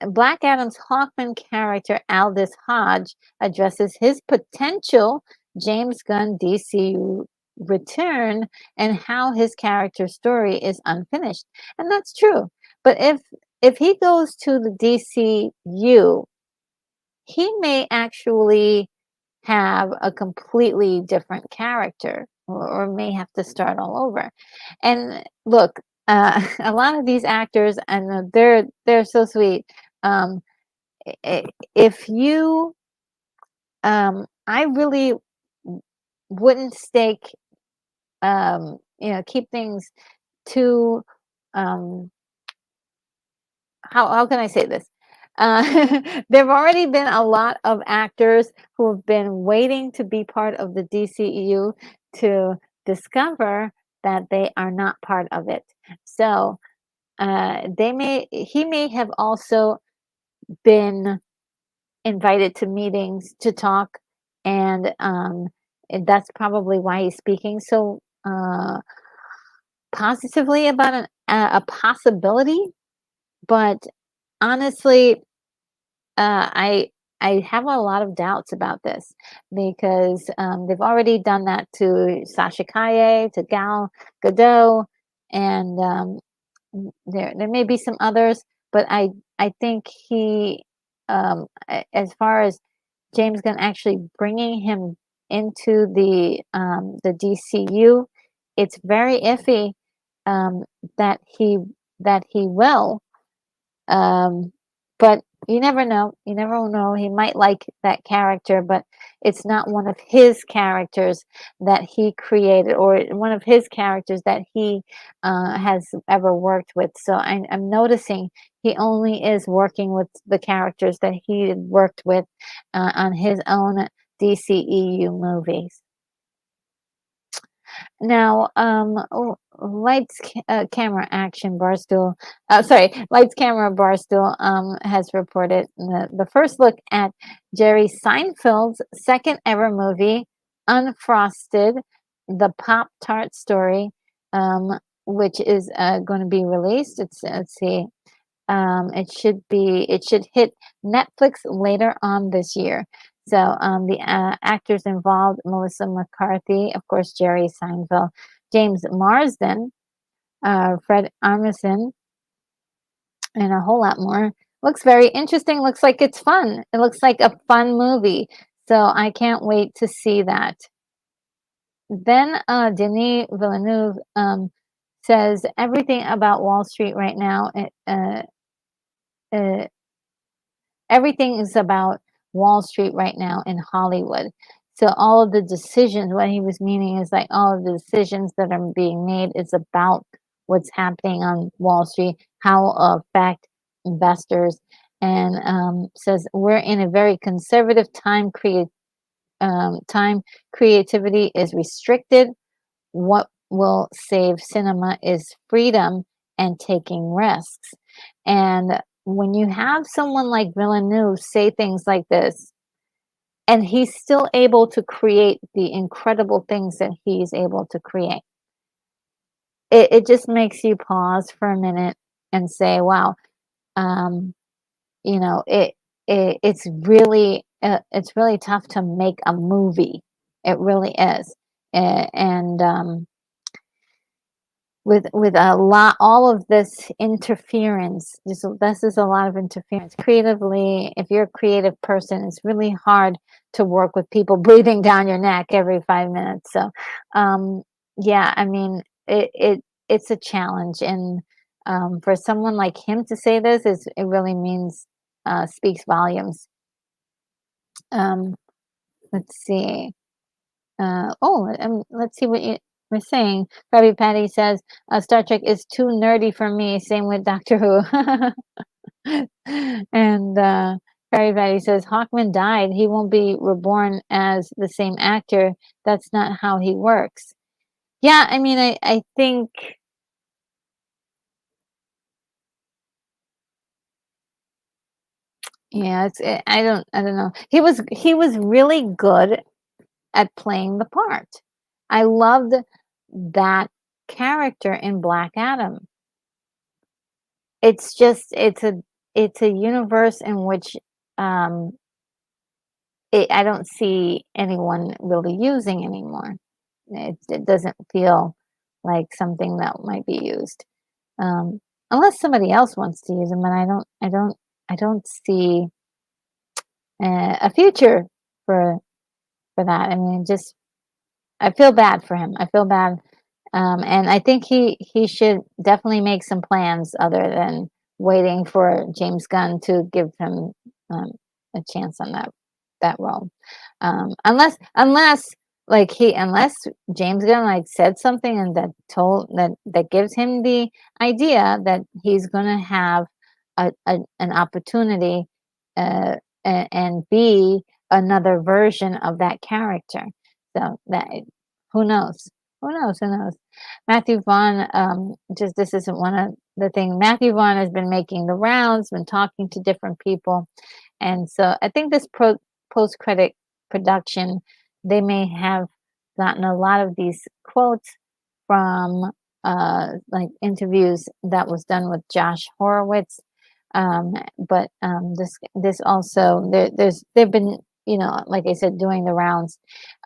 Black Adam's Hawkman character Aldous Hodge addresses his potential James Gunn DCU return, and how his character story is unfinished. And that's true. But if he goes to the DCU, he may actually have a completely different character, or may have to start all over. And look, a lot of these actors, and they're so sweet. Um, if you, I really wouldn't stake, keep things too, um, how can I say this? There've already been a lot of actors who have been waiting to be part of the DCEU to discover that they are not part of it. So he may have also been invited to meetings to talk, and that's probably why he's speaking so positively about a possibility. But honestly, I have a lot of doubts about this, because they've already done that to Sasha Kaye, to Gal Gadot, and there may be some others, but I think as far as James Gunn actually bringing him into the DCU, it's very iffy, um, that he will. Um, but you never know. You never know. He might like that character, but it's not one of his characters that he created, or one of his characters that he has ever worked with. So I'm noticing he only is working with the characters that he had worked with on his own DCEU movies. Now, camera, action, Barstool. Sorry, lights, camera, Barstool has reported the first look at Jerry Seinfeld's second ever movie, Unfrosted, the Pop Tart story. which is going to be released. Let's see. It should hit Netflix later on this year. So the actors involved: Melissa McCarthy, of course, Jerry Seinfeld, James Marsden, Fred Armisen, and a whole lot more. Looks very interesting. Looks like it's fun. It looks like a fun movie. So I can't wait to see that. Then Denis Villeneuve says everything about Wall Street right now. Uh, Everything is about Wall Street right now in Hollywood. So all of the decisions, what he was meaning is like all of the decisions that are being made is about what's happening on Wall Street, how affect investors, and says we're in a very conservative time. Time creativity is restricted. What will save cinema is freedom and taking risks. And when you have someone like Villeneuve say things like this, and he's still able to create the incredible things that he's able to create, it just makes you pause for a minute and say, wow, um, you know, it's really tough to make a movie. It really is. And with a lot all of this interference, this is a lot of interference creatively. If you're a creative person, it's really hard to work with people breathing down your neck every 5 minutes. So yeah, I mean, it's a challenge. And for someone like him to say this, it really means speaks volumes. um let's see. Let's see what you were saying. Krabby Patty says, Star Trek is too nerdy for me. Same with Doctor Who. And Krabby Patty says, Hawkman died. He won't be reborn as the same actor. That's not how he works. Yeah, I mean, I think, yeah, I don't know. He was really good at playing the part. I loved that character in Black Adam. It's just it's a universe in which um I don't see anyone really using anymore. It doesn't feel like something that might be used. Um Unless somebody else wants to use them, and I don't see a future for that. I mean, just I feel bad for him. I feel bad. And I think he should definitely make some plans other than waiting for James Gunn to give him a chance on that role. Unless unless James Gunn like said something and that gives him the idea that he's gonna have an opportunity uh, and be another version of that character. So that who knows? Who knows? Who knows? Matthew Vaughn, just this isn't one of the thing. Matthew Vaughn has been making the rounds, been talking to different people, and so I think this post credit production, they may have gotten a lot of these quotes from like interviews that was done with Josh Horowitz. But this also they've been, like I said, doing the rounds.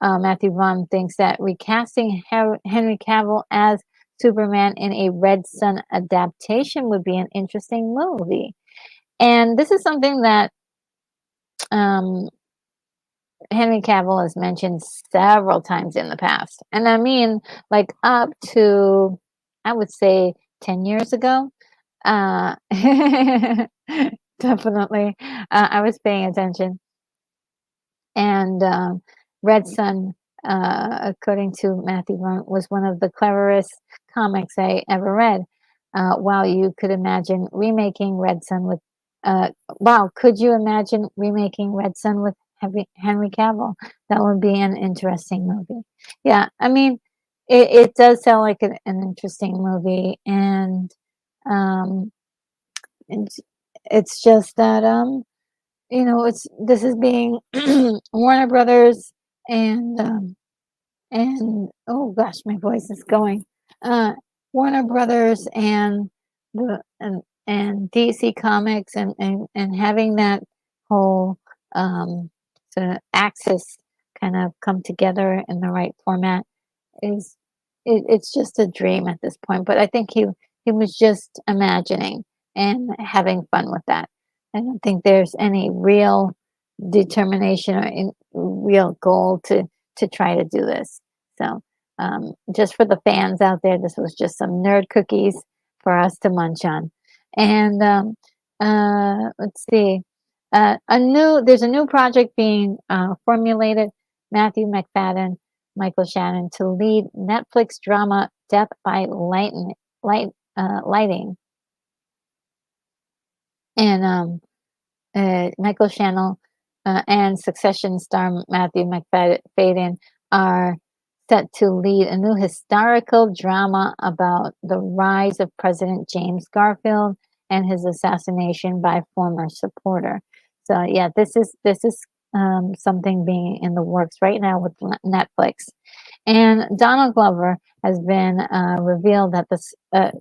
Matthew Vaughn thinks that recasting Henry Cavill as Superman in a Red Sun adaptation would be an interesting movie. And this is something that um, Henry Cavill has mentioned several times in the past. And I mean, like up to, I would say, 10 years ago. Uh, definitely. I was paying attention. And Red Sun, according to Matthew Vaughn, was one of the cleverest comics I ever read. Wow, you could imagine remaking Red Sun with. Wow, could you imagine remaking Red Sun with Henry Cavill? That would be an interesting movie. Yeah, I mean, it does sound like an interesting movie, and um, it's, it's just that it's this is being Warner Brothers and oh gosh, my voice is going. Uh, Warner Brothers and the and DC Comics and having that whole sort of axis kind of come together in the right format is it's just a dream at this point. But I think he was just imagining and having fun with that. I don't think there's any real determination or real goal to try to do this. So just for the fans out there, this was just some nerd cookies for us to munch on. And let's see, there's a new project being formulated. Matthew McFadden, Michael Shannon to lead Netflix drama Death by Lighting, and Michael Shannon and Succession star Matthew McFadden are set to lead a new historical drama about the rise of President James Garfield and his assassination by a former supporter. So yeah, this is something being in the works right now with Netflix. And Donald Glover has been revealed that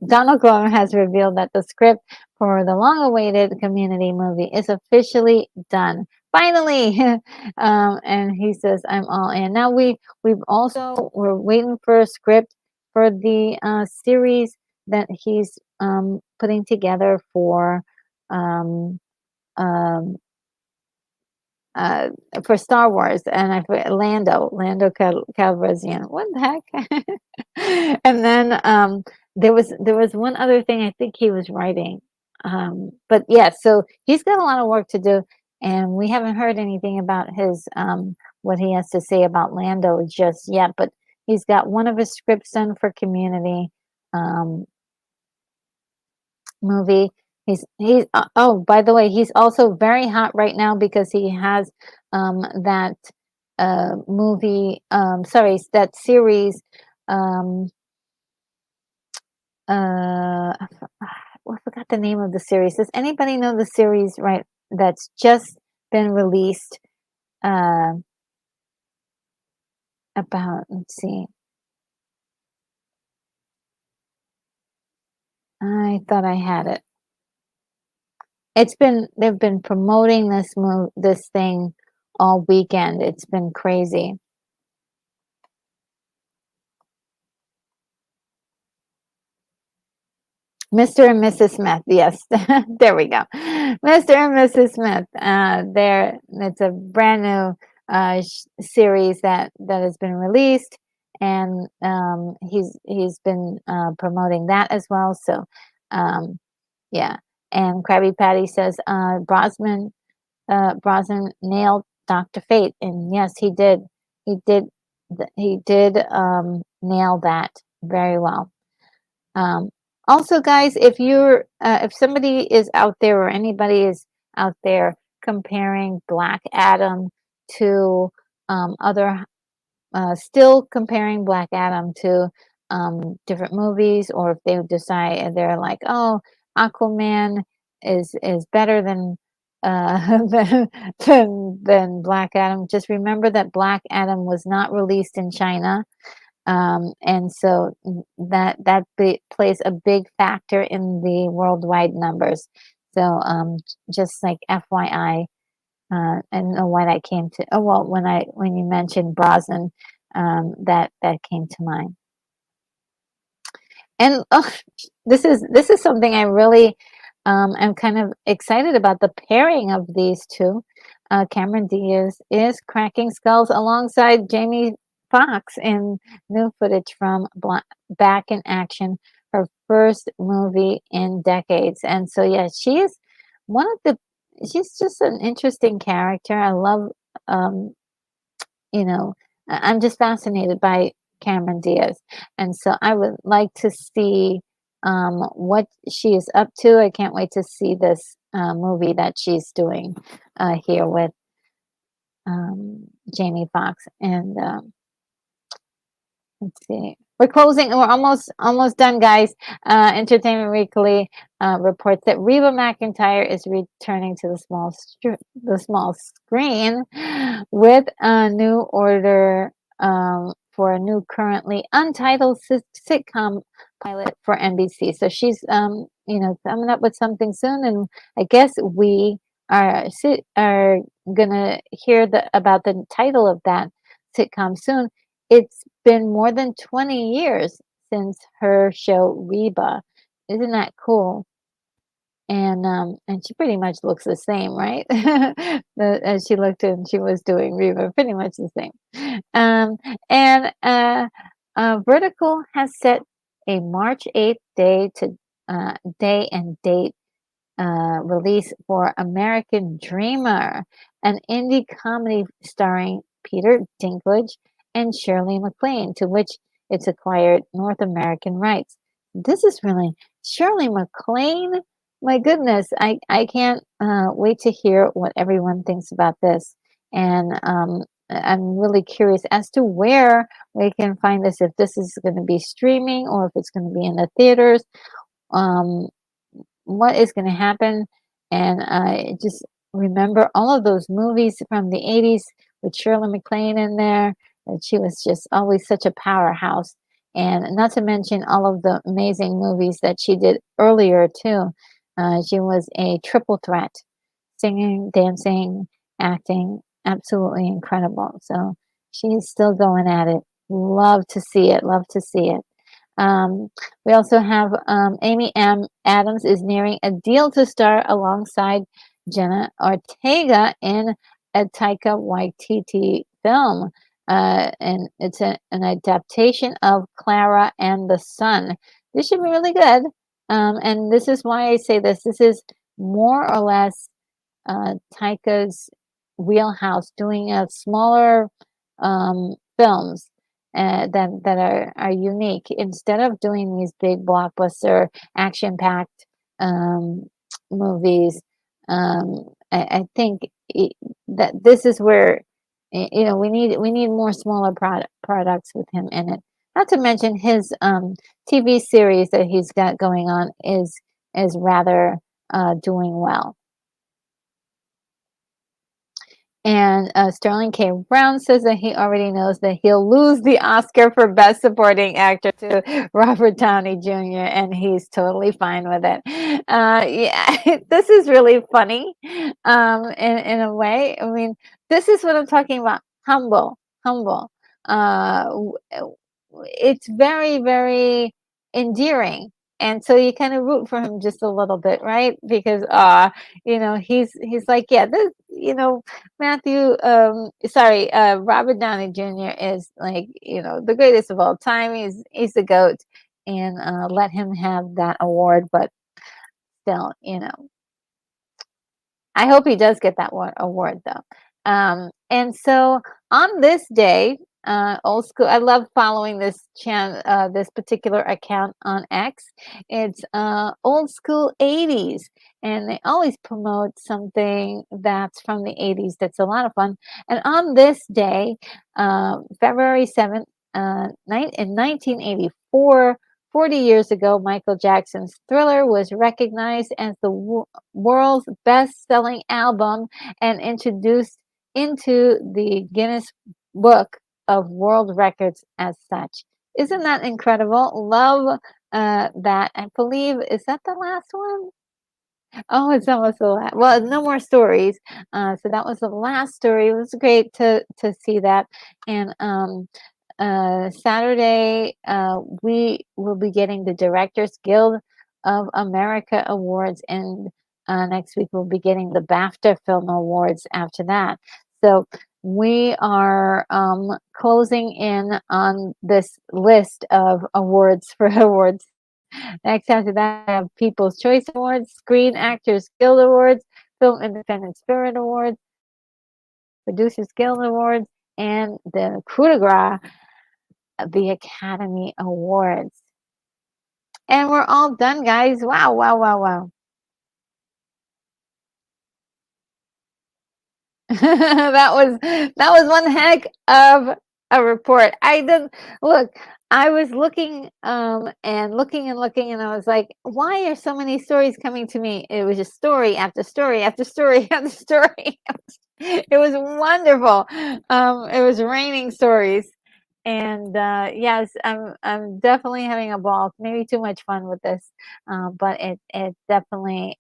Donald Glover has revealed that the script for the long-awaited Community movie is officially done. Finally, and he says, "I'm all in." Now we're waiting for a script for the series that he's putting together um, um, for Star Wars, and I forget Lando Calrissian. What the heck? And then there was one other thing I think he was writing. But yeah, so he's got a lot of work to do, and we haven't heard anything about his what he has to say about Lando just yet. But he's got one of his scripts done for Community. Um, movie. He's oh, by the way, he's also very hot right now because he has that movie sorry, that series um I forgot the name of the series. Does anybody know the series right that's just been released uh about, let's see. I thought I had it. They've been promoting this thing all weekend. It's been crazy. Mr. and Mrs. Smith, yes, there we go. Mr. and Mrs. Smith. There, it's a brand new series that has been released, and he's been promoting that as well. So, yeah. And Krabby Patty says Brosnan nailed Dr. Fate, and yes, he did. He did. He did nail that very well. Um, Also, guys, if somebody is out there or anybody is out there comparing Black Adam to other, still comparing Black Adam to different movies, or if they decide and they're like, oh, Aquaman is better than than Black Adam. Just remember that Black Adam was not released in China, and so plays a big factor in the worldwide numbers. So just like FYI, I don't know why that came to. Oh well, when you mentioned Brosnan, that came to mind. And this is something I really am kind of excited about, the pairing of these two. Cameron Diaz is cracking skulls alongside Jamie Foxx in new footage from Back in Action, her first movie in decades. And so yeah, one of the she's just an interesting character. I love um, you know, I'm just fascinated by Cameron Diaz, and so I would like to see what she is up to. I can't wait to see this movie that she's doing here with Jamie Foxx. And let's see. We're closing. We're almost done, guys. Entertainment Weekly reports that Reba McEntire is returning to the small screen with a new order for a new, currently untitled sitcom pilot for NBC. So she's, coming up with something soon, and I guess we are gonna hear about the title of that sitcom soon. It's been more than 20 years since her show Reba. Isn't that cool? And she pretty much looks the same, right? As she looked when she was doing Reba, pretty much the same. Um, and Vertical has set a March 8th day and date release for American Dreamer, an indie comedy starring Peter Dinklage and Shirley MacLaine, to which it's acquired North American rights. This is really Shirley MacLaine. My goodness, I can't wait to hear what everyone thinks about this. And I'm really curious as to where we can find this, if this is going to be streaming or if it's going to be in the theaters. Um, what is going to happen. And just remember all of those movies from the 80s with Shirley MacLaine in there. And she was just always such a powerhouse. And not to mention all of the amazing movies that she did earlier, too. She was a triple threat: singing, dancing, acting, absolutely incredible. So she's still going at it. Love to see it. Love to see it. Um, we also have Amy M. Adams is nearing a deal to star alongside Jenna Ortega in a Taika Waititi film. And it's an adaptation of Clara and the Sun. This should be really good. And this is why I say this. This is more or less Taika's wheelhouse, doing a smaller films that are unique instead of doing these big blockbuster action-packed um, movies. I think that this is where we need more smaller products with him in it. Not to mention his TV series that he's got going on is rather doing well. And Sterling K. Brown says that he already knows that he'll lose the Oscar for Best Supporting Actor to Robert Downey Jr., and he's totally fine with it. Yeah, this is really funny in a way. I mean, this is what I'm talking about. Humble, humble. It's very, very endearing. And so you kind of root for him just a little bit, right? Because he's like, yeah, this, Robert Downey Jr. is like, the greatest of all time. He's the GOAT, and let him have that award. But still, I hope he does get that award though. And so on this day, old school. I love following this particular account on X. It's old school 80s, and they always promote something that's from the 80s. That's a lot of fun. And on this day, February 7th, in 1984. 40 years ago, Michael Jackson's Thriller was recognized as the world's best-selling album and introduced into the Guinness Book of World Records as such. Isn't that incredible? Love that. I believe, is that the last one? Oh, it's almost the last. Well, no more stories. So that was the last story. It was great to see that. And Saturday, we will be getting the Directors Guild of America Awards, and next week we'll be getting the BAFTA Film Awards after that. So we are closing in on this list of awards for awards. Next after that, we have People's Choice Awards, Screen Actors Guild Awards, Film Independent Spirit Awards, Producers Guild Awards, and the coup de grace, the Academy Awards. And we're all done, guys. Wow, wow, wow, wow. that was one heck of a report. I didn't look. I was looking and looking and looking, and I was like, why are so many stories coming to me? It was just story after story after story after story. It was wonderful. It was raining stories. And yes, I'm definitely having a ball. Maybe too much fun with this, but it definitely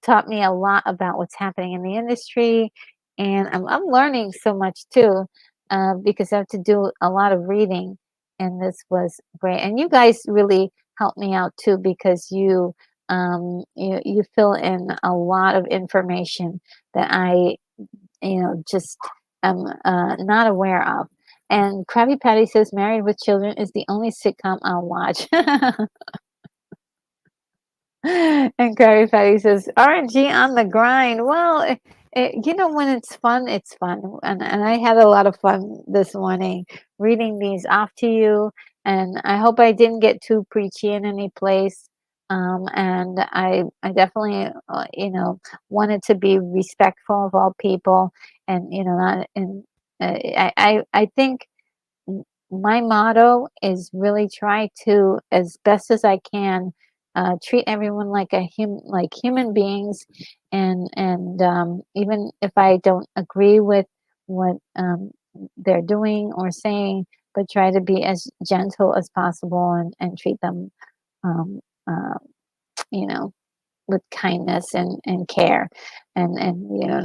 taught me a lot about what's happening in the industry, and I'm learning so much too, because I have to do a lot of reading, and this was great. And you guys really helped me out too because you fill in a lot of information that I just am not aware of. And Krabby Patty says Married with Children is the only sitcom I'll watch. And Krabby Patty says RNG on the grind. Well, when it's fun, it's fun. And I had a lot of fun this morning reading these off to you. And I hope I didn't get too preachy in any place. And I definitely, wanted to be respectful of all people, and not. And I think my motto is really try to, as best as I can, treat everyone like like human beings, and even if I don't agree with what they're doing or saying, but try to be as gentle as possible, and treat them, um, uh, you know, with kindness and care, and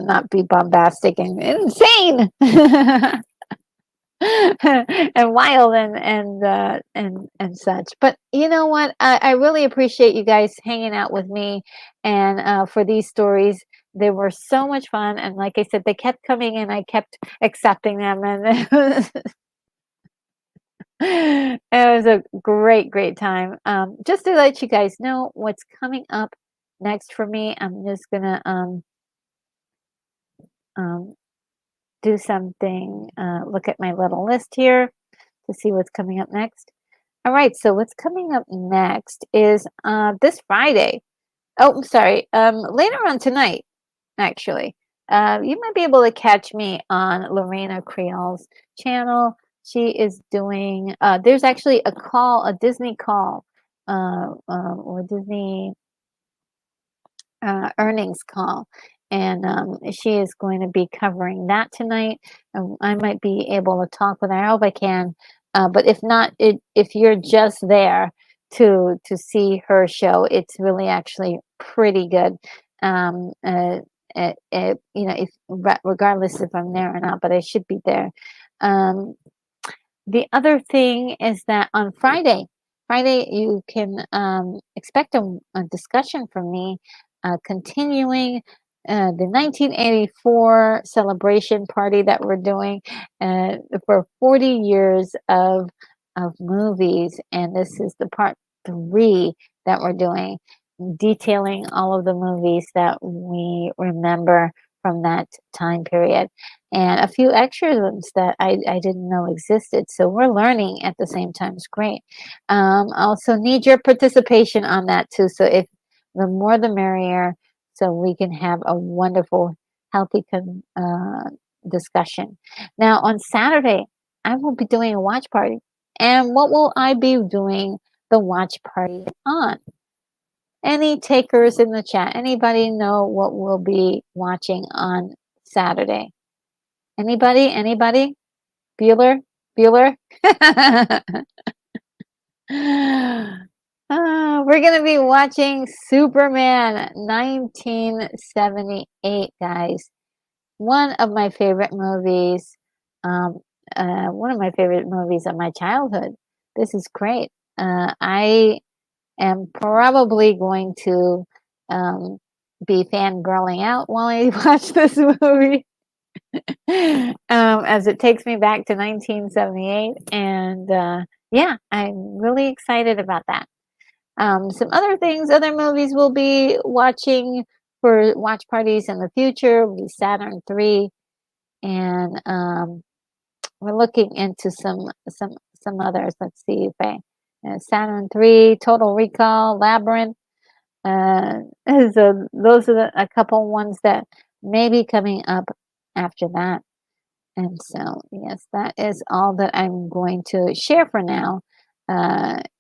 not be bombastic and insane. And wild and such. But you know what? I really appreciate you guys hanging out with me, and for these stories. They were so much fun, and like I said, they kept coming, and I kept accepting them, and it was a great time. Just to let you guys know what's coming up next for me, I'm just gonna um, do something. Look at my little list here to see what's coming up next. All right, so what's coming up next is this Friday. Oh, I'm sorry. Later on tonight, actually. You might be able to catch me on Lorena Creole's channel. She is doing, there's actually a Disney call, or Disney earnings call. And she is going to be covering that tonight. I might be able to talk with her. I hope I can. But if not, if you're just there to see her show, it's really actually pretty good. Um, uh, if regardless if I'm there or not, but I should be there. Um, the other thing is that on Friday you can expect a discussion from me, continuing the 1984 celebration party that we're doing for 40 years of movies, and this is the part 3 that we're doing, detailing all of the movies that we remember from that time period, and a few extra ones that I didn't know existed. So we're learning at the same time. It's great. Also need your participation on that too. So if the more the merrier, so we can have a wonderful, healthy discussion. Now on Saturday, I will be doing a watch party. And what will I be doing the watch party on? Any takers in the chat? Anybody know what we'll be watching on Saturday? Anybody? Bueller? Bueller? We're going to be watching Superman 1978, guys. One of my favorite movies. One of my favorite movies of my childhood. This is great. I am probably going to be fangirling out while I watch this movie. As it takes me back to 1978, and yeah, I'm really excited about that. Some other things, other movies we'll be watching for watch parties in the future will be Saturn 3, and we're looking into some others. Let's see if Saturn 3, Total Recall, Labyrinth. So those are a couple ones that may be coming up after that. And so, yes, that is all that I'm going to share for now.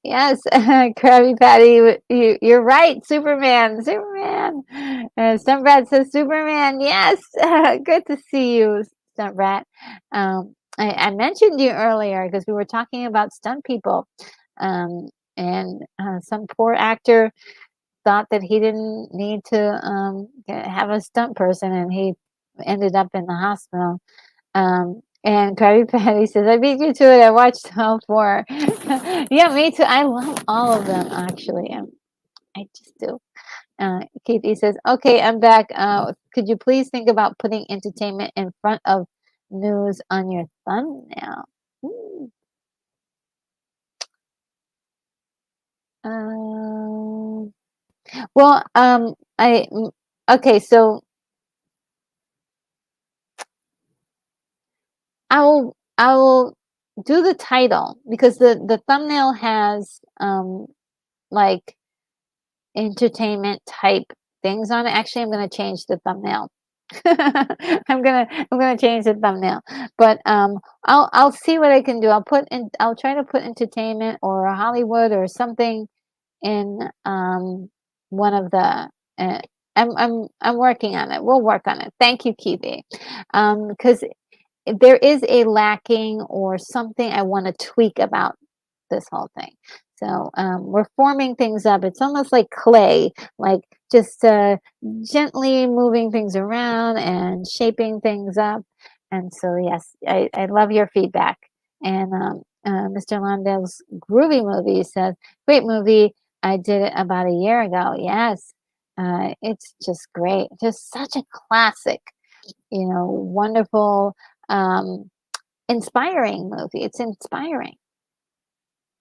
Yes, Krabby Patty, you're right. Superman. Stuntrat says Superman. Yes, good to see you, Stuntrat. I mentioned you earlier because we were talking about stunt people, um, and some poor actor thought that he didn't need to have a stunt person, and he ended up in the hospital. And Krabby Patty says, "I beat you to it. I watched all four." Yeah, me too. I love all of them actually. I just do. Kathy says, "Okay, I'm back. Could you please think about putting entertainment in front of news on your thumbnail?" Ooh. Um, well, okay, so I will do the title because the thumbnail has like entertainment type things on it. Actually, I'm gonna change the thumbnail. I'm gonna change the thumbnail. But I'll see what I can do. I'll try to put entertainment or Hollywood or something in one of the I'm working on it. We'll work on it. Thank you, Kiwi. Because there is a lacking or something I want to tweak about this whole thing. So we're forming things up. It's almost like clay, like just gently moving things around and shaping things up. And so, yes, I love your feedback. And Mr. Londell's Groovy Movie says, "Great movie. I did it about a year ago." Yes, it's just great. Just such a classic, wonderful, um, inspiring movie. It's inspiring.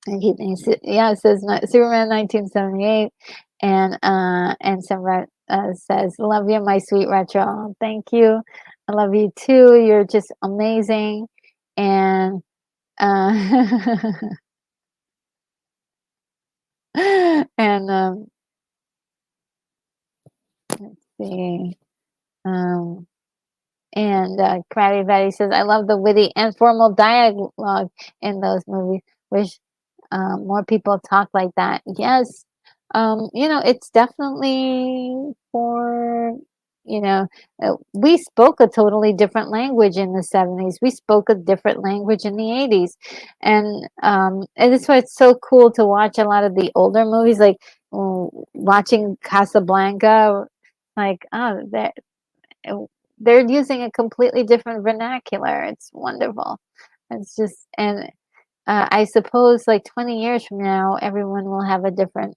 Yeah, it says Superman 1978, and some says, "Love you, my sweet retro." Oh, thank you. I love you too. You're just amazing, and uh, and let's see. Um, And Krabby Patty says, "I love the witty and formal dialogue in those movies. Wish more people talk like that." Yes, it's definitely for you know, we spoke a totally different language in the 70s. We spoke a different language in the 80s, and that's why it's so cool to watch a lot of the older movies, like watching Casablanca. Like, oh, that uh, they're using a completely different vernacular. It's wonderful. It's just, and I suppose like 20 years from now, everyone will have a different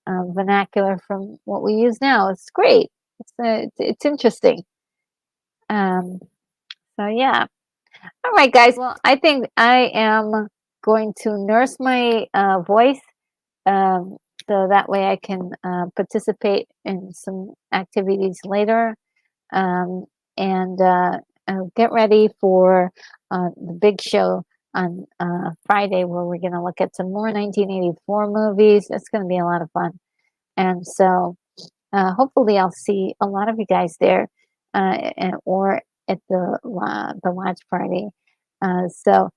vernacular from what we use now. It's great. It's interesting. Um, so yeah. All right, guys. Well, I think I am going to nurse my voice, um, so that way I can participate in some activities later. um, and get ready for the big show on Friday, where we're going to look at some more 1984 movies. It's going to be a lot of fun, and so hopefully I'll see a lot of you guys there, or at the watch party. So,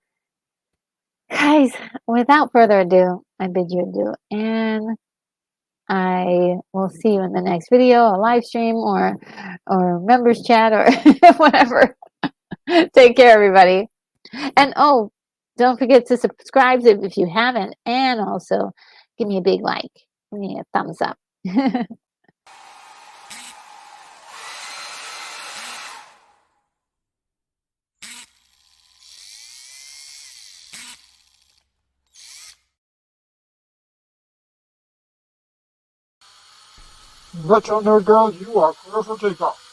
guys, without further ado, I bid you adieu, and I will see you in the next video, a live stream, or members chat, or whatever. Take care, everybody. And oh, don't forget to subscribe if you haven't, and also give me a big like, give me a thumbs up. Retro Nerd Girl, you are clear for takeoff.